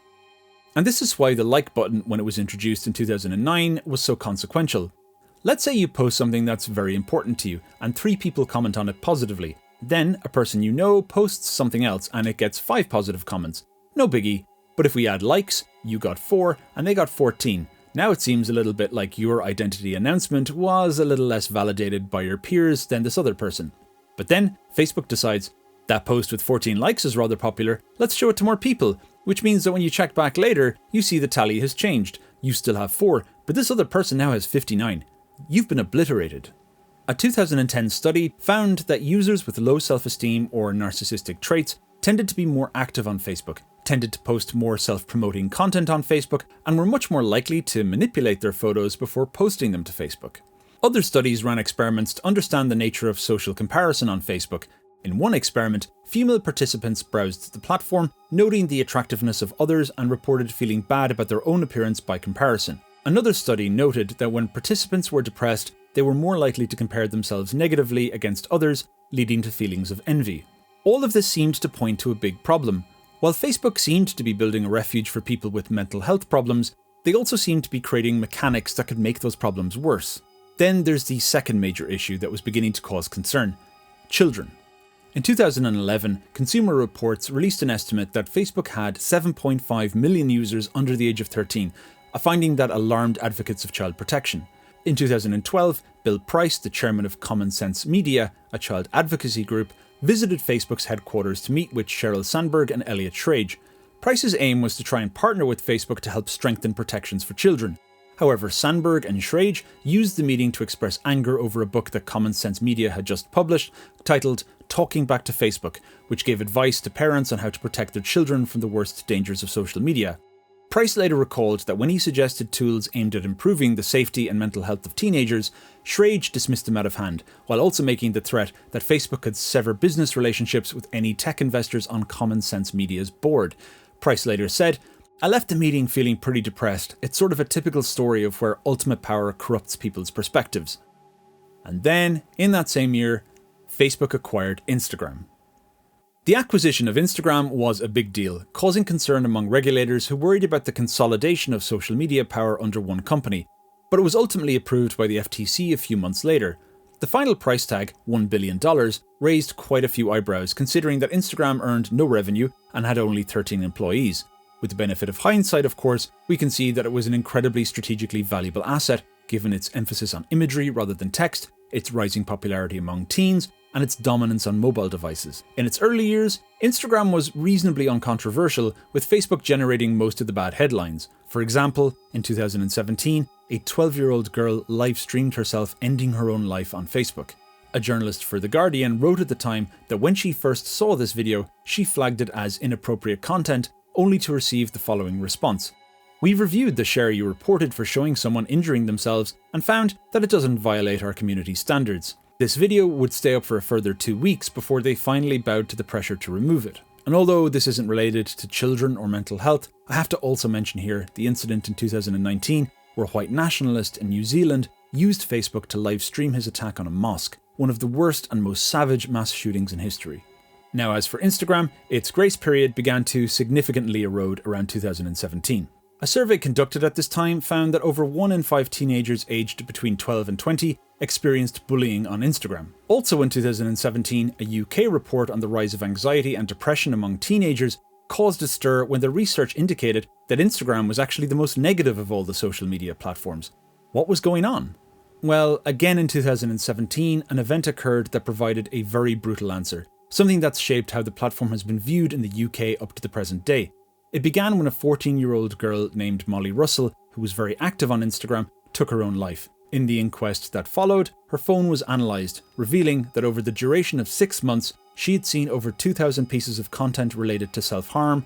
And this is why the like button, when it was introduced in 2009, was so consequential. Let's say you post something that's very important to you, and 3 people comment on it positively. Then, a person you know posts something else, and it gets 5 positive comments. No biggie. But if we add likes, you got 4, and they got 14. Now it seems a little bit like your identity announcement was a little less validated by your peers than this other person. But then, Facebook decides, that post with 14 likes is rather popular, let's show it to more people, which means that when you check back later, you see the tally has changed. You still have 4, but this other person now has 59. You've been obliterated. A 2010 study found that users with low self-esteem or narcissistic traits tended to be more active on Facebook, tended to post more self-promoting content on Facebook, and were much more likely to manipulate their photos before posting them to Facebook. Other studies ran experiments to understand the nature of social comparison on Facebook. In one experiment, female participants browsed the platform, noting the attractiveness of others and reported feeling bad about their own appearance by comparison. Another study noted that when participants were depressed, they were more likely to compare themselves negatively against others, leading to feelings of envy. All of this seemed to point to a big problem. While Facebook seemed to be building a refuge for people with mental health problems, they also seemed to be creating mechanics that could make those problems worse. Then there's the second major issue that was beginning to cause concern: children. In 2011, Consumer Reports released an estimate that Facebook had 7.5 million users under the age of 13, a finding that alarmed advocates of child protection. In 2012, Bill Price, the chairman of Common Sense Media, a child advocacy group, visited Facebook's headquarters to meet with Sheryl Sandberg and Elliot Schrage. Price's aim was to try and partner with Facebook to help strengthen protections for children. However, Sandberg and Schrage used the meeting to express anger over a book that Common Sense Media had just published, titled Talking Back to Facebook, which gave advice to parents on how to protect their children from the worst dangers of social media. Price later recalled that when he suggested tools aimed at improving the safety and mental health of teenagers, Schrage dismissed them out of hand, while also making the threat that Facebook could sever business relationships with any tech investors on Common Sense Media's board. Price later said, "I left the meeting feeling pretty depressed. It's sort of a typical story of where ultimate power corrupts people's perspectives." And then, in that same year, Facebook acquired Instagram. The acquisition of Instagram was a big deal, causing concern among regulators who worried about the consolidation of social media power under one company, but it was ultimately approved by the FTC a few months later. The final price tag, $1 billion, raised quite a few eyebrows considering that Instagram earned no revenue and had only 13 employees. With the benefit of hindsight, of course, we can see that it was an incredibly strategically valuable asset, given its emphasis on imagery rather than text, its rising popularity among teens, and its dominance on mobile devices. In its early years, Instagram was reasonably uncontroversial, with Facebook generating most of the bad headlines. For example, in 2017, a 12-year-old girl live-streamed herself ending her own life on Facebook. A journalist for The Guardian wrote at the time that when she first saw this video, she flagged it as inappropriate content, only to receive the following response: "We reviewed the share you reported for showing someone injuring themselves and found that it doesn't violate our community standards." This video would stay up for a further 2 weeks before they finally bowed to the pressure to remove it. And although this isn't related to children or mental health, I have to also mention here the incident in 2019 where a white nationalist in New Zealand used Facebook to live stream his attack on a mosque, one of the worst and most savage mass shootings in history. Now, as for Instagram, its grace period began to significantly erode around 2017. A survey conducted at this time found that over 1 in 5 teenagers aged between 12 and 20 experienced bullying on Instagram. Also in 2017, a UK report on the rise of anxiety and depression among teenagers caused a stir when the research indicated that Instagram was actually the most negative of all the social media platforms. What was going on? Well, again in 2017, an event occurred that provided a very brutal answer, something that's shaped how the platform has been viewed in the UK up to the present day. It began when a 14-year-old girl named Molly Russell, who was very active on Instagram, took her own life. In the inquest that followed, her phone was analysed, revealing that over the duration of 6 months, she had seen over 2,000 pieces of content related to self-harm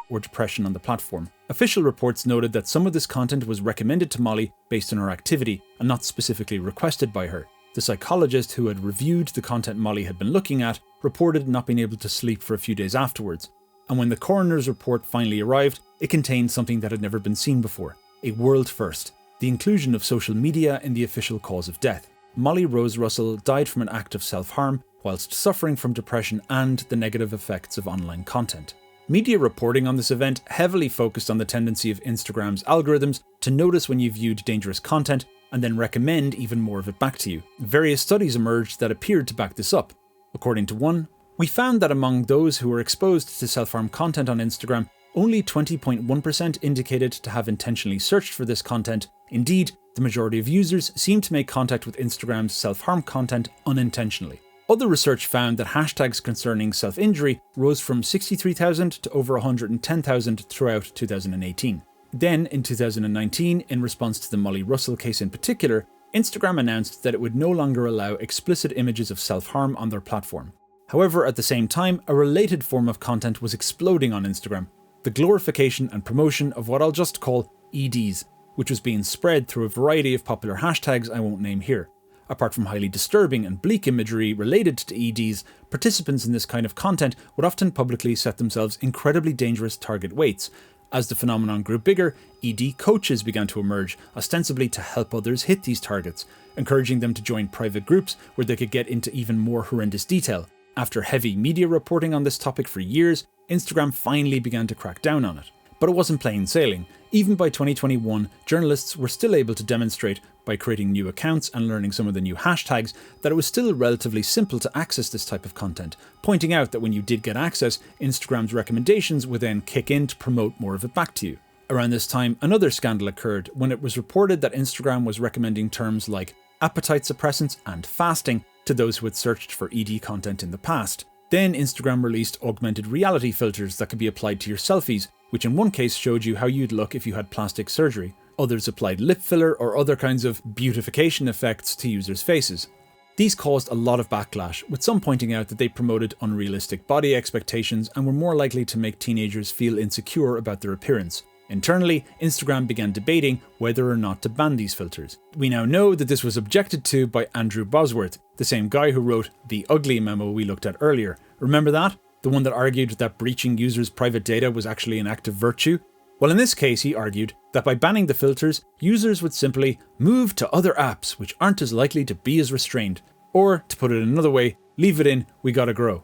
or depression on the platform. Official reports noted that some of this content was recommended to Molly based on her activity and not specifically requested by her. The psychologist who had reviewed the content Molly had been looking at reported not being able to sleep for a few days afterwards. And when the coroner's report finally arrived, it contained something that had never been seen before, a world first: the inclusion of social media in the official cause of death. Molly Rose Russell died from an act of self-harm whilst suffering from depression and the negative effects of online content. Media reporting on this event heavily focused on the tendency of Instagram's algorithms to notice when you viewed dangerous content and then recommend even more of it back to you. Various studies emerged that appeared to back this up. According to one, we found that among those who were exposed to self-harm content on Instagram, only 20.1% indicated to have intentionally searched for this content. Indeed, the majority of users seemed to make contact with Instagram's self-harm content unintentionally. Other research found that hashtags concerning self-injury rose from 63,000 to over 110,000 throughout 2018. Then, in 2019, in response to the Molly Russell case in particular, Instagram announced that it would no longer allow explicit images of self-harm on their platform. However, at the same time, a related form of content was exploding on Instagram: the glorification and promotion of what I'll just call EDs, which was being spread through a variety of popular hashtags I won't name here. Apart from highly disturbing and bleak imagery related to EDs, participants in this kind of content would often publicly set themselves incredibly dangerous target weights. As the phenomenon grew bigger, ED coaches began to emerge, ostensibly to help others hit these targets, encouraging them to join private groups where they could get into even more horrendous detail. After heavy media reporting on this topic for years, Instagram finally began to crack down on it. But it wasn't plain sailing. Even by 2021, journalists were still able to demonstrate, by creating new accounts and learning some of the new hashtags, that it was still relatively simple to access this type of content, pointing out that when you did get access, Instagram's recommendations would then kick in to promote more of it back to you. Around this time, another scandal occurred when it was reported that Instagram was recommending terms like appetite suppressants and fasting to those who had searched for ED content in the past. Then Instagram released augmented reality filters that could be applied to your selfies, which in one case showed you how you'd look if you had plastic surgery. Others applied lip filler or other kinds of beautification effects to users' faces. These caused a lot of backlash, with some pointing out that they promoted unrealistic body expectations and were more likely to make teenagers feel insecure about their appearance. Internally, Instagram began debating whether or not to ban these filters. We now know that this was objected to by Andrew Bosworth, the same guy who wrote the ugly memo we looked at earlier. Remember that? The one that argued that breaching users' private data was actually an act of virtue? Well, in this case, he argued that by banning the filters, users would simply move to other apps which aren't as likely to be as restrained. Or, to put it another way, leave it in, we gotta grow.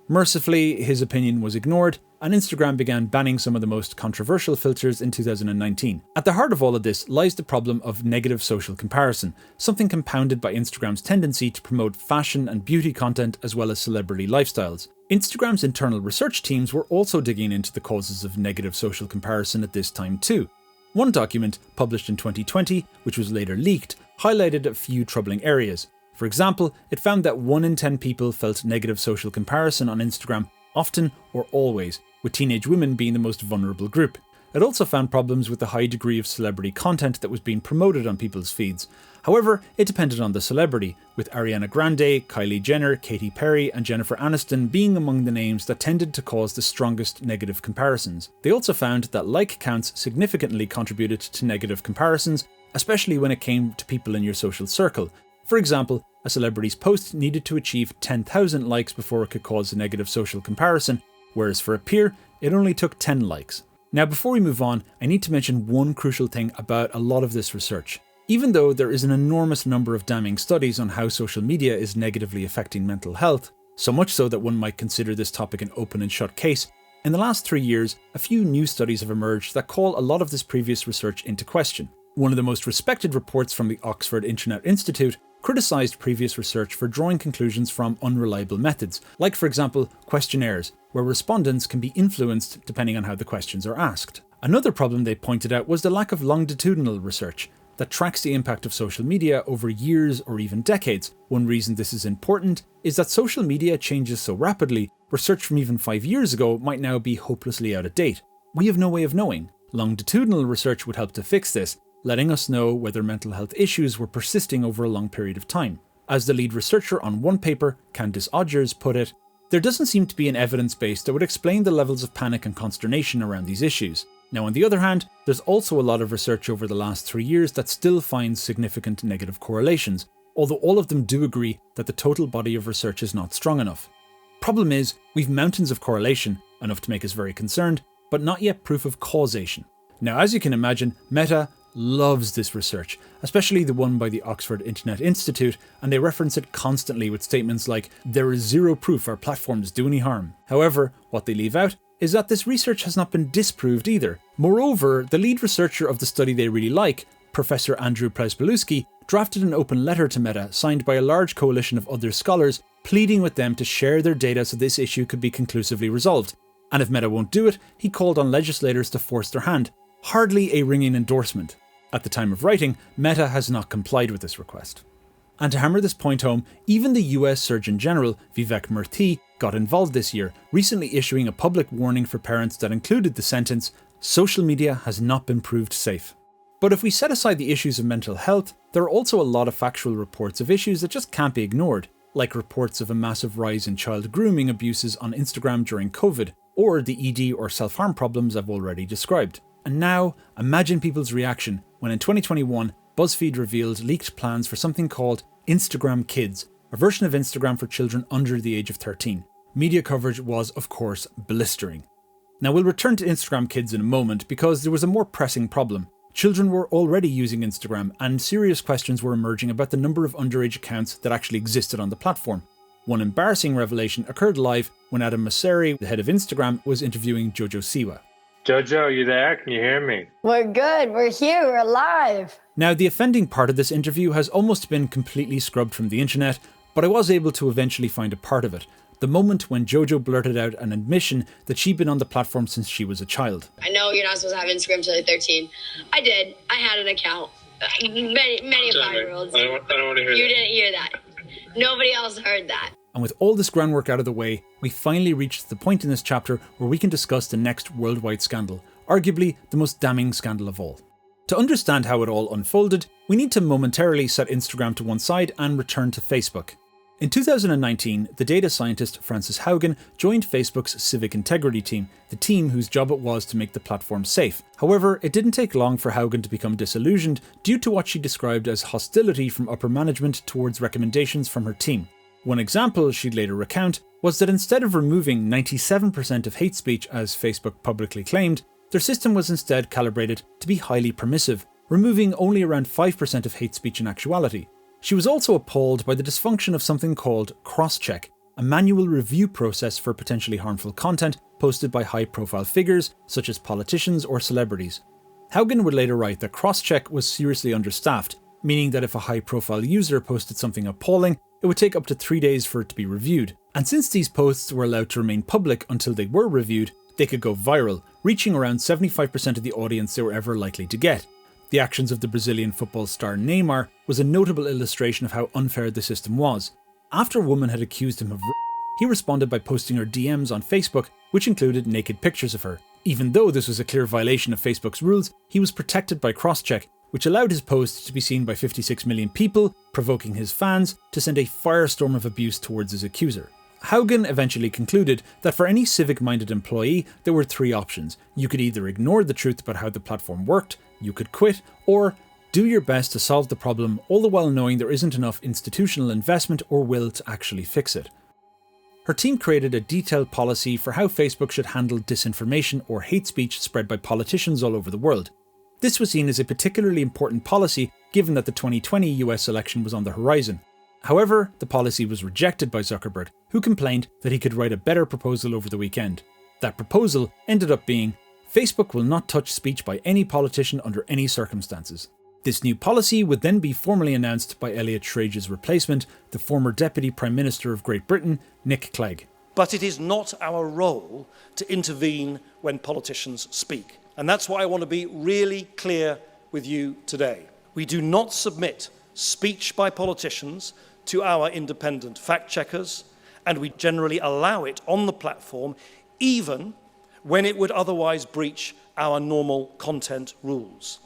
Mercifully, his opinion was ignored, and Instagram began banning some of the most controversial filters in 2019. At the heart of all of this lies the problem of negative social comparison, something compounded by Instagram's tendency to promote fashion and beauty content as well as celebrity lifestyles. Instagram's internal research teams were also digging into the causes of negative social comparison at this time too. One document, published in 2020, which was later leaked, highlighted a few troubling areas. For example, it found that 1 in 10 people felt negative social comparison on Instagram, often or always, with teenage women being the most vulnerable group. It also found problems with the high degree of celebrity content that was being promoted on people's feeds. However, it depended on the celebrity, with Ariana Grande, Kylie Jenner, Katy Perry and Jennifer Aniston being among the names that tended to cause the strongest negative comparisons. They also found that like counts significantly contributed to negative comparisons, especially when it came to people in your social circle. For example, a celebrity's post needed to achieve 10,000 likes before it could cause a negative social comparison, whereas for a peer, it only took 10 likes. Now, before we move on, I need to mention one crucial thing about a lot of this research. Even though there is an enormous number of damning studies on how social media is negatively affecting mental health, so much so that one might consider this topic an open and shut case, in the last 3 years, a few new studies have emerged that call a lot of this previous research into question. One of the most respected reports from the Oxford Internet Institute criticised previous research for drawing conclusions from unreliable methods, like for example questionnaires, where respondents can be influenced depending on how the questions are asked. Another problem they pointed out was the lack of longitudinal research that tracks the impact of social media over years or even decades. One reason this is important is that social media changes so rapidly, research from even 5 years ago might now be hopelessly out of date. We have no way of knowing. Longitudinal research would help to fix this, letting us know whether mental health issues were persisting over a long period of time. As the lead researcher on one paper, Candice Odgers, put it, there doesn't seem to be an evidence base that would explain the levels of panic and consternation around these issues. Now, on the other hand, there's also a lot of research over the last 3 years that still finds significant negative correlations, although all of them do agree that the total body of research is not strong enough. Problem is, we've mountains of correlation, enough to make us very concerned, but not yet proof of causation. Now, as you can imagine, Meta loves this research, especially the one by the Oxford Internet Institute, and they reference it constantly with statements like, there is zero proof our platforms do any harm. However, what they leave out is that this research has not been disproved either. Moreover, the lead researcher of the study they really like, Professor Andrew Przebalewski, drafted an open letter to Meta signed by a large coalition of other scholars, pleading with them to share their data so this issue could be conclusively resolved. And if Meta won't do it, he called on legislators to force their hand. Hardly a ringing endorsement. At the time of writing, Meta has not complied with this request. And to hammer this point home, even the US Surgeon General, Vivek Murthy, got involved this year, recently issuing a public warning for parents that included the sentence, social media has not been proved safe. But if we set aside the issues of mental health, there are also a lot of factual reports of issues that just can't be ignored, like reports of a massive rise in child grooming abuses on Instagram during COVID, or the ED or self-harm problems I've already described. And now, imagine people's reaction when in 2021, BuzzFeed revealed leaked plans for something called Instagram Kids, a version of Instagram for children under the age of 13. Media coverage was, of course, blistering. Now, we'll return to Instagram Kids in a moment because there was a more pressing problem. Children were already using Instagram, and serious questions were emerging about the number of underage accounts that actually existed on the platform. One embarrassing revelation occurred live when Adam Mosseri, the head of Instagram, was interviewing Jojo Siwa. Jojo, are you there? Can you hear me? We're good. We're here. We're alive. Now, the offending part of this interview has almost been completely scrubbed from the internet, but I was able to eventually find a part of it. The moment when Jojo blurted out an admission that she'd been on the platform since she was a child. I know you're not supposed to have Instagram until you're 13. I did. I had an account. Many 5-year-olds. I don't want to hear that. You didn't hear that. Nobody else heard that. And with all this groundwork out of the way, we finally reached the point in this chapter where we can discuss the next worldwide scandal, arguably the most damning scandal of all. To understand how it all unfolded, we need to momentarily set Instagram to one side and return to Facebook. In 2019, the data scientist Frances Haugen joined Facebook's civic integrity team, the team whose job it was to make the platform safe. However, it didn't take long for Haugen to become disillusioned due to what she described as hostility from upper management towards recommendations from her team. One example she'd later recount was that instead of removing 97% of hate speech as Facebook publicly claimed, their system was instead calibrated to be highly permissive, removing only around 5% of hate speech in actuality. She was also appalled by the dysfunction of something called cross-check, a manual review process for potentially harmful content posted by high-profile figures such as politicians or celebrities. Haugen would later write that cross-check was seriously understaffed, meaning that if a high-profile user posted something appalling, it would take up to 3 days for it to be reviewed. And since these posts were allowed to remain public until they were reviewed, they could go viral, reaching around 75% of the audience they were ever likely to get. The actions of the Brazilian football star Neymar was a notable illustration of how unfair the system was. After a woman had accused him of rape, he responded by posting her DMs on Facebook, which included naked pictures of her. Even though this was a clear violation of Facebook's rules, he was protected by crosscheck, which allowed his post to be seen by 56 million people, provoking his fans to send a firestorm of abuse towards his accuser. Haugen eventually concluded that for any civic-minded employee, there were 3 options. You could either ignore the truth about how the platform worked, you could quit, or do your best to solve the problem, all the while knowing there isn't enough institutional investment or will to actually fix it. Her team created a detailed policy for how Facebook should handle disinformation or hate speech spread by politicians all over the world. This was seen as a particularly important policy given that the 2020 US election was on the horizon. However, the policy was rejected by Zuckerberg, who complained that he could write a better proposal over the weekend. That proposal ended up being, Facebook will not touch speech by any politician under any circumstances. This new policy would then be formally announced by Elliot Schrage replacement, the former Deputy Prime Minister of Great Britain, Nick Clegg. But it is not our role to intervene when politicians speak. And that's why I want to be really clear with you today. We do not submit speech by politicians to our independent fact-checkers, and we generally allow it on the platform, even when it would otherwise breach our normal content rules.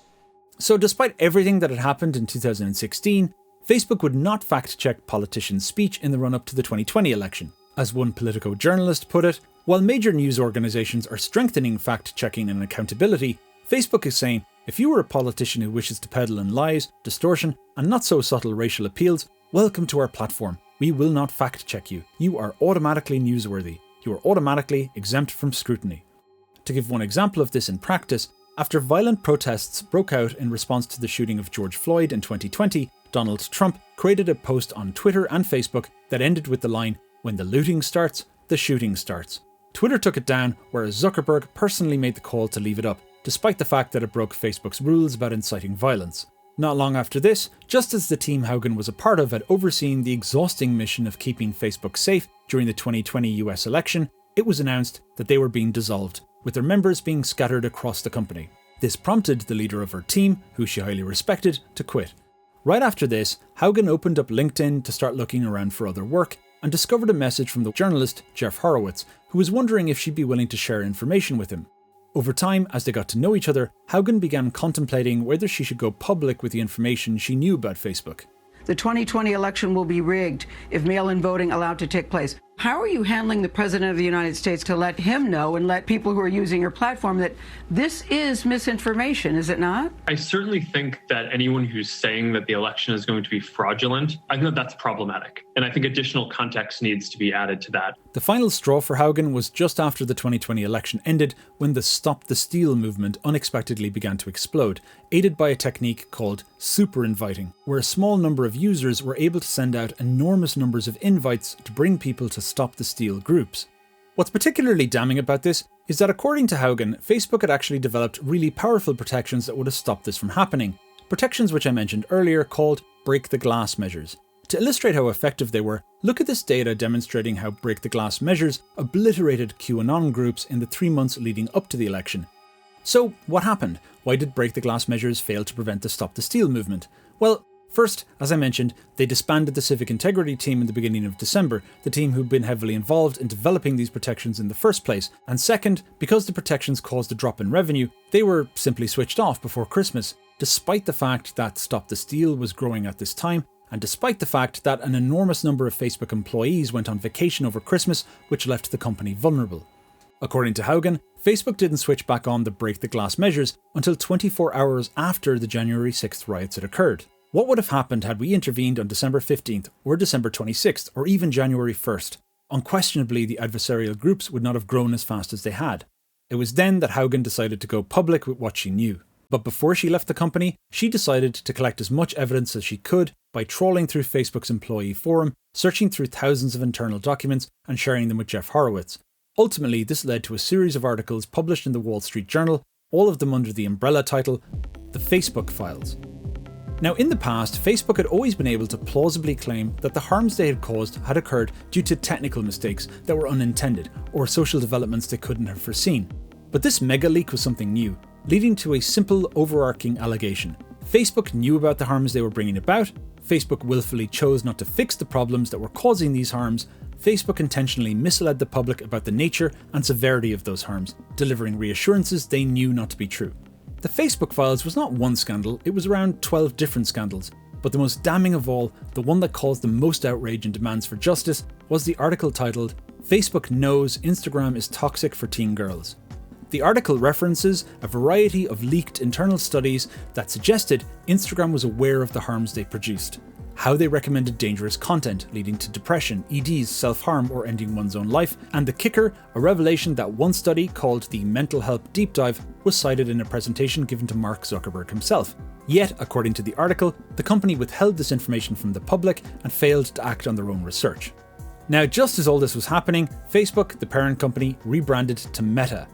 So despite everything that had happened in 2016, Facebook would not fact-check politicians' speech in the run-up to the 2020 election. As one Politico journalist put it, while major news organisations are strengthening fact-checking and accountability, Facebook is saying, if you are a politician who wishes to peddle in lies, distortion, and not so subtle racial appeals, welcome to our platform. We will not fact-check you. You are automatically newsworthy. You are automatically exempt from scrutiny. To give one example of this in practice, after violent protests broke out in response to the shooting of George Floyd in 2020, Donald Trump created a post on Twitter and Facebook that ended with the line, "When the looting starts, the shooting starts." Twitter took it down, whereas Zuckerberg personally made the call to leave it up, despite the fact that it broke Facebook's rules about inciting violence. Not long after this, just as the team Haugen was a part of had overseen the exhausting mission of keeping Facebook safe during the 2020 US election, it was announced that they were being dissolved, with their members being scattered across the company. This prompted the leader of her team, who she highly respected, to quit. Right after this, Haugen opened up LinkedIn to start looking around for other work, and discovered a message from the journalist Jeff Horowitz, who was wondering if she'd be willing to share information with him. Over time, as they got to know each other, Haugen began contemplating whether she should go public with the information she knew about Facebook. The 2020 election will be rigged if mail-in voting allowed to take place. How are you handling the President of the United States to let him know and let people who are using your platform that this is misinformation, is it not? I certainly think that anyone who's saying that the election is going to be fraudulent, I think that that's problematic. And I think additional context needs to be added to that. The final straw for Haugen was just after the 2020 election ended, when the Stop the Steal movement unexpectedly began to explode, aided by a technique called super inviting, where a small number of users were able to send out enormous numbers of invites to bring people to Stop the Steal groups. What's particularly damning about this is that according to Haugen, Facebook had actually developed really powerful protections that would have stopped this from happening. Protections which I mentioned earlier called break the glass measures. To illustrate how effective they were, look at this data demonstrating how break the glass measures obliterated QAnon groups in the 3 months leading up to the election. So what happened? Why did break the glass measures fail to prevent the Stop the Steal movement? Well, first, as I mentioned, they disbanded the civic integrity team in the beginning of December, the team who'd been heavily involved in developing these protections in the first place. And second, because the protections caused a drop in revenue, they were simply switched off before Christmas, despite the fact that Stop the Steal was growing at this time, and despite the fact that an enormous number of Facebook employees went on vacation over Christmas, which left the company vulnerable. According to Haugen, Facebook didn't switch back on the break the glass measures until 24 hours after the January 6th riots had occurred. What would have happened had we intervened on December 15th or December 26th or even January 1st? Unquestionably, the adversarial groups would not have grown as fast as they had. It was then that Haugen decided to go public with what she knew. But before she left the company, she decided to collect as much evidence as she could by trawling through Facebook's employee forum, searching through thousands of internal documents and sharing them with Jeff Horowitz. Ultimately, this led to a series of articles published in the Wall Street Journal, all of them under the umbrella title, The Facebook Files. Now, in the past, Facebook had always been able to plausibly claim that the harms they had caused had occurred due to technical mistakes that were unintended, or social developments they couldn't have foreseen. But this mega leak was something new, leading to a simple overarching allegation. Facebook knew about the harms they were bringing about, Facebook willfully chose not to fix the problems that were causing these harms, Facebook intentionally misled the public about the nature and severity of those harms, delivering reassurances they knew not to be true. The Facebook Files was not one scandal, it was around 12 different scandals, but the most damning of all, the one that caused the most outrage and demands for justice, was the article titled, Facebook Knows Instagram is Toxic for Teen Girls. The article references a variety of leaked internal studies that suggested Instagram was aware of the harms they produced, how they recommended dangerous content leading to depression, EDs, self-harm or ending one's own life, and the kicker, a revelation that one study called the Mental Health Deep Dive was cited in a presentation given to Mark Zuckerberg himself. Yet, according to the article, the company withheld this information from the public and failed to act on their own research. Now, just as all this was happening, Facebook, the parent company, rebranded to Meta.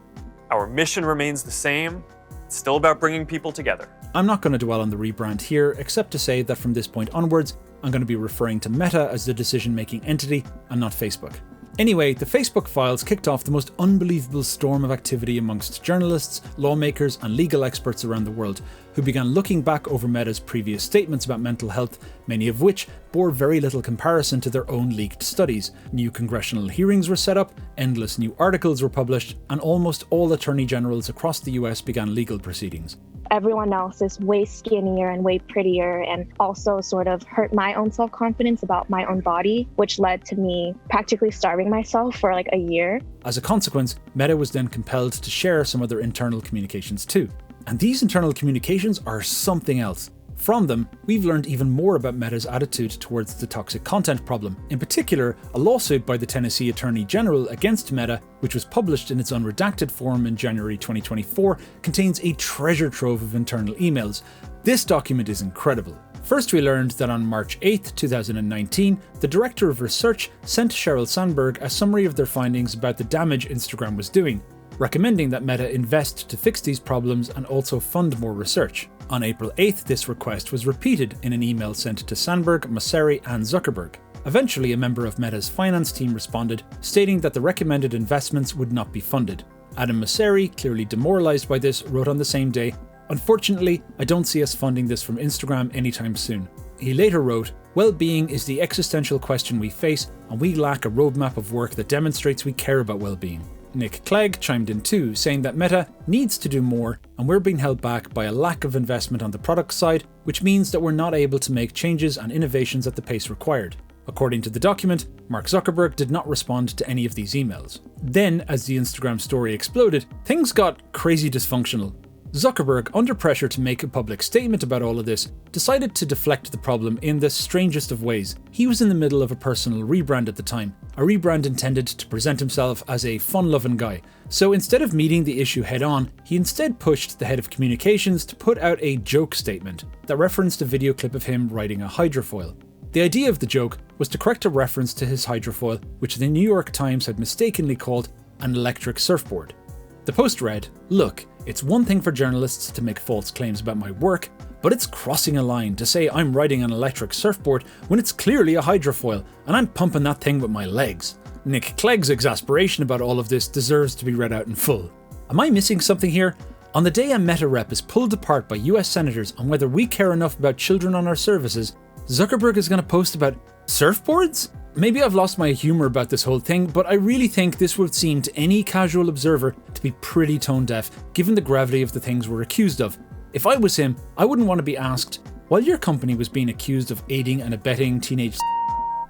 Our mission remains the same. It's still about bringing people together. I'm not going to dwell on the rebrand here, except to say that from this point onwards, I'm going to be referring to Meta as the decision-making entity and not Facebook. Anyway, the Facebook Files kicked off the most unbelievable storm of activity amongst journalists, lawmakers and legal experts around the world, who began looking back over Meta's previous statements about mental health, many of which bore very little comparison to their own leaked studies. New congressional hearings were set up, endless new articles were published, and almost all attorney generals across the US began legal proceedings. Everyone else is way skinnier and way prettier, and also sort of hurt my own self-confidence about my own body, which led to me practically starving myself for like a year. As a consequence, Meta was then compelled to share some of their internal communications too. And these internal communications are something else. From them, we've learned even more about Meta's attitude towards the toxic content problem. In particular, a lawsuit by the Tennessee Attorney General against Meta, which was published in its unredacted form in January 2024, contains a treasure trove of internal emails. This document is incredible. First, we learned that on March 8, 2019, the Director of Research sent Sheryl Sandberg a summary of their findings about the damage Instagram was doing, recommending that Meta invest to fix these problems and also fund more research. On April 8th, this request was repeated in an email sent to Sandberg, Mosseri and Zuckerberg. Eventually, a member of Meta's finance team responded, stating that the recommended investments would not be funded. Adam Mosseri, clearly demoralized by this, wrote on the same day, "Unfortunately, I don't see us funding this from Instagram anytime soon." He later wrote, "Well-being is the existential question we face, and we lack a roadmap of work that demonstrates we care about well-being." Nick Clegg chimed in too, saying that Meta needs to do more and we're being held back by a lack of investment on the product side, which means that we're not able to make changes and innovations at the pace required. According to the document, Mark Zuckerberg did not respond to any of these emails. Then, as the Instagram story exploded, things got crazy dysfunctional. Zuckerberg, under pressure to make a public statement about all of this, decided to deflect the problem in the strangest of ways. He was in the middle of a personal rebrand at the time, a rebrand intended to present himself as a fun-loving guy. So instead of meeting the issue head-on, he instead pushed the head of communications to put out a joke statement that referenced a video clip of him riding a hydrofoil. The idea of the joke was to correct a reference to his hydrofoil, which the New York Times had mistakenly called an electric surfboard. The post read, "Look, it's one thing for journalists to make false claims about my work, but it's crossing a line to say I'm riding an electric surfboard when it's clearly a hydrofoil and I'm pumping that thing with my legs." Nick Clegg's exasperation about all of this deserves to be read out in full. Am I missing something here? On the day a Meta rep is pulled apart by US senators on whether we care enough about children on our services, Zuckerberg is going to post about surfboards? Maybe I've lost my humor about this whole thing, but I really think this would seem to any casual observer to be pretty tone deaf, given the gravity of the things we're accused of. If I was him, I wouldn't want to be asked, While your company was being accused of aiding and abetting teenage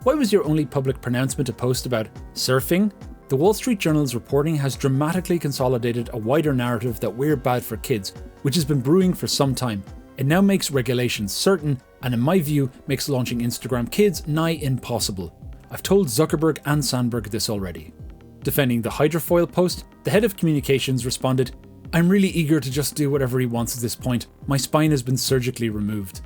why was your only public pronouncement a post about surfing? The Wall Street Journal's reporting has dramatically consolidated a wider narrative that we're bad for kids, which has been brewing for some time. It now makes regulations certain, and in my view, makes launching Instagram Kids nigh impossible. I've told Zuckerberg and Sandberg this already. Defending the hydrofoil post, the head of communications responded, "I'm really eager to just do whatever he wants at this point. My spine has been surgically removed."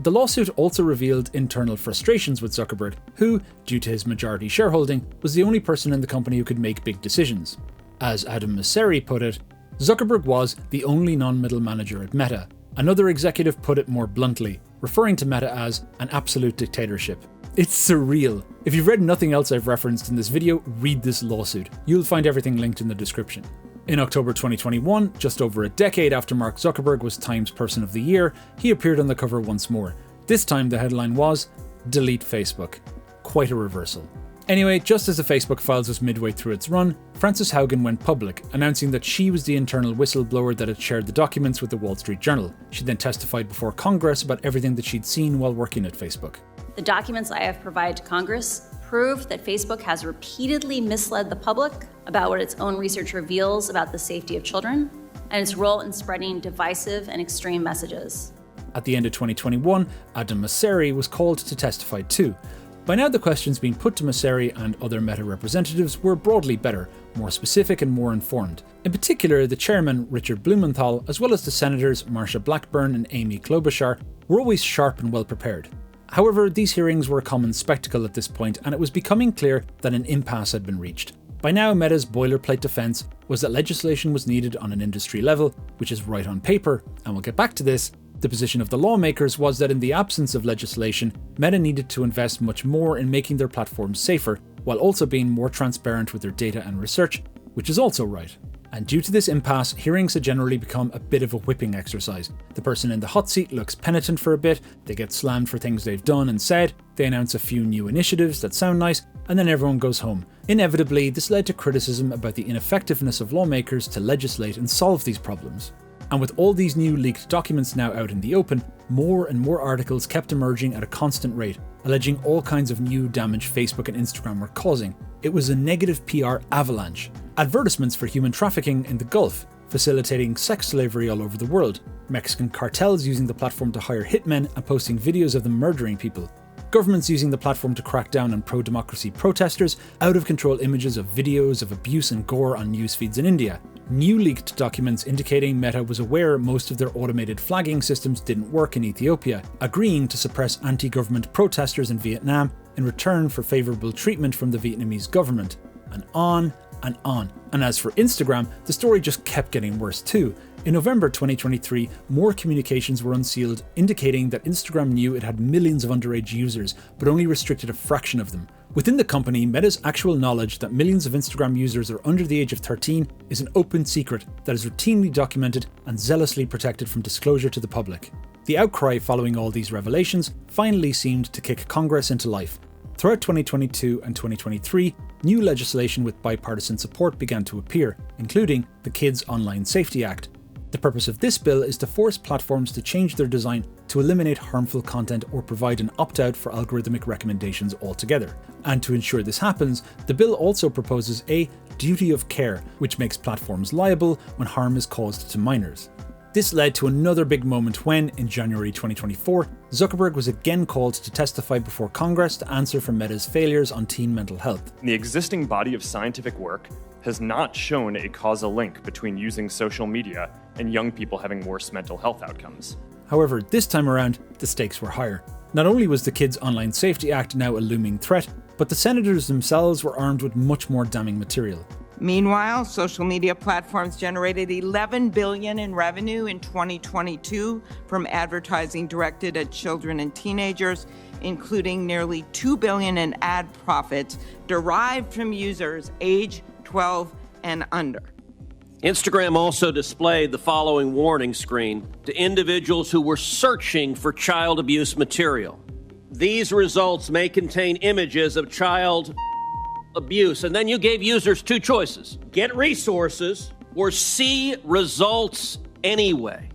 The lawsuit also revealed internal frustrations with Zuckerberg, who, due to his majority shareholding, was the only person in the company who could make big decisions. As Adam Mosseri put it, Zuckerberg was the only non-middle manager at Meta. Another executive put it more bluntly, referring to Meta as an absolute dictatorship. It's surreal. If you've read nothing else I've referenced in this video, read this lawsuit. You'll find everything linked in the description. In October 2021, just over a decade after Mark Zuckerberg was Time's Person of the Year, he appeared on the cover once more. This time the headline was, "Delete Facebook." Quite a reversal. Anyway, just as the Facebook Files was midway through its run, Frances Haugen went public, announcing that she was the internal whistleblower that had shared the documents with the Wall Street Journal. She then testified before Congress about everything that she'd seen while working at Facebook. The documents I have provided to Congress prove that Facebook has repeatedly misled the public about what its own research reveals about the safety of children and its role in spreading divisive and extreme messages. At the end of 2021, Adam Mosseri was called to testify too. By now, the questions being put to Mosseri and other Meta representatives were broadly better, more specific and more informed. In particular, the chairman, Richard Blumenthal, as well as the senators Marsha Blackburn and Amy Klobuchar, were always sharp and well prepared. However, these hearings were a common spectacle at this point, and it was becoming clear that an impasse had been reached. By now, Meta's boilerplate defense was that legislation was needed on an industry level, which is right on paper, and we'll get back to this. The position of the lawmakers was that in the absence of legislation, Meta needed to invest much more in making their platforms safer, while also being more transparent with their data and research, which is also right. And due to this impasse, hearings had generally become a bit of a whipping exercise. The person in the hot seat looks penitent for a bit, they get slammed for things they've done and said, they announce a few new initiatives that sound nice, and then everyone goes home. Inevitably, this led to criticism about the ineffectiveness of lawmakers to legislate and solve these problems. And with all these new leaked documents now out in the open, more and more articles kept emerging at a constant rate, alleging all kinds of new damage Facebook and Instagram were causing. It was a negative PR avalanche. Advertisements for human trafficking in the Gulf, facilitating sex slavery all over the world, Mexican cartels using the platform to hire hitmen and posting videos of them murdering people, governments using the platform to crack down on pro-democracy protesters, out-of-control images of videos of abuse and gore on news feeds in India, new leaked documents indicating Meta was aware most of their automated flagging systems didn't work in Ethiopia, agreeing to suppress anti-government protesters in Vietnam in return for favourable treatment from the Vietnamese government, and on and on. And as for Instagram, the story just kept getting worse too. In November 2023, more communications were unsealed indicating that Instagram knew it had millions of underage users, but only restricted a fraction of them. Within the company, Meta's actual knowledge that millions of Instagram users are under the age of 13 is an open secret that is routinely documented and zealously protected from disclosure to the public. The outcry following all these revelations finally seemed to kick Congress into life. Throughout 2022 and 2023, new legislation with bipartisan support began to appear, including the Kids Online Safety Act. The purpose of this bill is to force platforms to change their design to eliminate harmful content or provide an opt-out for algorithmic recommendations altogether. And to ensure this happens, the bill also proposes a duty of care, which makes platforms liable when harm is caused to minors. This led to another big moment when, in January 2024, Zuckerberg was again called to testify before Congress to answer for Meta's failures on teen mental health. The existing body of scientific work has not shown a causal link between using social media and young people having worse mental health outcomes. However, this time around, the stakes were higher. Not only was the Kids Online Safety Act now a looming threat, but the senators themselves were armed with much more damning material. Meanwhile, social media platforms generated $11 billion in revenue in 2022 from advertising directed at children and teenagers, including nearly $2 billion in ad profits derived from users age 12 and under. Instagram also displayed the following warning screen to individuals who were searching for child abuse material. These results may contain images of child abuse, and then you gave users two choices: get resources or see results anyway.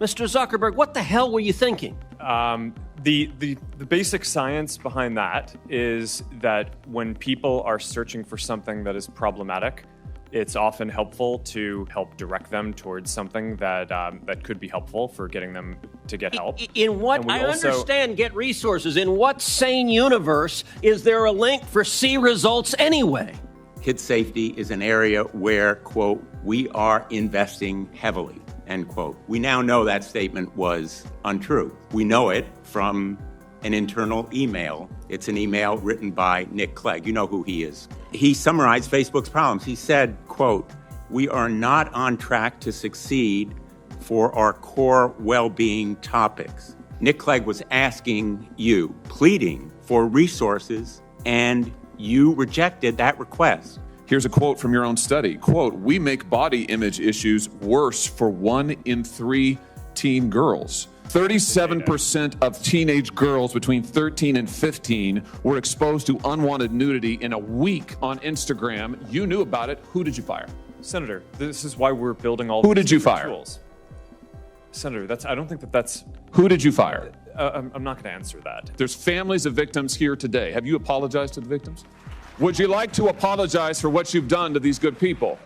Mr. Zuckerberg, what the hell were you thinking? The basic science behind that is that when people are searching for something that is problematic, it's often helpful to help direct them towards something that could be helpful for getting them to get help. In what, I understand get resources. In what sane universe is there a link for C results anyway? Kid safety is an area where, quote, we are investing heavily, end quote. We now know that statement was untrue. We know it from an internal email. It's an email written by Nick Clegg. You know who he is. He summarized Facebook's problems. He said, quote, we are not on track to succeed for our core well-being topics. Nick Clegg was asking you, pleading for resources, and you rejected that request. Here's a quote from your own study. Quote, we make body image issues worse for 1 in 3 teen girls. 37% of teenage girls between 13 and 15 were exposed to unwanted nudity in a week on Instagram. You knew about it. Who did you fire? Senator, this is why we're building all Who these did you different fire? tools. Senator, I don't think that's... Who did you fire? I'm not going to answer that. There's families of victims here today. Have you apologized to the victims? Would you like to apologize for what you've done to these good people?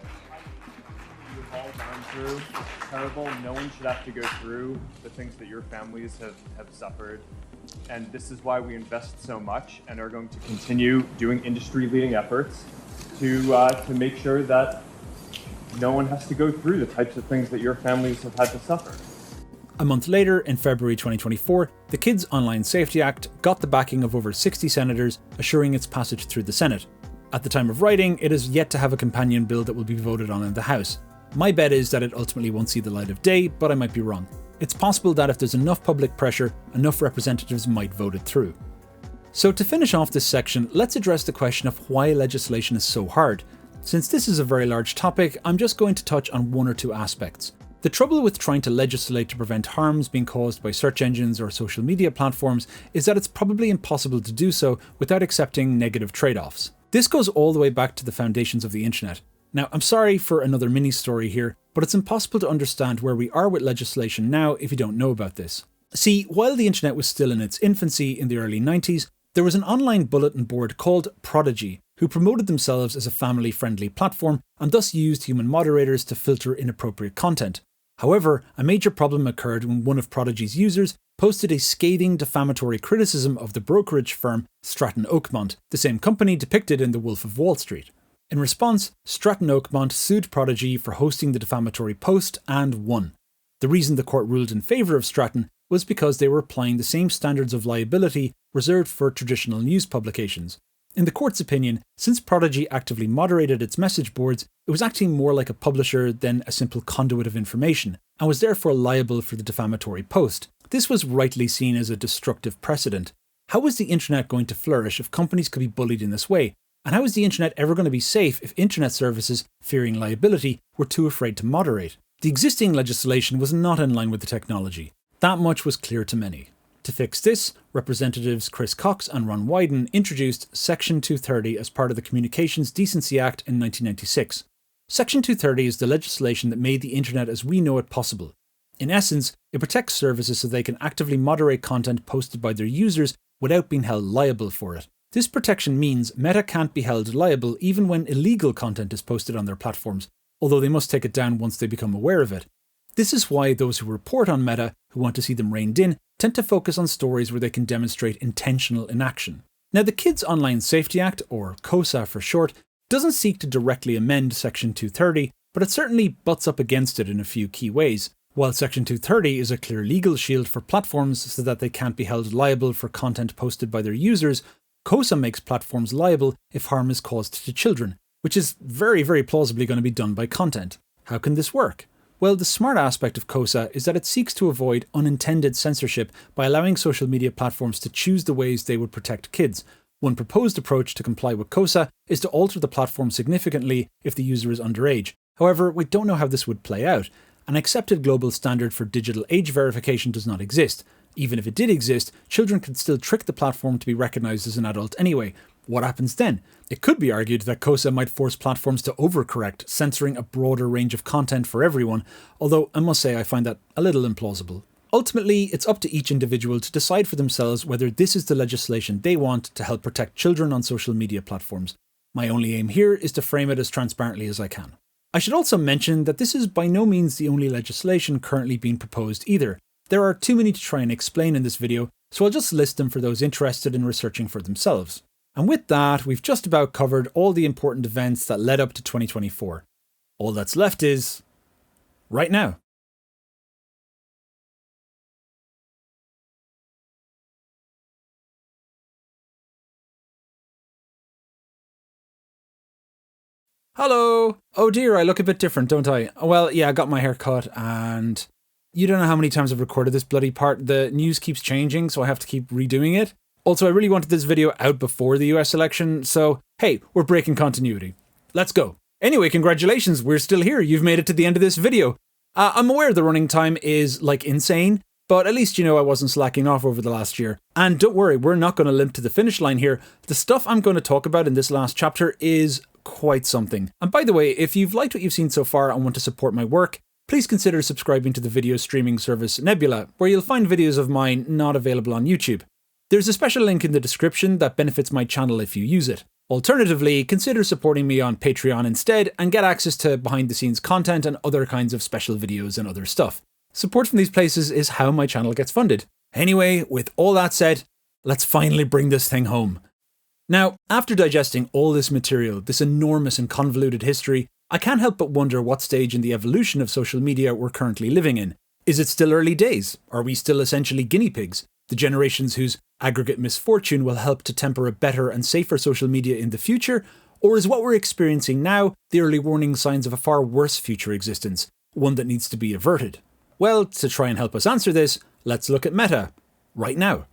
You've all gone through. It's terrible. No one should have to go through the things that your families have suffered. And this is why we invest so much and are going to continue doing industry-leading efforts to make sure that no one has to go through the types of things that your families have had to suffer. A month later, in February 2024, the Kids Online Safety Act got the backing of over 60 senators, assuring its passage through the Senate. At the time of writing, it is yet to have a companion bill that will be voted on in the House. My bet is that it ultimately won't see the light of day, but I might be wrong. It's possible that if there's enough public pressure, enough representatives might vote it through. So to finish off this section, let's address the question of why legislation is so hard. Since this is a very large topic, I'm just going to touch on one or two aspects. The trouble with trying to legislate to prevent harms being caused by search engines or social media platforms is that it's probably impossible to do so without accepting negative trade-offs. This goes all the way back to the foundations of the internet. Now, I'm sorry for another mini story here, but it's impossible to understand where we are with legislation now if you don't know about this. See, while the internet was still in its infancy in the early 90s, there was an online bulletin board called Prodigy, who promoted themselves as a family-friendly platform and thus used human moderators to filter inappropriate content. However, a major problem occurred when one of Prodigy's users posted a scathing defamatory criticism of the brokerage firm Stratton Oakmont, the same company depicted in The Wolf of Wall Street. In response, Stratton Oakmont sued Prodigy for hosting the defamatory post and won. The reason the court ruled in favour of Stratton was because they were applying the same standards of liability reserved for traditional news publications. In the court's opinion, since Prodigy actively moderated its message boards, it was acting more like a publisher than a simple conduit of information, and was therefore liable for the defamatory post. This was rightly seen as a destructive precedent. How was the internet going to flourish if companies could be bullied in this way? And how is the internet ever going to be safe if internet services, fearing liability, were too afraid to moderate? The existing legislation was not in line with the technology. That much was clear to many. To fix this, Representatives Chris Cox and Ron Wyden introduced Section 230 as part of the Communications Decency Act in 1996. Section 230 is the legislation that made the internet as we know it possible. In essence, it protects services so they can actively moderate content posted by their users without being held liable for it. This protection means Meta can't be held liable even when illegal content is posted on their platforms, although they must take it down once they become aware of it. This is why those who report on Meta, who want to see them reined in, tend to focus on stories where they can demonstrate intentional inaction. Now, the Kids Online Safety Act, or KOSA for short, doesn't seek to directly amend Section 230, but it certainly butts up against it in a few key ways. While Section 230 is a clear legal shield for platforms so that they can't be held liable for content posted by their users, KOSA makes platforms liable if harm is caused to children, which is very, very plausibly going to be done by content. How can this work? Well, the smart aspect of KOSA is that it seeks to avoid unintended censorship by allowing social media platforms to choose the ways they would protect kids. One proposed approach to comply with KOSA is to alter the platform significantly if the user is underage. However, we don't know how this would play out. An accepted global standard for digital age verification does not exist. Even if it did exist, children could still trick the platform to be recognised as an adult anyway. What happens then? It could be argued that COSA might force platforms to overcorrect, censoring a broader range of content for everyone, although I must say I find that a little implausible. Ultimately, it's up to each individual to decide for themselves whether this is the legislation they want to help protect children on social media platforms. My only aim here is to frame it as transparently as I can. I should also mention that this is by no means the only legislation currently being proposed either. There are too many to try and explain in this video, so I'll just list them for those interested in researching for themselves. And with that, we've just about covered all the important events that led up to 2024. All that's left is right now. Hello! Oh dear, I look a bit different, don't I? Well, yeah, I got my hair cut and you don't know how many times I've recorded this bloody part. The news keeps changing, so I have to keep redoing it. Also, I really wanted this video out before the US election, so hey, we're breaking continuity. Let's go. Anyway, congratulations, we're still here. You've made it to the end of this video. I'm aware the running time is like insane, but at least you know I wasn't slacking off over the last year. And don't worry, we're not going to limp to the finish line here. The stuff I'm going to talk about in this last chapter is quite something. And by the way, if you've liked what you've seen so far and want to support my work, please consider subscribing to the video streaming service Nebula, where you'll find videos of mine not available on YouTube. There's a special link in the description that benefits my channel if you use it. Alternatively, consider supporting me on Patreon instead and get access to behind the scenes content and other kinds of special videos and other stuff. Support from these places is how my channel gets funded. Anyway, with all that said, let's finally bring this thing home. Now, after digesting all this material, this enormous and convoluted history, I can't help but wonder what stage in the evolution of social media we're currently living in. Is it still early days? Are we still essentially guinea pigs? The generations whose aggregate misfortune will help to temper a better and safer social media in the future? Or is what we're experiencing now the early warning signs of a far worse future existence, one that needs to be averted? Well, to try and help us answer this, let's look at Meta, right now.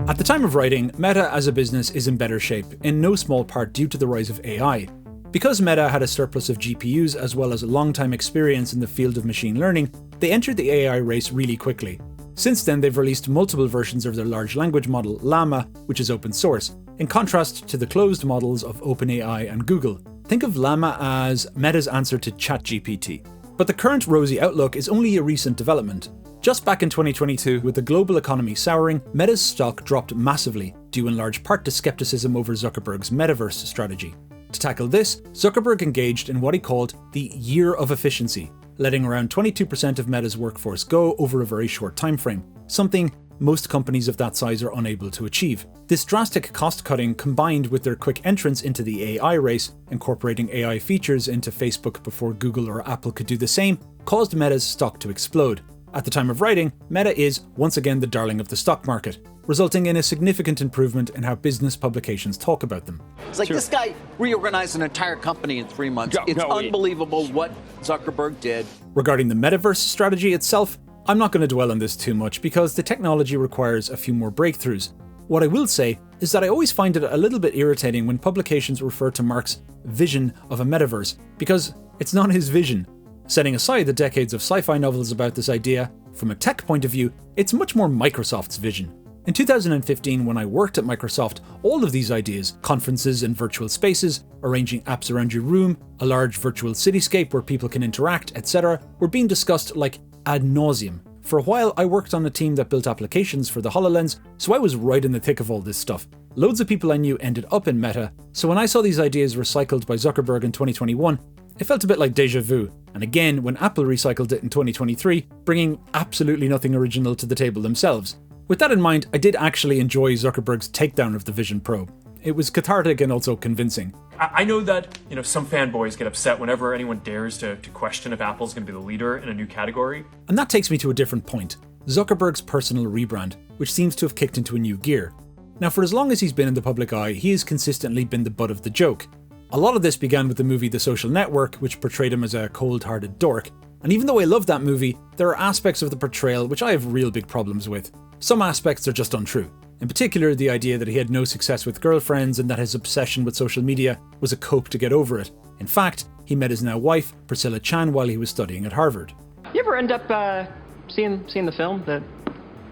At the time of writing, Meta as a business is in better shape, in no small part due to the rise of AI. Because Meta had a surplus of GPUs as well as a long-time experience in the field of machine learning, they entered the AI race really quickly. Since then, they've released multiple versions of their large language model, Llama, which is open source, in contrast to the closed models of OpenAI and Google. Think of Llama as Meta's answer to ChatGPT. But the current rosy outlook is only a recent development. Just back in 2022, with the global economy souring, Meta's stock dropped massively, due in large part to skepticism over Zuckerberg's metaverse strategy. To tackle this, Zuckerberg engaged in what he called the Year of Efficiency, letting around 22% of Meta's workforce go over a very short time frame, something most companies of that size are unable to achieve. This drastic cost cutting, combined with their quick entrance into the AI race, incorporating AI features into Facebook before Google or Apple could do the same, caused Meta's stock to explode. At the time of writing, Meta is once again the darling of the stock market, resulting in a significant improvement in how business publications talk about them. It's like this guy reorganized an entire company in 3 months. It's unbelievable what Zuckerberg did. Regarding the metaverse strategy itself, I'm not going to dwell on this too much because the technology requires a few more breakthroughs. What I will say is that I always find it a little bit irritating when publications refer to Mark's vision of a metaverse, because it's not his vision. Setting aside the decades of sci-fi novels about this idea, from a tech point of view, it's much more Microsoft's vision. In 2015, when I worked at Microsoft, all of these ideas, conferences and virtual spaces, arranging apps around your room, a large virtual cityscape where people can interact, etc., were being discussed like ad nauseum. For a while, I worked on a team that built applications for the HoloLens, so I was right in the thick of all this stuff. Loads of people I knew ended up in Meta, so when I saw these ideas recycled by Zuckerberg in 2021, it felt a bit like déjà vu, and again when Apple recycled it in 2023, bringing absolutely nothing original to the table themselves. With that in mind, I did actually enjoy Zuckerberg's takedown of the Vision Pro. It was cathartic and also convincing. I know that some fanboys get upset whenever anyone dares to question if Apple's going to be the leader in a new category. And that takes me to a different point, Zuckerberg's personal rebrand, which seems to have kicked into a new gear. Now, for as long as he's been in the public eye, he has consistently been the butt of the joke. A lot of this began with the movie The Social Network, which portrayed him as a cold-hearted dork. And even though I love that movie, there are aspects of the portrayal which I have real big problems with. Some aspects are just untrue. In particular, the idea that he had no success with girlfriends and that his obsession with social media was a cope to get over it. In fact, he met his now wife, Priscilla Chan, while he was studying at Harvard. You ever end up seeing the film, the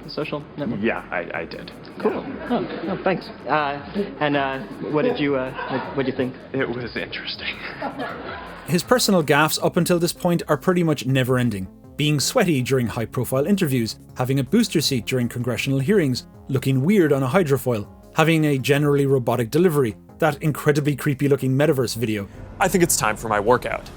Social Network? Yeah, I did. Cool. Oh, thanks. What did you think? It was interesting. His personal gaffes up until this point are pretty much never ending. Being sweaty during high-profile interviews, having a booster seat during congressional hearings, looking weird on a hydrofoil, having a generally robotic delivery, that incredibly creepy-looking metaverse video. I think it's time for my workout.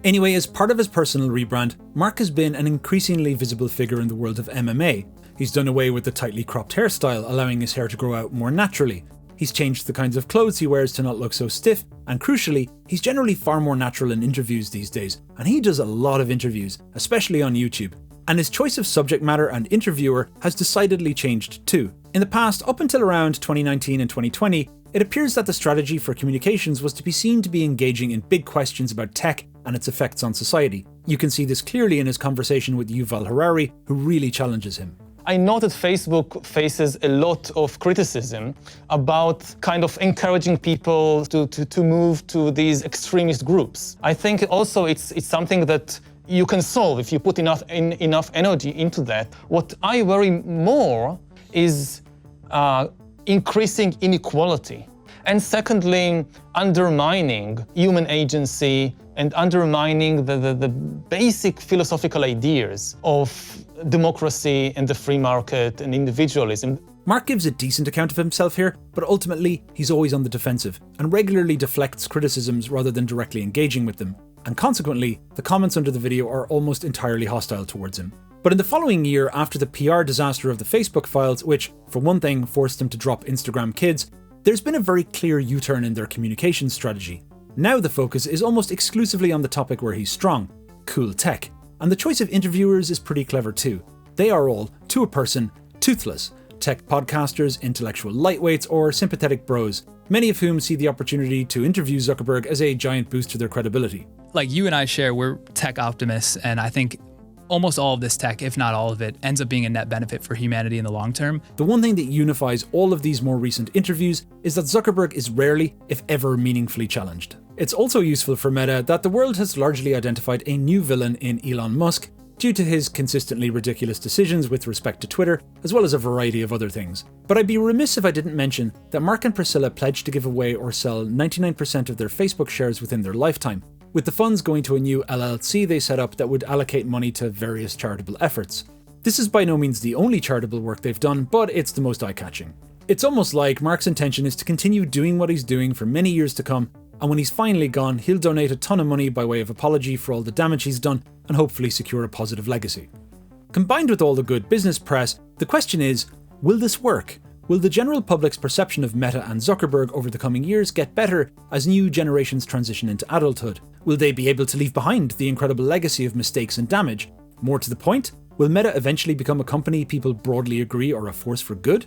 Anyway, as part of his personal rebrand, Mark has been an increasingly visible figure in the world of MMA. He's done away with the tightly cropped hairstyle, allowing his hair to grow out more naturally. He's changed the kinds of clothes he wears to not look so stiff, and crucially, he's generally far more natural in interviews these days, and he does a lot of interviews, especially on YouTube. And his choice of subject matter and interviewer has decidedly changed too. In the past, up until around 2019 and 2020, it appears that the strategy for communications was to be seen to be engaging in big questions about tech and its effects on society. You can see this clearly in his conversation with Yuval Harari, who really challenges him. I know that Facebook faces a lot of criticism about kind of encouraging people to move to these extremist groups. I think also it's something that you can solve if you put enough energy into that. What I worry more is increasing inequality. And secondly, undermining human agency and undermining the basic philosophical ideas of democracy and the free market and individualism. Mark gives a decent account of himself here, but ultimately he's always on the defensive and regularly deflects criticisms rather than directly engaging with them. And consequently, the comments under the video are almost entirely hostile towards him. But in the following year, after the PR disaster of the Facebook files, which, for one thing, forced them to drop Instagram Kids, there's been a very clear U-turn in their communications strategy. Now the focus is almost exclusively on the topic where he's strong, cool tech. And the choice of interviewers is pretty clever too. They are all, to a person, toothless. Tech podcasters, intellectual lightweights, or sympathetic bros, many of whom see the opportunity to interview Zuckerberg as a giant boost to their credibility. Like you and I share, we're tech optimists, and I think almost all of this tech, if not all of it, ends up being a net benefit for humanity in the long term. The one thing that unifies all of these more recent interviews is that Zuckerberg is rarely, if ever, meaningfully challenged. It's also useful for Meta that the world has largely identified a new villain in Elon Musk due to his consistently ridiculous decisions with respect to Twitter, as well as a variety of other things. But I'd be remiss if I didn't mention that Mark and Priscilla pledged to give away or sell 99% of their Facebook shares within their lifetime, with the funds going to a new LLC they set up that would allocate money to various charitable efforts. This is by no means the only charitable work they've done, but it's the most eye-catching. It's almost like Mark's intention is to continue doing what he's doing for many years to come, and when he's finally gone, he'll donate a ton of money by way of apology for all the damage he's done and hopefully secure a positive legacy. Combined with all the good business press, the question is, will this work? Will the general public's perception of Meta and Zuckerberg over the coming years get better as new generations transition into adulthood? Will they be able to leave behind the incredible legacy of mistakes and damage? More to the point, will Meta eventually become a company people broadly agree are a force for good?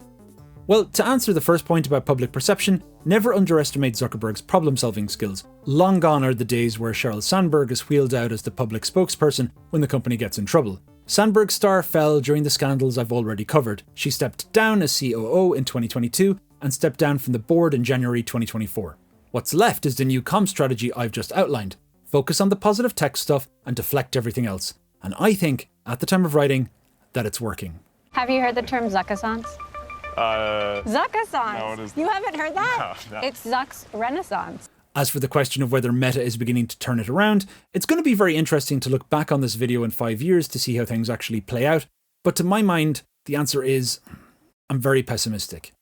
Well, to answer the first point about public perception, never underestimate Zuckerberg's problem-solving skills. Long gone are the days where Sheryl Sandberg is wheeled out as the public spokesperson when the company gets in trouble. Sandberg's star fell during the scandals I've already covered. She stepped down as COO in 2022 and stepped down from the board in January 2024. What's left is the new comm strategy I've just outlined. Focus on the positive tech stuff and deflect everything else. And I think, at the time of writing, that it's working. Have you heard the term Zuckaissance? Zuckaissance! No, what is that? You haven't heard that? No. It's Zuck's Renaissance. As for the question of whether Meta is beginning to turn it around, it's going to be very interesting to look back on this video in 5 years to see how things actually play out. But to my mind, the answer is, I'm very pessimistic.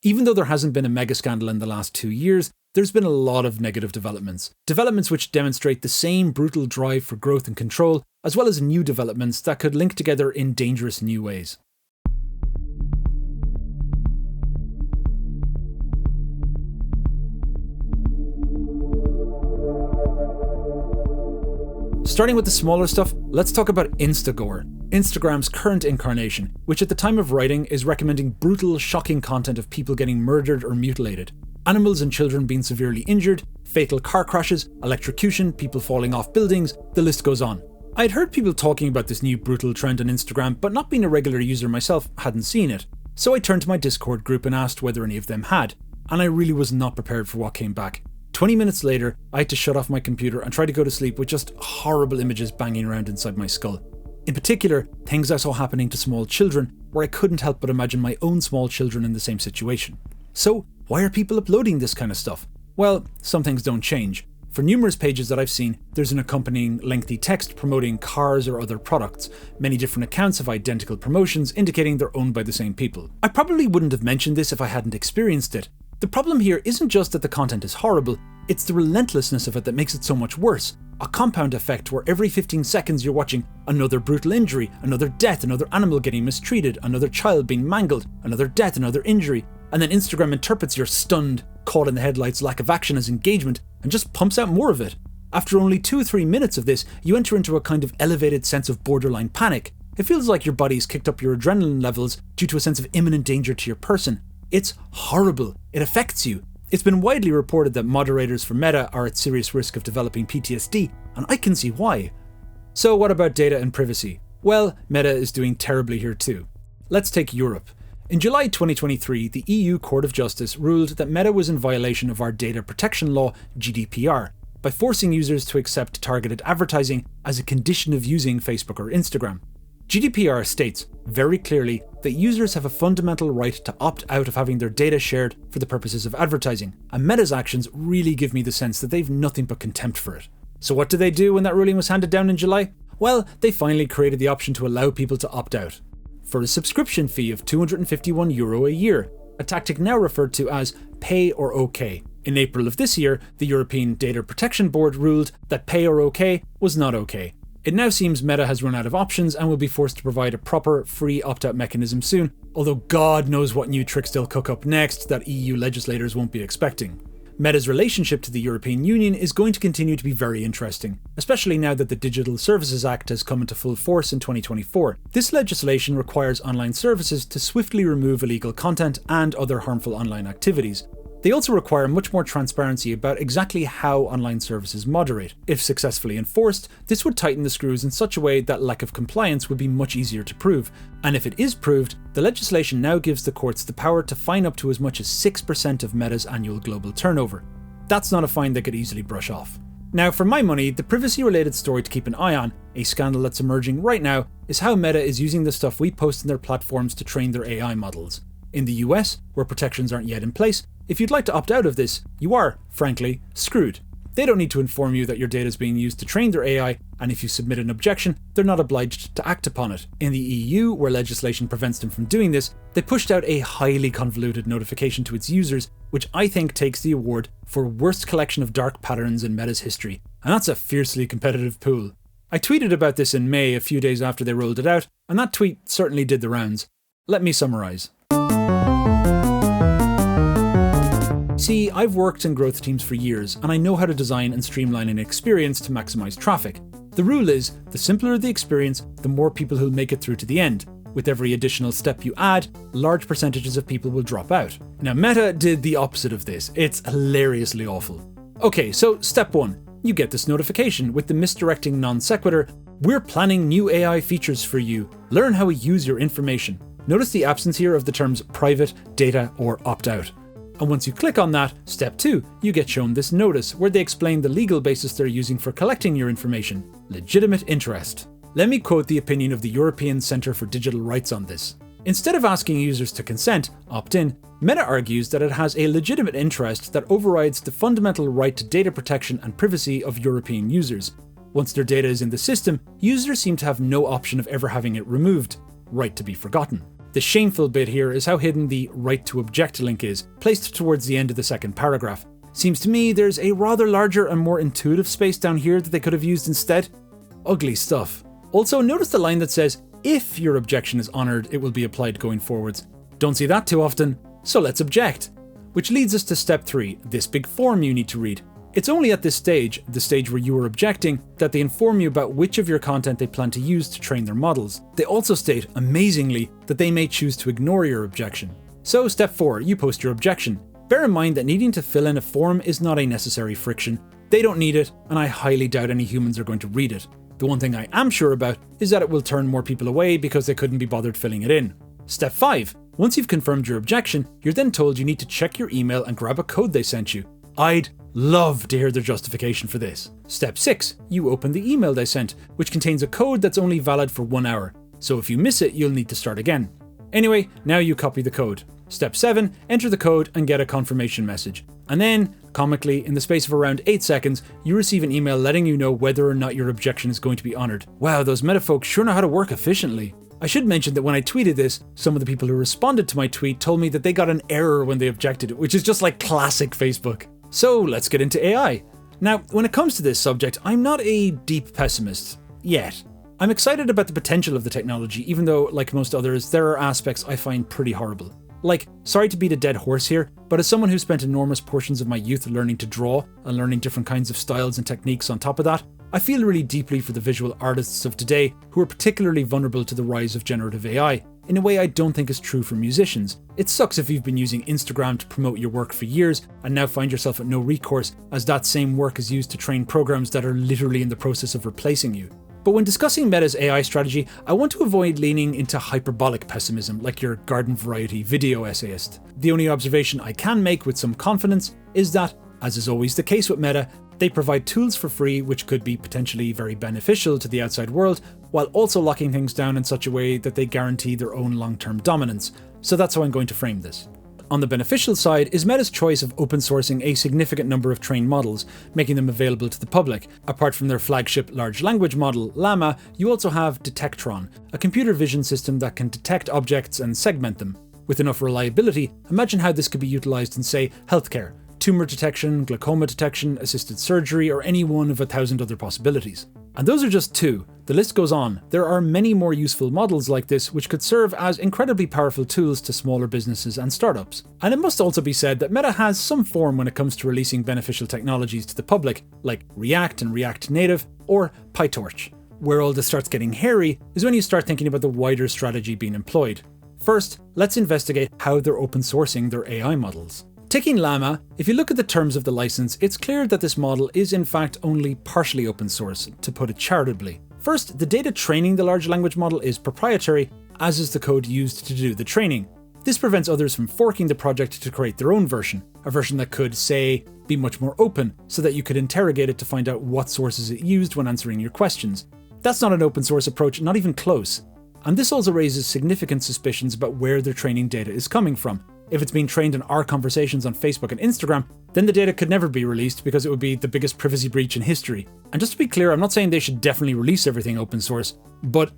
Even though there hasn't been a mega scandal in the last 2 years, there's been a lot of negative developments. Developments which demonstrate the same brutal drive for growth and control, as well as new developments that could link together in dangerous new ways. Starting with the smaller stuff, let's talk about Instagore, Instagram's current incarnation, which at the time of writing is recommending brutal, shocking content of people getting murdered or mutilated. Animals and children being severely injured, fatal car crashes, electrocution, people falling off buildings, the list goes on. I'd heard people talking about this new brutal trend on Instagram, but not being a regular user myself, hadn't seen it. So I turned to my Discord group and asked whether any of them had, and I really was not prepared for what came back. 20 minutes later, I had to shut off my computer and try to go to sleep with just horrible images banging around inside my skull. In particular, things I saw happening to small children, where I couldn't help but imagine my own small children in the same situation. So, why are people uploading this kind of stuff? Well, some things don't change. For numerous pages that I've seen, there's an accompanying lengthy text promoting cars or other products. Many different accounts have identical promotions indicating they're owned by the same people. I probably wouldn't have mentioned this if I hadn't experienced it. The problem here isn't just that the content is horrible, it's the relentlessness of it that makes it so much worse. A compound effect where every 15 seconds you're watching another brutal injury, another death, another animal getting mistreated, another child being mangled, another death, another injury, and then Instagram interprets your stunned, caught in the headlights lack of action as engagement and just pumps out more of it. After only 2 or 3 minutes of this, you enter into a kind of elevated sense of borderline panic. It feels like your body's kicked up your adrenaline levels due to a sense of imminent danger to your person. It's horrible. It affects you. It's been widely reported that moderators for Meta are at serious risk of developing PTSD, and I can see why. So what about data and privacy? Well, Meta is doing terribly here too. Let's take Europe. In July 2023, the EU Court of Justice ruled that Meta was in violation of our data protection law, GDPR, by forcing users to accept targeted advertising as a condition of using Facebook or Instagram. GDPR states very clearly that users have a fundamental right to opt out of having their data shared for the purposes of advertising, and Meta's actions really give me the sense that they've nothing but contempt for it. So what did they do when that ruling was handed down in July? Well, they finally created the option to allow people to opt out for a subscription fee of €251 a year, a tactic now referred to as pay or OK. In April of this year, the European Data Protection Board ruled that pay or OK was not OK. It now seems Meta has run out of options and will be forced to provide a proper free opt-out mechanism soon, although God knows what new tricks they'll cook up next that EU legislators won't be expecting. Meta's relationship to the European Union is going to continue to be very interesting, especially now that the Digital Services Act has come into full force in 2024. This legislation requires online services to swiftly remove illegal content and other harmful online activities. They also require much more transparency about exactly how online services moderate. If successfully enforced, this would tighten the screws in such a way that lack of compliance would be much easier to prove. And if it is proved, the legislation now gives the courts the power to fine up to as much as 6% of Meta's annual global turnover. That's not a fine they could easily brush off. Now, for my money, the privacy-related story to keep an eye on, a scandal that's emerging right now, is how Meta is using the stuff we post on their platforms to train their AI models. In the US, where protections aren't yet in place, if you'd like to opt out of this, you are, frankly, screwed. They don't need to inform you that your data is being used to train their AI, and if you submit an objection, they're not obliged to act upon it. In the EU, where legislation prevents them from doing this, they pushed out a highly convoluted notification to its users, which I think takes the award for worst collection of dark patterns in Meta's history, and that's a fiercely competitive pool. I tweeted about this in May, a few days after they rolled it out, and that tweet certainly did the rounds. Let me summarise. See, I've worked in growth teams for years, and I know how to design and streamline an experience to maximize traffic. The rule is, the simpler the experience, the more people who'll make it through to the end. With every additional step you add, large percentages of people will drop out. Now, Meta did the opposite of this. It's hilariously awful. Okay, so step 1. You get this notification with the misdirecting non sequitur, "We're planning new AI features for you. Learn how we use your information." Notice the absence here of the terms private, data, or opt-out. And once you click on that, step 2, you get shown this notice where they explain the legal basis they're using for collecting your information. Legitimate interest. Let me quote the opinion of the European Centre for Digital Rights on this. Instead of asking users to consent, opt in, Meta argues that it has a legitimate interest that overrides the fundamental right to data protection and privacy of European users. Once their data is in the system, users seem to have no option of ever having it removed. Right to be forgotten. The shameful bit here is how hidden the right to object link is, placed towards the end of the second paragraph. Seems to me there's a rather larger and more intuitive space down here that they could have used instead. Ugly stuff. Also, notice the line that says, if your objection is honoured, it will be applied going forwards. Don't see that too often, so let's object. Which leads us to step 3, this big form you need to read. It's only at this stage, the stage where you are objecting, that they inform you about which of your content they plan to use to train their models. They also state, amazingly, that they may choose to ignore your objection. So step 4, you post your objection. Bear in mind that needing to fill in a form is not a necessary friction. They don't need it, and I highly doubt any humans are going to read it. The one thing I am sure about is that it will turn more people away because they couldn't be bothered filling it in. Step 5, once you've confirmed your objection, you're then told you need to check your email and grab a code they sent you. I'd love to hear their justification for this. Step 6, you open the email they sent, which contains a code that's only valid for 1 hour, so if you miss it, you'll need to start again. Anyway, now you copy the code. Step 7, enter the code and get a confirmation message. And then, comically, in the space of around 8 seconds, you receive an email letting you know whether or not your objection is going to be honoured. Wow, those meta folks sure know how to work efficiently. I should mention that when I tweeted this, some of the people who responded to my tweet told me that they got an error when they objected, which is just like classic Facebook. So let's get into AI. Now, when it comes to this subject, I'm not a deep pessimist. Yet. I'm excited about the potential of the technology, even though, like most others, there are aspects I find pretty horrible. Like, sorry to beat a dead horse here, but as someone who spent enormous portions of my youth learning to draw and learning different kinds of styles and techniques on top of that, I feel really deeply for the visual artists of today who are particularly vulnerable to the rise of generative AI, in a way I don't think is true for musicians. It sucks if you've been using Instagram to promote your work for years and now find yourself at no recourse as that same work is used to train programs that are literally in the process of replacing you. But when discussing Meta's AI strategy, I want to avoid leaning into hyperbolic pessimism like your garden variety video essayist. The only observation I can make with some confidence is that, as is always the case with Meta, they provide tools for free which could be potentially very beneficial to the outside world, while also locking things down in such a way that they guarantee their own long-term dominance. So that's how I'm going to frame this. On the beneficial side is Meta's choice of open sourcing a significant number of trained models, making them available to the public. Apart from their flagship large language model, Llama, you also have Detectron, a computer vision system that can detect objects and segment them. With enough reliability, imagine how this could be utilized in, say, healthcare, tumor detection, glaucoma detection, assisted surgery, or any one of 1,000 other possibilities. And those are just two. The list goes on. There are many more useful models like this which could serve as incredibly powerful tools to smaller businesses and startups. And it must also be said that Meta has some form when it comes to releasing beneficial technologies to the public, like React and React Native, or PyTorch. Where all this starts getting hairy is when you start thinking about the wider strategy being employed. First, let's investigate how they're open sourcing their AI models. Taking Llama, if you look at the terms of the license, it's clear that this model is in fact only partially open source, to put it charitably. First, the data training the large language model is proprietary, as is the code used to do the training. This prevents others from forking the project to create their own version, a version that could, say, be much more open, so that you could interrogate it to find out what sources it used when answering your questions. That's not an open source approach, not even close. And this also raises significant suspicions about where their training data is coming from. If it's being trained on our conversations on Facebook and Instagram, then the data could never be released because it would be the biggest privacy breach in history. And just to be clear, I'm not saying they should definitely release everything open source, but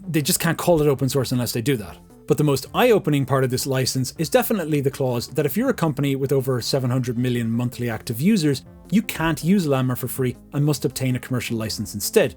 they just can't call it open source unless they do that. But the most eye-opening part of this license is definitely the clause that if you're a company with over 700 million monthly active users, you can't use Llama for free and must obtain a commercial license instead.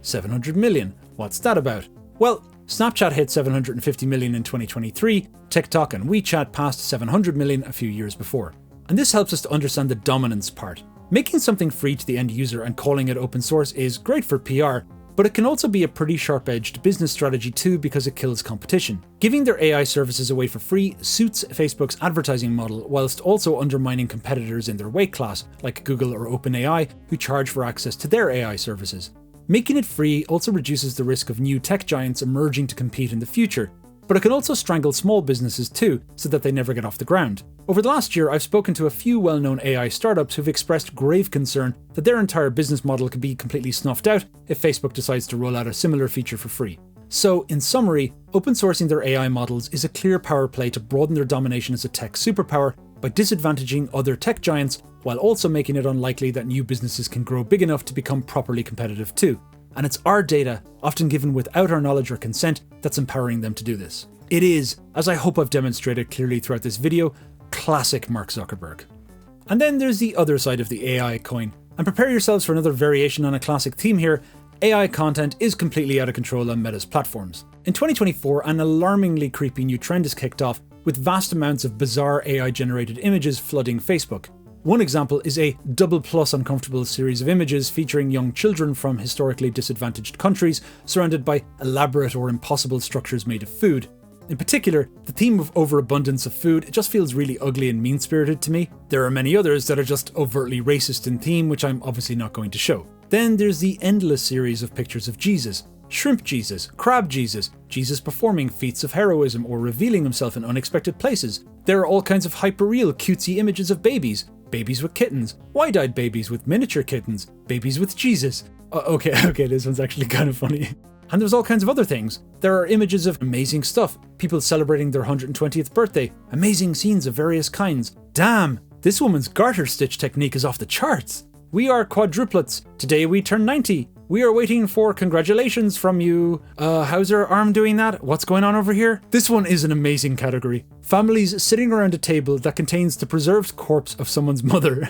700 million, what's that about? Well, Snapchat hit 750 million in 2023, TikTok and WeChat passed 700 million a few years before. And this helps us to understand the dominance part. Making something free to the end user and calling it open source is great for PR, but it can also be a pretty sharp-edged business strategy too because it kills competition. Giving their AI services away for free suits Facebook's advertising model whilst also undermining competitors in their weight class, like Google or OpenAI, who charge for access to their AI services. Making it free also reduces the risk of new tech giants emerging to compete in the future, but it can also strangle small businesses too, so that they never get off the ground. Over the last year, I've spoken to a few well-known AI startups who've expressed grave concern that their entire business model could be completely snuffed out if Facebook decides to roll out a similar feature for free. So, in summary, open sourcing their AI models is a clear power play to broaden their domination as a tech superpower by disadvantaging other tech giants, while also making it unlikely that new businesses can grow big enough to become properly competitive too. And it's our data, often given without our knowledge or consent, that's empowering them to do this. It is, as I hope I've demonstrated clearly throughout this video, classic Mark Zuckerberg. And then there's the other side of the AI coin. And prepare yourselves for another variation on a classic theme here. AI content is completely out of control on Meta's platforms. In 2024, an alarmingly creepy new trend is kicked off, with vast amounts of bizarre AI-generated images flooding Facebook. One example is a double-plus uncomfortable series of images featuring young children from historically disadvantaged countries surrounded by elaborate or impossible structures made of food. In particular, the theme of overabundance of food just feels really ugly and mean-spirited to me. There are many others that are just overtly racist in theme, which I'm obviously not going to show. Then there's the endless series of pictures of Jesus. Shrimp Jesus, Crab Jesus, Jesus performing feats of heroism or revealing himself in unexpected places. There are all kinds of hyper-real cutesy images of babies. Babies with kittens, wide-eyed babies with miniature kittens, babies with Jesus. Okay, this one's actually kind of funny. And there's all kinds of other things. There are images of amazing stuff, people celebrating their 120th birthday, amazing scenes of various kinds. Damn, this woman's garter stitch technique is off the charts. We are quadruplets. Today we turn 90. We are waiting for congratulations from you. How's her arm doing that? What's going on over here? This one is an amazing category. Families sitting around a table that contains the preserved corpse of someone's mother.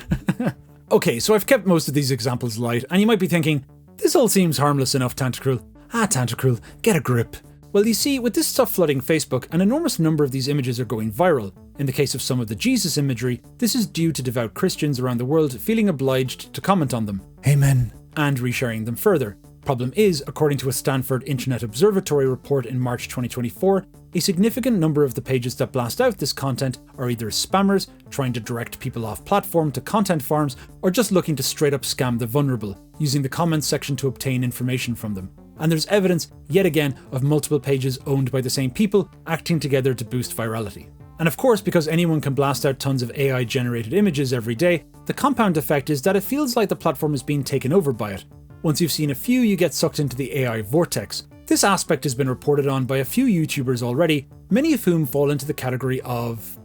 Okay, so I've kept most of these examples light, and you might be thinking, this all seems harmless enough, Tantacrul. Tantacrul, get a grip. Well, you see, with this stuff flooding Facebook, an enormous number of these images are going viral. In the case of some of the Jesus imagery, this is due to devout Christians around the world feeling obliged to comment on them. Amen. And resharing them further. Problem is, according to a Stanford Internet Observatory report in March 2024, a significant number of the pages that blast out this content are either spammers, trying to direct people off platform to content farms, or just looking to straight up scam the vulnerable, using the comments section to obtain information from them. And there's evidence, yet again, of multiple pages owned by the same people acting together to boost virality. And of course, because anyone can blast out tons of AI-generated images every day, the compound effect is that it feels like the platform is being taken over by it. Once you've seen a few, you get sucked into the AI vortex. This aspect has been reported on by a few YouTubers already, many of whom fall into the category of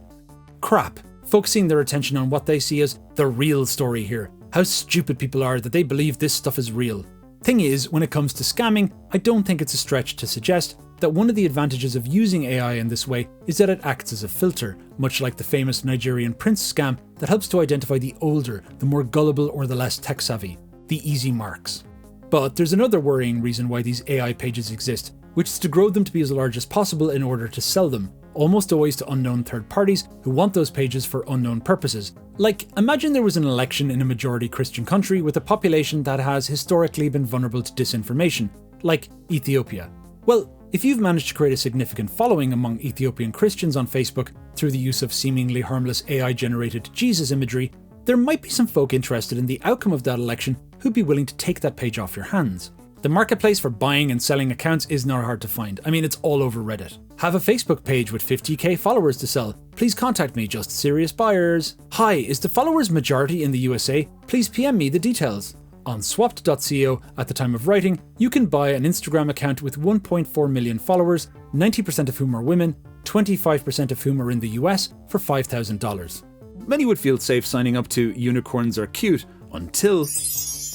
crap, focusing their attention on what they see as the real story here. How stupid people are that they believe this stuff is real. Thing is, when it comes to scamming, I don't think it's a stretch to suggest that one of the advantages of using AI in this way is that it acts as a filter, much like the famous Nigerian prince scam that helps to identify the older, the more gullible or the less tech-savvy, the easy marks. But there's another worrying reason why these AI pages exist, which is to grow them to be as large as possible in order to sell them, almost always to unknown third parties who want those pages for unknown purposes. Like, imagine there was an election in a majority Christian country with a population that has historically been vulnerable to disinformation, like Ethiopia. Well, if you've managed to create a significant following among Ethiopian Christians on Facebook through the use of seemingly harmless AI-generated Jesus imagery, there might be some folk interested in the outcome of that election who'd be willing to take that page off your hands. The marketplace for buying and selling accounts is not hard to find. I mean, it's all over Reddit. Have a Facebook page with 50k followers to sell? Please contact me, just serious buyers. Hi, is the followers majority in the USA? Please PM me the details. On swapped.co at the time of writing, you can buy an Instagram account with 1.4 million followers, 90% of whom are women, 25% of whom are in the US, for $5,000. Many would feel safe signing up to Unicorns Are Cute until...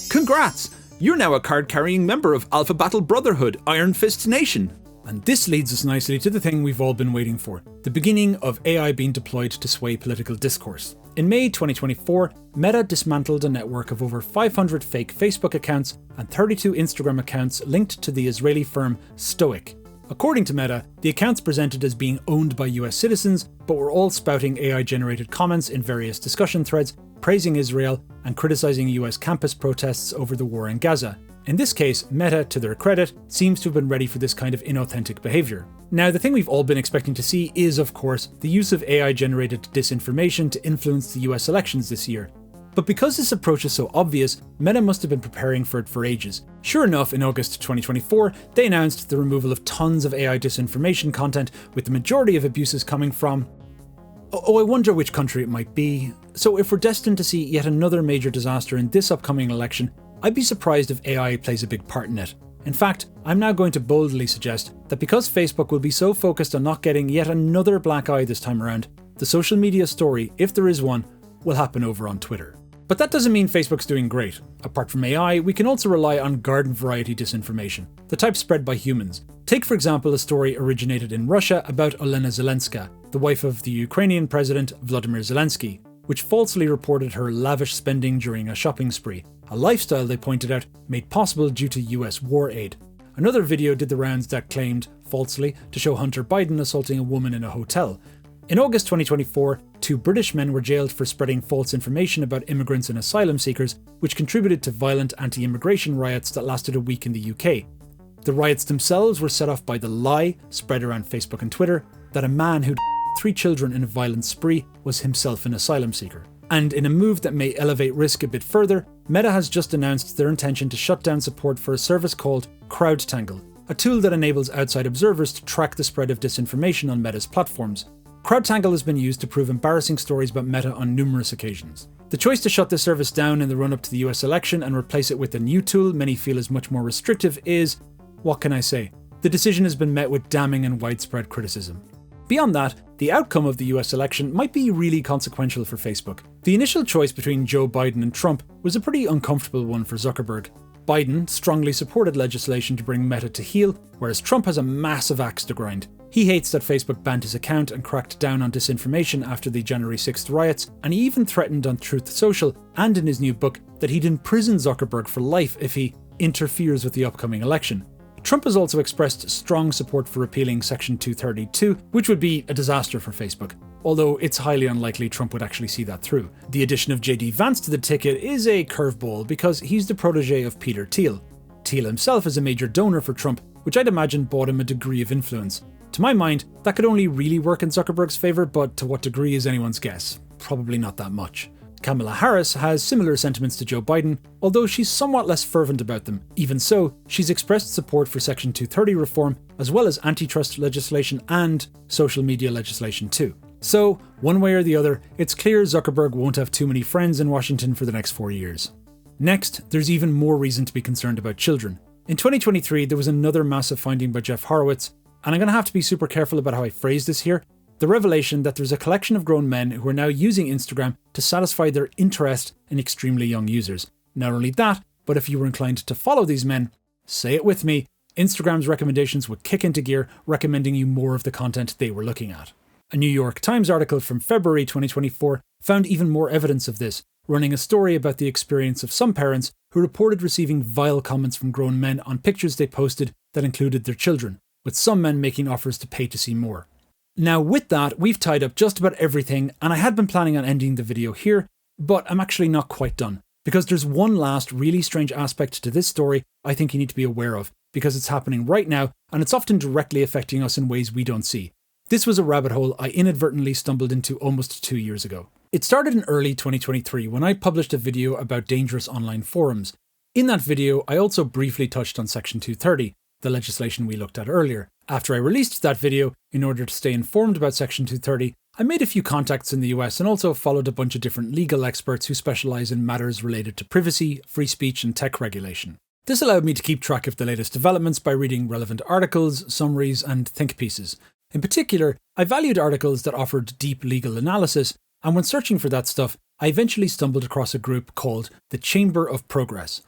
Congrats! You're now a card-carrying member of Alpha Battle Brotherhood, Iron Fist Nation. And this leads us nicely to the thing we've all been waiting for, the beginning of AI being deployed to sway political discourse. In May 2024, Meta dismantled a network of over 500 fake Facebook accounts and 32 Instagram accounts linked to the Israeli firm Stoic. According to Meta, the accounts presented as being owned by US citizens, but were all spouting AI-generated comments in various discussion threads, praising Israel and criticizing US campus protests over the war in Gaza. In this case, Meta, to their credit, seems to have been ready for this kind of inauthentic behavior. Now, the thing we've all been expecting to see is, of course, the use of AI-generated disinformation to influence the US elections this year. But because this approach is so obvious, Meta must have been preparing for it for ages. Sure enough, in August 2024, they announced the removal of tons of AI disinformation content, with the majority of abuses coming from... Oh, I wonder which country it might be. So if we're destined to see yet another major disaster in this upcoming election, I'd be surprised if AI plays a big part in it. In fact, I'm now going to boldly suggest that because Facebook will be so focused on not getting yet another black eye this time around, the social media story, if there is one, will happen over on Twitter. But that doesn't mean Facebook's doing great. Apart from AI, we can also rely on garden variety disinformation, the type spread by humans. Take for example a story originated in Russia about Olena Zelenska, the wife of the Ukrainian president Vladimir Zelensky, which falsely reported her lavish spending during a shopping spree, a lifestyle they pointed out made possible due to US war aid. Another video did the rounds that claimed, falsely, to show Hunter Biden assaulting a woman in a hotel. In August 2024, 2 British men were jailed for spreading false information about immigrants and asylum seekers, which contributed to violent anti-immigration riots that lasted a week in the UK. The riots themselves were set off by the lie, spread around Facebook and Twitter, that a man who'd 3 children in a violent spree was himself an asylum seeker. And in a move that may elevate risk a bit further, Meta has just announced their intention to shut down support for a service called CrowdTangle, a tool that enables outside observers to track the spread of disinformation on Meta's platforms. CrowdTangle has been used to prove embarrassing stories about Meta on numerous occasions. The choice to shut this service down in the run-up to the US election and replace it with a new tool many feel is much more restrictive is, what can I say? The decision has been met with damning and widespread criticism. Beyond that, the outcome of the US election might be really consequential for Facebook. The initial choice between Joe Biden and Trump was a pretty uncomfortable one for Zuckerberg. Biden strongly supported legislation to bring Meta to heel, whereas Trump has a massive axe to grind. He hates that Facebook banned his account and cracked down on disinformation after the January 6th riots, and he even threatened on Truth Social and in his new book that he'd imprison Zuckerberg for life if he interferes with the upcoming election. Trump has also expressed strong support for repealing Section 232, which would be a disaster for Facebook, although it's highly unlikely Trump would actually see that through. The addition of JD Vance to the ticket is a curveball because he's the protege of Peter Thiel. Thiel himself is a major donor for Trump, which I'd imagine bought him a degree of influence. To my mind, that could only really work in Zuckerberg's favour, but to what degree is anyone's guess. Probably not that much. Kamala Harris has similar sentiments to Joe Biden, although she's somewhat less fervent about them. Even so, she's expressed support for Section 230 reform, as well as antitrust legislation and social media legislation too. So, one way or the other, it's clear Zuckerberg won't have too many friends in Washington for the next 4 years. Next, there's even more reason to be concerned about children. In 2023, there was another massive finding by Jeff Horowitz, and I'm going to have to be super careful about how I phrase this here, the revelation that there's a collection of grown men who are now using Instagram to satisfy their interest in extremely young users. Not only that, but if you were inclined to follow these men, say it with me, Instagram's recommendations would kick into gear, recommending you more of the content they were looking at. A New York Times article from February 2024 found even more evidence of this, running a story about the experience of some parents who reported receiving vile comments from grown men on pictures they posted that included their children, with some men making offers to pay to see more. Now with that, we've tied up just about everything, and I had been planning on ending the video here, but I'm actually not quite done, because there's one last really strange aspect to this story I think you need to be aware of, because it's happening right now, and it's often directly affecting us in ways we don't see. This was a rabbit hole I inadvertently stumbled into almost 2 years ago. It started in early 2023 when I published a video about dangerous online forums. In that video, I also briefly touched on Section 230, the legislation we looked at earlier. After I released that video, in order to stay informed about Section 230, I made a few contacts in the US and also followed a bunch of different legal experts who specialise in matters related to privacy, free speech and tech regulation. This allowed me to keep track of the latest developments by reading relevant articles, summaries and think pieces. In particular, I valued articles that offered deep legal analysis, and when searching for that stuff, I eventually stumbled across a group called the Chamber of Progress.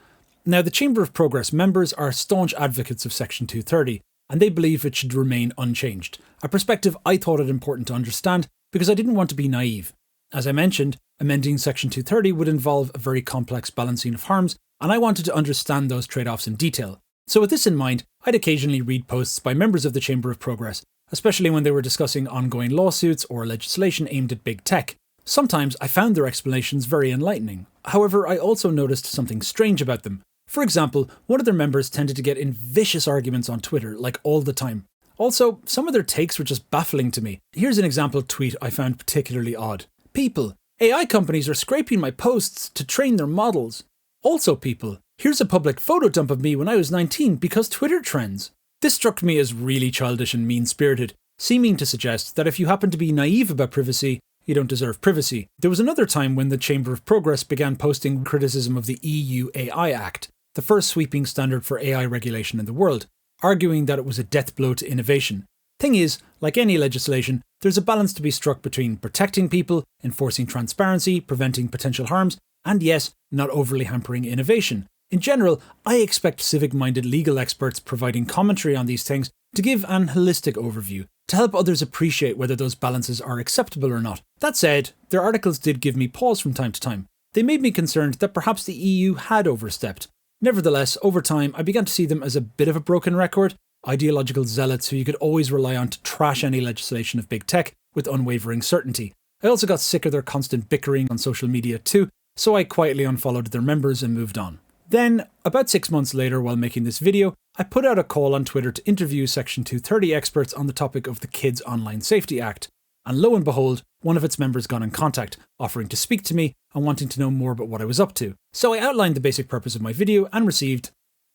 Now, the Chamber of Progress members are staunch advocates of Section 230, and they believe it should remain unchanged, a perspective I thought it important to understand because I didn't want to be naive. As I mentioned, amending Section 230 would involve a very complex balancing of harms, and I wanted to understand those trade-offs in detail. So with this in mind, I'd occasionally read posts by members of the Chamber of Progress, especially when they were discussing ongoing lawsuits or legislation aimed at big tech. Sometimes I found their explanations very enlightening. However, I also noticed something strange about them. For example, one of their members tended to get in vicious arguments on Twitter, like all the time. Also, some of their takes were just baffling to me. Here's an example tweet I found particularly odd. People, AI companies are scraping my posts to train their models. Also people, here's a public photo dump of me when I was 19 because Twitter trends. This struck me as really childish and mean-spirited, seeming to suggest that if you happen to be naive about privacy, you don't deserve privacy. There was another time when the Chamber of Progress began posting criticism of the EU AI Act, the first sweeping standard for AI regulation in the world, arguing that it was a death blow to innovation. Thing is, like any legislation, there's a balance to be struck between protecting people, enforcing transparency, preventing potential harms, and yes, not overly hampering innovation. In general, I expect civic-minded legal experts providing commentary on these things to give an holistic overview, to help others appreciate whether those balances are acceptable or not. That said, their articles did give me pause from time to time. They made me concerned that perhaps the EU had overstepped. Nevertheless, over time, I began to see them as a bit of a broken record, ideological zealots who you could always rely on to trash any legislation of big tech with unwavering certainty. I also got sick of their constant bickering on social media too, so I quietly unfollowed their members and moved on. Then, about 6 months later while making this video, I put out a call on Twitter to interview Section 230 experts on the topic of the Kids Online Safety Act, and lo and behold, one of its members got in contact, offering to speak to me and wanting to know more about what I was up to. So I outlined the basic purpose of my video and received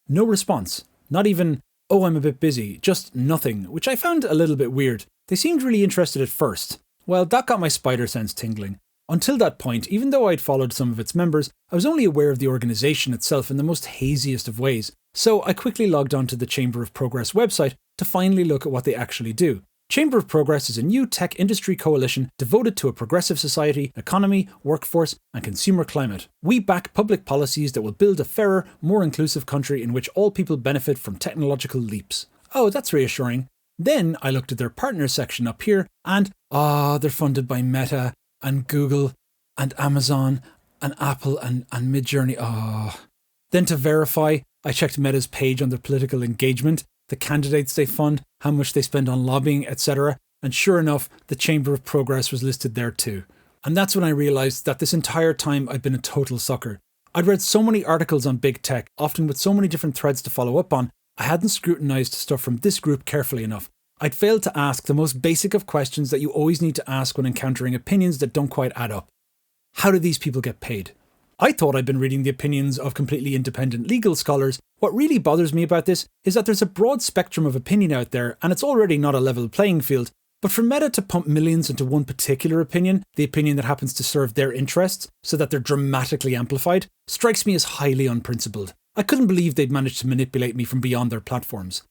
no response. Not even, oh I'm a bit busy, just nothing, which I found a little bit weird. They seemed really interested at first. Well, that got my spider sense tingling. Until that point, even though I'd followed some of its members, I was only aware of the organisation itself in the most haziest of ways. So I quickly logged onto the Chamber of Progress website to finally look at what they actually do. Chamber of Progress is a new tech industry coalition devoted to a progressive society, economy, workforce, and consumer climate. We back public policies that will build a fairer, more inclusive country in which all people benefit from technological leaps. Oh, that's reassuring. Then I looked at their partners section up here and, they're funded by Meta and Google and Amazon and Apple and Midjourney. Then to verify, I checked Meta's page on their political engagement, the candidates they fund, how much they spend on lobbying, etc. And sure enough, the Chamber of Progress was listed there too. And that's when I realised that this entire time I'd been a total sucker. I'd read so many articles on big tech, often with so many different threads to follow up on, I hadn't scrutinised stuff from this group carefully enough. I'd failed to ask the most basic of questions that you always need to ask when encountering opinions that don't quite add up. How do these people get paid? I thought I'd been reading the opinions of completely independent legal scholars. What really bothers me about this is that there's a broad spectrum of opinion out there and it's already not a level playing field. But for Meta to pump millions into one particular opinion, the opinion that happens to serve their interests, so that they're dramatically amplified, strikes me as highly unprincipled. I couldn't believe they'd managed to manipulate me from beyond their platforms.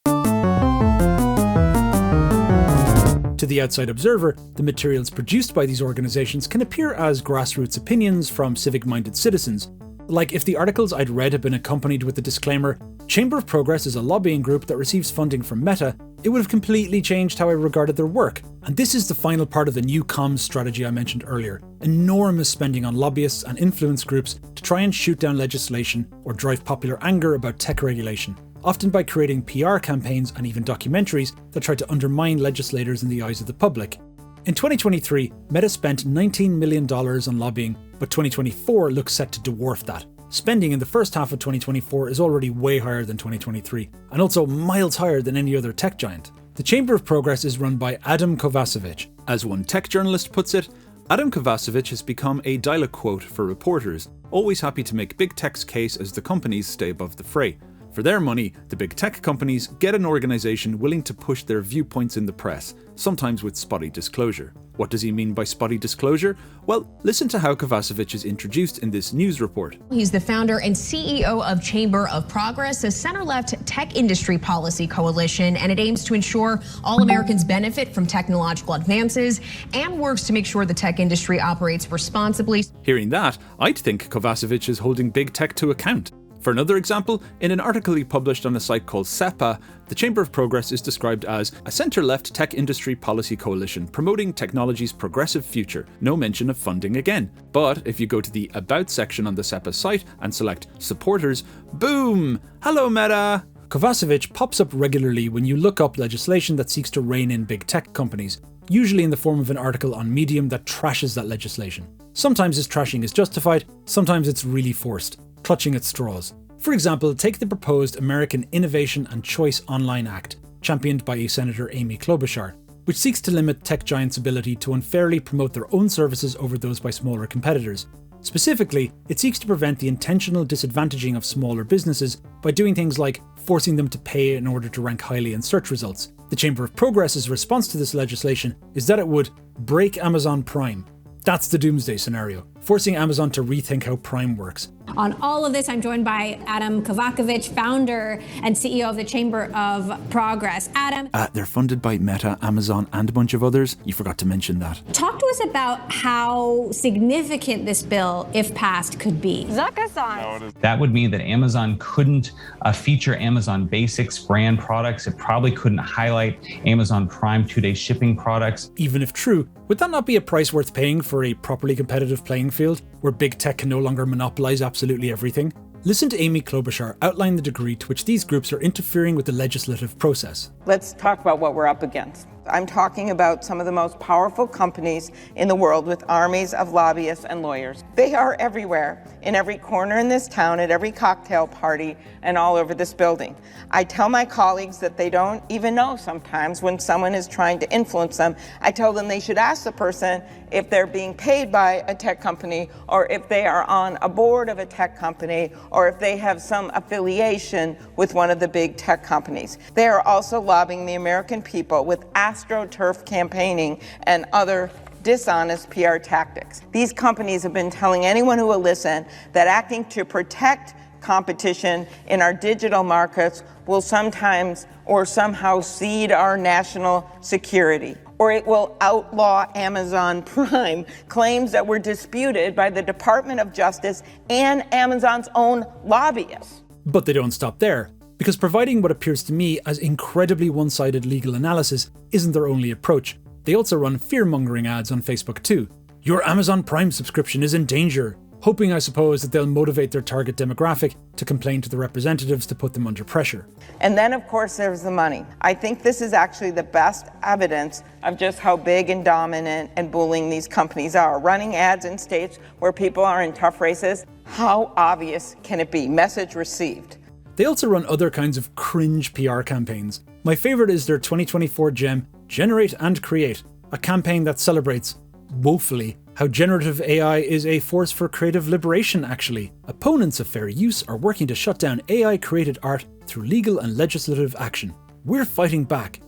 To the outside observer, the materials produced by these organisations can appear as grassroots opinions from civic-minded citizens. Like if the articles I'd read had been accompanied with the disclaimer, Chamber of Progress is a lobbying group that receives funding from Meta, it would have completely changed how I regarded their work. And this is the final part of the new comms strategy I mentioned earlier. Enormous spending on lobbyists and influence groups to try and shoot down legislation or drive popular anger about tech regulation, often by creating PR campaigns and even documentaries that try to undermine legislators in the eyes of the public. In 2023, Meta spent $19 million on lobbying, but 2024 looks set to dwarf that. Spending in the first half of 2024 is already way higher than 2023, and also miles higher than any other tech giant. The Chamber of Progress is run by Adam Kovacevic. As one tech journalist puts it, Adam Kovacevic has become a dialogue quote for reporters, always happy to make big tech's case as the companies stay above the fray. For their money, the big tech companies get an organisation willing to push their viewpoints in the press, sometimes with spotty disclosure. What does he mean by spotty disclosure? Well, listen to how Kovacevic is introduced in this news report. He's the founder and CEO of Chamber of Progress, a center-left tech industry policy coalition, and it aims to ensure all Americans benefit from technological advances and works to make sure the tech industry operates responsibly. Hearing that, I'd think Kovacevic is holding big tech to account. For another example, in an article he published on a site called SEPA, the Chamber of Progress is described as a centre-left tech industry policy coalition promoting technology's progressive future. No mention of funding again. But if you go to the About section on the SEPA site and select Supporters, boom! Hello Meta! Kovacevic pops up regularly when you look up legislation that seeks to rein in big tech companies, usually in the form of an article on Medium that trashes that legislation. Sometimes this trashing is justified, sometimes it's really forced, clutching at straws. For example, take the proposed American Innovation and Choice Online Act, championed by Senator Amy Klobuchar, which seeks to limit tech giants' ability to unfairly promote their own services over those by smaller competitors. Specifically, it seeks to prevent the intentional disadvantaging of smaller businesses by doing things like forcing them to pay in order to rank highly in search results. The Chamber of Progress's response to this legislation is that it would break Amazon Prime. That's the doomsday scenario, forcing Amazon to rethink how Prime works. On all of this, I'm joined by Adam Kovacevic, founder and CEO of the Chamber of Progress. Adam, they're funded by Meta, Amazon, and a bunch of others. You forgot to mention that. talk to us about how significant this bill, if passed, could be. Zuckerson. That would mean that Amazon couldn't feature Amazon Basics brand products. It probably couldn't highlight Amazon Prime 2-day shipping products. Even if true, would that not be a price worth paying for a properly competitive playing field, where big tech can no longer monopolize absolutely everything? Listen to Amy Klobuchar outline the degree to which these groups are interfering with the legislative process. Let's talk about what we're up against. I'm talking about some of the most powerful companies in the world with armies of lobbyists and lawyers. They are everywhere, in every corner in this town, at every cocktail party, and all over this building. I tell my colleagues that they don't even know sometimes when someone is trying to influence them. I tell them they should ask the person if they're being paid by a tech company, or if they are on a board of a tech company, or if they have some affiliation with one of the big tech companies. They are also lobbying the American people with AstroTurf campaigning and other dishonest PR tactics. These companies have been telling anyone who will listen that acting to protect competition in our digital markets will sometimes or somehow cede our national security. Or it will outlaw Amazon Prime, claims that were disputed by the Department of Justice and Amazon's own lobbyists. But they don't stop there, because providing what appears to me as incredibly one-sided legal analysis isn't their only approach. They also run fear-mongering ads on Facebook too. Your Amazon Prime subscription is in danger, hoping, I suppose, that they'll motivate their target demographic to complain to the representatives to put them under pressure. And then, of course, there's the money. I think this is actually the best evidence of just how big and dominant and bullying these companies are. Running ads in states where people are in tough races, how obvious can it be? Message received. They also run other kinds of cringe PR campaigns. My favourite is their 2024 gem, Generate and Create, a campaign that celebrates, woefully, how generative AI is a force for creative liberation actually. Opponents of fair use are working to shut down AI-created art through legal and legislative action. We're fighting back.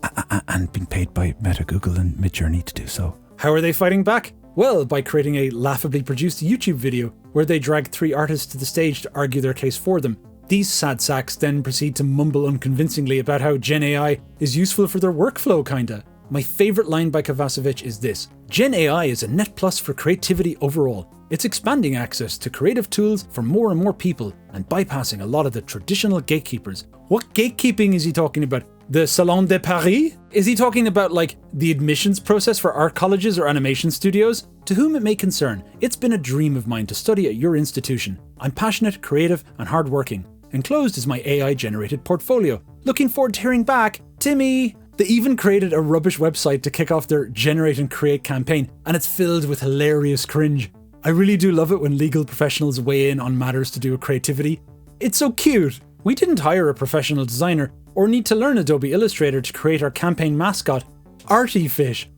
And being paid by Meta, Google and Midjourney to do so. How are they fighting back? Well, by creating a laughably produced YouTube video where they drag 3 artists to the stage to argue their case for them. These sad sacks then proceed to mumble unconvincingly about how Gen AI is useful for their workflow kinda. My favourite line by Kovacevic is this: Gen AI is a net plus for creativity overall. It's expanding access to creative tools for more and more people and bypassing a lot of the traditional gatekeepers. What gatekeeping is he talking about? The Salon de Paris? Is he talking about like the admissions process for art colleges or animation studios? To whom it may concern, it's been a dream of mine to study at your institution. I'm passionate, creative and hardworking. Enclosed is my AI-generated portfolio. Looking forward to hearing back. Timmy! They even created a rubbish website to kick off their Generate and Create campaign, and it's filled with hilarious cringe. I really do love it when legal professionals weigh in on matters to do with creativity. It's so cute. We didn't hire a professional designer or need to learn Adobe Illustrator to create our campaign mascot, Artie Fish.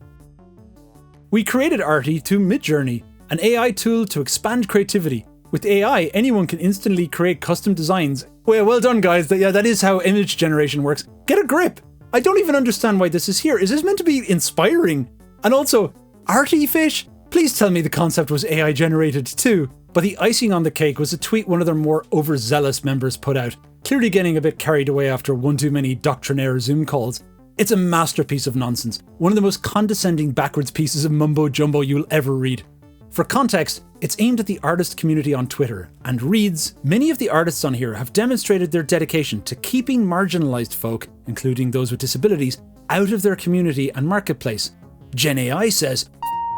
We created Artie to Midjourney, an AI tool to expand creativity. With AI, anyone can instantly create custom designs. Well done guys, that is how image generation works. Get a grip! I don't even understand why this is here. Is this meant to be inspiring? And also, Artie Fish? Please tell me the concept was AI generated too. But the icing on the cake was a tweet one of their more overzealous members put out, clearly getting a bit carried away after one too many doctrinaire Zoom calls. It's a masterpiece of nonsense, one of the most condescending backwards pieces of mumbo jumbo you'll ever read. For context, it's aimed at the artist community on Twitter and reads, many of the artists on here have demonstrated their dedication to keeping marginalised folk, including those with disabilities, out of their community and marketplace. Gen AI says,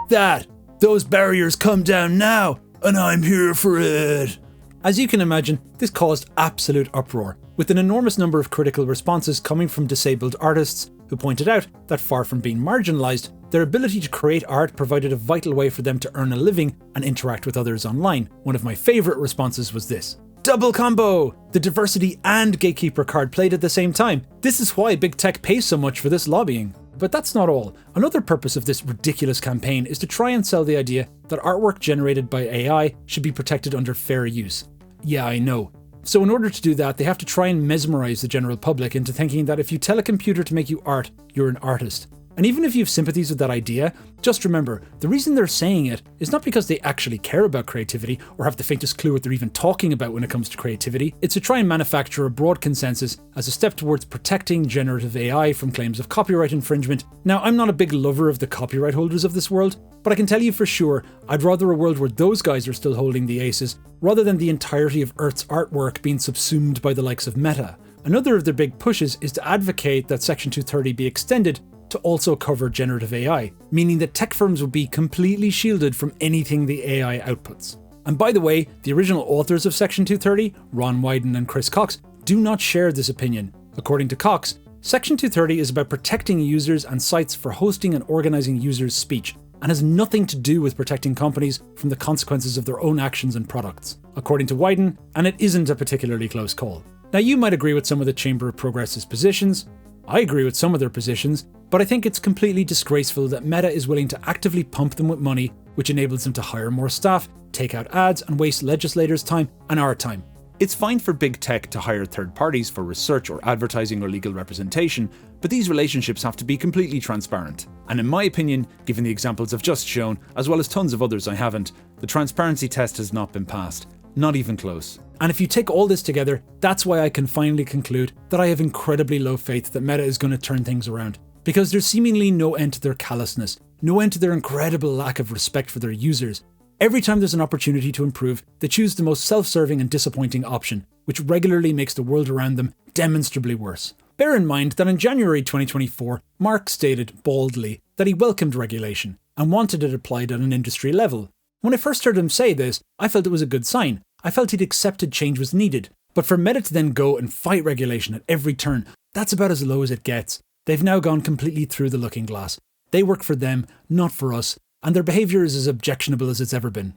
that! Those barriers come down now, and I'm here for it! As you can imagine, this caused absolute uproar, with an enormous number of critical responses coming from disabled artists who pointed out that far from being marginalised, their ability to create art provided a vital way for them to earn a living and interact with others online. One of my favourite responses was this: double combo! The diversity and gatekeeper card played at the same time. This is why big tech pays so much for this lobbying. But that's not all. Another purpose of this ridiculous campaign is to try and sell the idea that artwork generated by AI should be protected under fair use. Yeah, I know. So in order to do that, they have to try and mesmerise the general public into thinking that if you tell a computer to make you art, you're an artist. And even if you have sympathies with that idea, just remember, the reason they're saying it is not because they actually care about creativity or have the faintest clue what they're even talking about when it comes to creativity. It's to try and manufacture a broad consensus as a step towards protecting generative AI from claims of copyright infringement. Now, I'm not a big lover of the copyright holders of this world, but I can tell you for sure, I'd rather a world where those guys are still holding the aces, rather than the entirety of Earth's artwork being subsumed by the likes of Meta. Another of their big pushes is to advocate that Section 230 be extended to also cover generative AI, meaning that tech firms will be completely shielded from anything the AI outputs. And by the way, the original authors of Section 230, Ron Wyden and Chris Cox, do not share this opinion. According to Cox, Section 230 is about protecting users and sites for hosting and organizing users' speech, and has nothing to do with protecting companies from the consequences of their own actions and products. According to Wyden, and it isn't a particularly close call. Now you might agree with some of the Chamber of Progress's positions. I agree with some of their positions, but I think it's completely disgraceful that Meta is willing to actively pump them with money, which enables them to hire more staff, take out ads, and waste legislators' time and our time. It's fine for big tech to hire third parties for research or advertising or legal representation, but these relationships have to be completely transparent. And in my opinion, given the examples I've just shown, as well as tons of others I haven't, the transparency test has not been passed. Not even close. And if you take all this together, that's why I can finally conclude that I have incredibly low faith that Meta is going to turn things around. Because there's seemingly no end to their callousness, no end to their incredible lack of respect for their users. Every time there's an opportunity to improve, they choose the most self-serving and disappointing option, which regularly makes the world around them demonstrably worse. Bear in mind that in January 2024, Mark stated boldly that he welcomed regulation and wanted it applied at an industry level. When I first heard him say this, I felt it was a good sign. I felt he'd accepted change was needed. But for Meta to then go and fight regulation at every turn, that's about as low as it gets. They've now gone completely through the looking glass. They work for them, not for us, and their behaviour is as objectionable as it's ever been.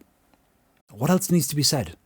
What else needs to be said?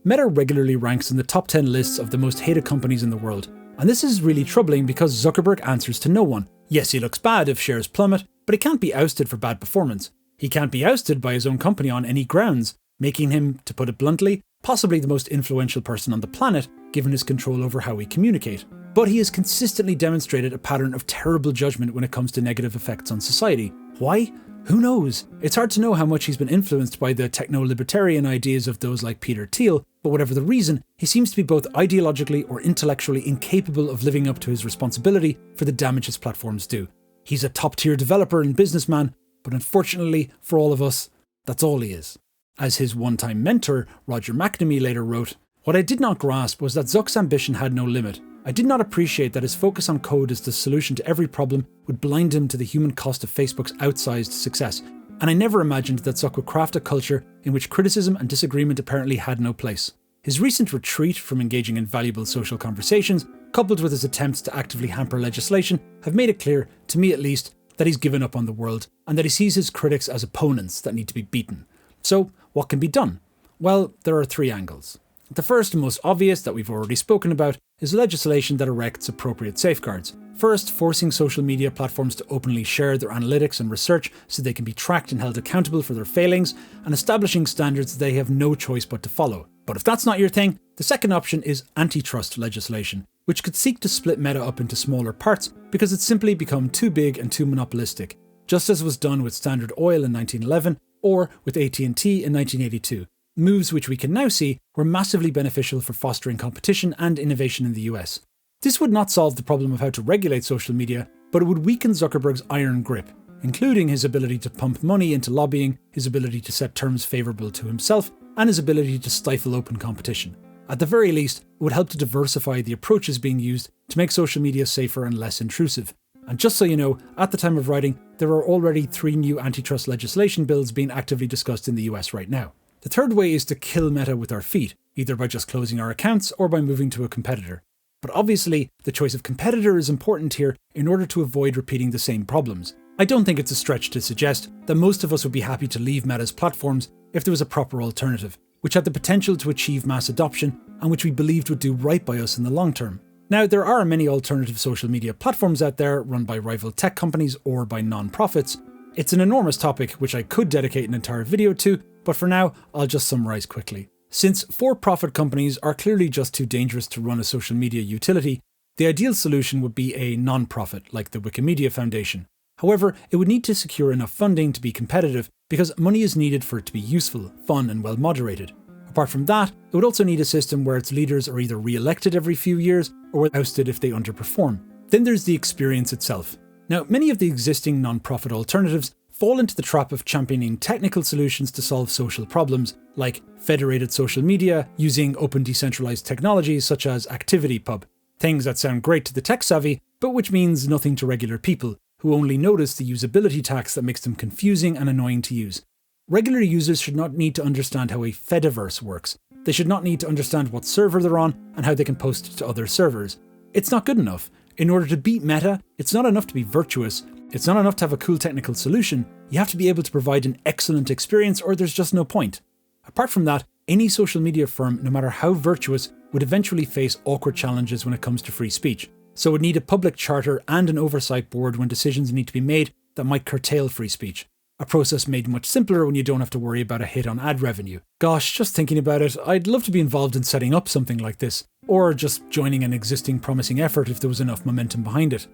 Meta regularly ranks in the top 10 lists of the most hated companies in the world. And this is really troubling because Zuckerberg answers to no one. Yes, he looks bad if shares plummet, but he can't be ousted for bad performance. He can't be ousted by his own company on any grounds, making him, to put it bluntly, possibly the most influential person on the planet, given his control over how we communicate. But he has consistently demonstrated a pattern of terrible judgment when it comes to negative effects on society. Why? Who knows? It's hard to know how much he's been influenced by the techno-libertarian ideas of those like Peter Thiel, but whatever the reason, he seems to be both ideologically or intellectually incapable of living up to his responsibility for the damage his platforms do. He's a top-tier developer and businessman, but unfortunately for all of us, that's all he is. As his one-time mentor, Roger McNamee, later wrote, "What I did not grasp was that Zuck's ambition had no limit. I did not appreciate that his focus on code as the solution to every problem would blind him to the human cost of Facebook's outsized success. And I never imagined that Zuck would craft a culture in which criticism and disagreement apparently had no place. His recent retreat from engaging in valuable social conversations, coupled with his attempts to actively hamper legislation, have made it clear, to me at least, that he's given up on the world, and that he sees his critics as opponents that need to be beaten. So, what can be done? Well, there are three angles. The first and most obvious that we've already spoken about is legislation that erects appropriate safeguards. First, forcing social media platforms to openly share their analytics and research so they can be tracked and held accountable for their failings, and establishing standards they have no choice but to follow. But if that's not your thing, the second option is antitrust legislation, which could seek to split Meta up into smaller parts because it's simply become too big and too monopolistic, just as was done with Standard Oil in 1911 or with AT&T in 1982. Moves which we can now see were massively beneficial for fostering competition and innovation in the US. This would not solve the problem of how to regulate social media, but it would weaken Zuckerberg's iron grip, including his ability to pump money into lobbying, his ability to set terms favourable to himself, and his ability to stifle open competition. At the very least, it would help to diversify the approaches being used to make social media safer and less intrusive. And just so you know, at the time of writing, there are already 3 new antitrust legislation bills being actively discussed in the US right now. The third way is to kill Meta with our feet, either by just closing our accounts or by moving to a competitor. But obviously, the choice of competitor is important here in order to avoid repeating the same problems. I don't think it's a stretch to suggest that most of us would be happy to leave Meta's platforms if there was a proper alternative, which had the potential to achieve mass adoption and which we believed would do right by us in the long term. Now, there are many alternative social media platforms out there run by rival tech companies or by non-profits. It's an enormous topic which I could dedicate an entire video to, but for now, I'll just summarise quickly. Since for-profit companies are clearly just too dangerous to run a social media utility, the ideal solution would be a non-profit like the Wikimedia Foundation. However, it would need to secure enough funding to be competitive because money is needed for it to be useful, fun and well moderated. Apart from that, it would also need a system where its leaders are either re-elected every few years or ousted if they underperform. Then there's the experience itself. Now, many of the existing non-profit alternatives fall into the trap of championing technical solutions to solve social problems, like federated social media using open decentralized technologies such as ActivityPub, things that sound great to the tech-savvy, but which means nothing to regular people, who only notice the usability tax that makes them confusing and annoying to use. Regular users should not need to understand how a Fediverse works. They should not need to understand what server they're on and how they can post to other servers. It's not good enough. In order to beat Meta, it's not enough to be virtuous. It's not enough to have a cool technical solution. You have to be able to provide an excellent experience or there's just no point. Apart from that, any social media firm, no matter how virtuous, would eventually face awkward challenges when it comes to free speech. So it would need a public charter and an oversight board when decisions need to be made that might curtail free speech. a process made much simpler when you don't have to worry about a hit on ad revenue. Gosh, just thinking about it, I'd love to be involved in setting up something like this, or just joining an existing promising effort if there was enough momentum behind it.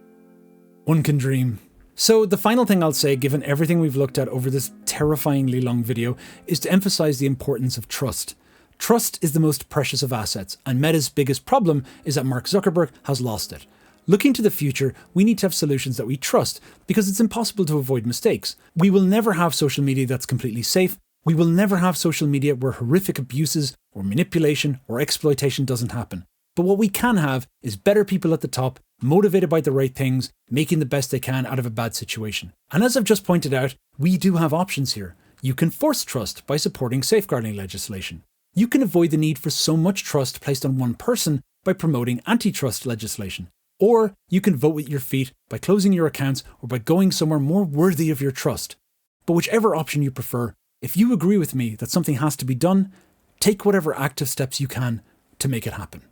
One can dream. So the final thing I'll say, given everything we've looked at over this terrifyingly long video, is to emphasize the importance of trust. Trust is the most precious of assets, and Meta's biggest problem is that Mark Zuckerberg has lost it. Looking to the future, we need to have solutions that we trust, because it's impossible to avoid mistakes. We will never have social media that's completely safe. We will never have social media where horrific abuses or manipulation or exploitation doesn't happen. But what we can have is better people at the top, motivated by the right things, making the best they can out of a bad situation. And as I've just pointed out, we do have options here. You can force trust by supporting safeguarding legislation. You can avoid the need for so much trust placed on one person by promoting antitrust legislation. Or you can vote with your feet by closing your accounts or by going somewhere more worthy of your trust. But whichever option you prefer, if you agree with me that something has to be done, take whatever active steps you can to make it happen.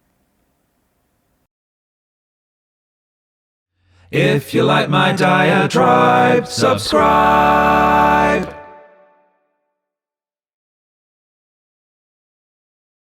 If you like my diatribe, subscribe.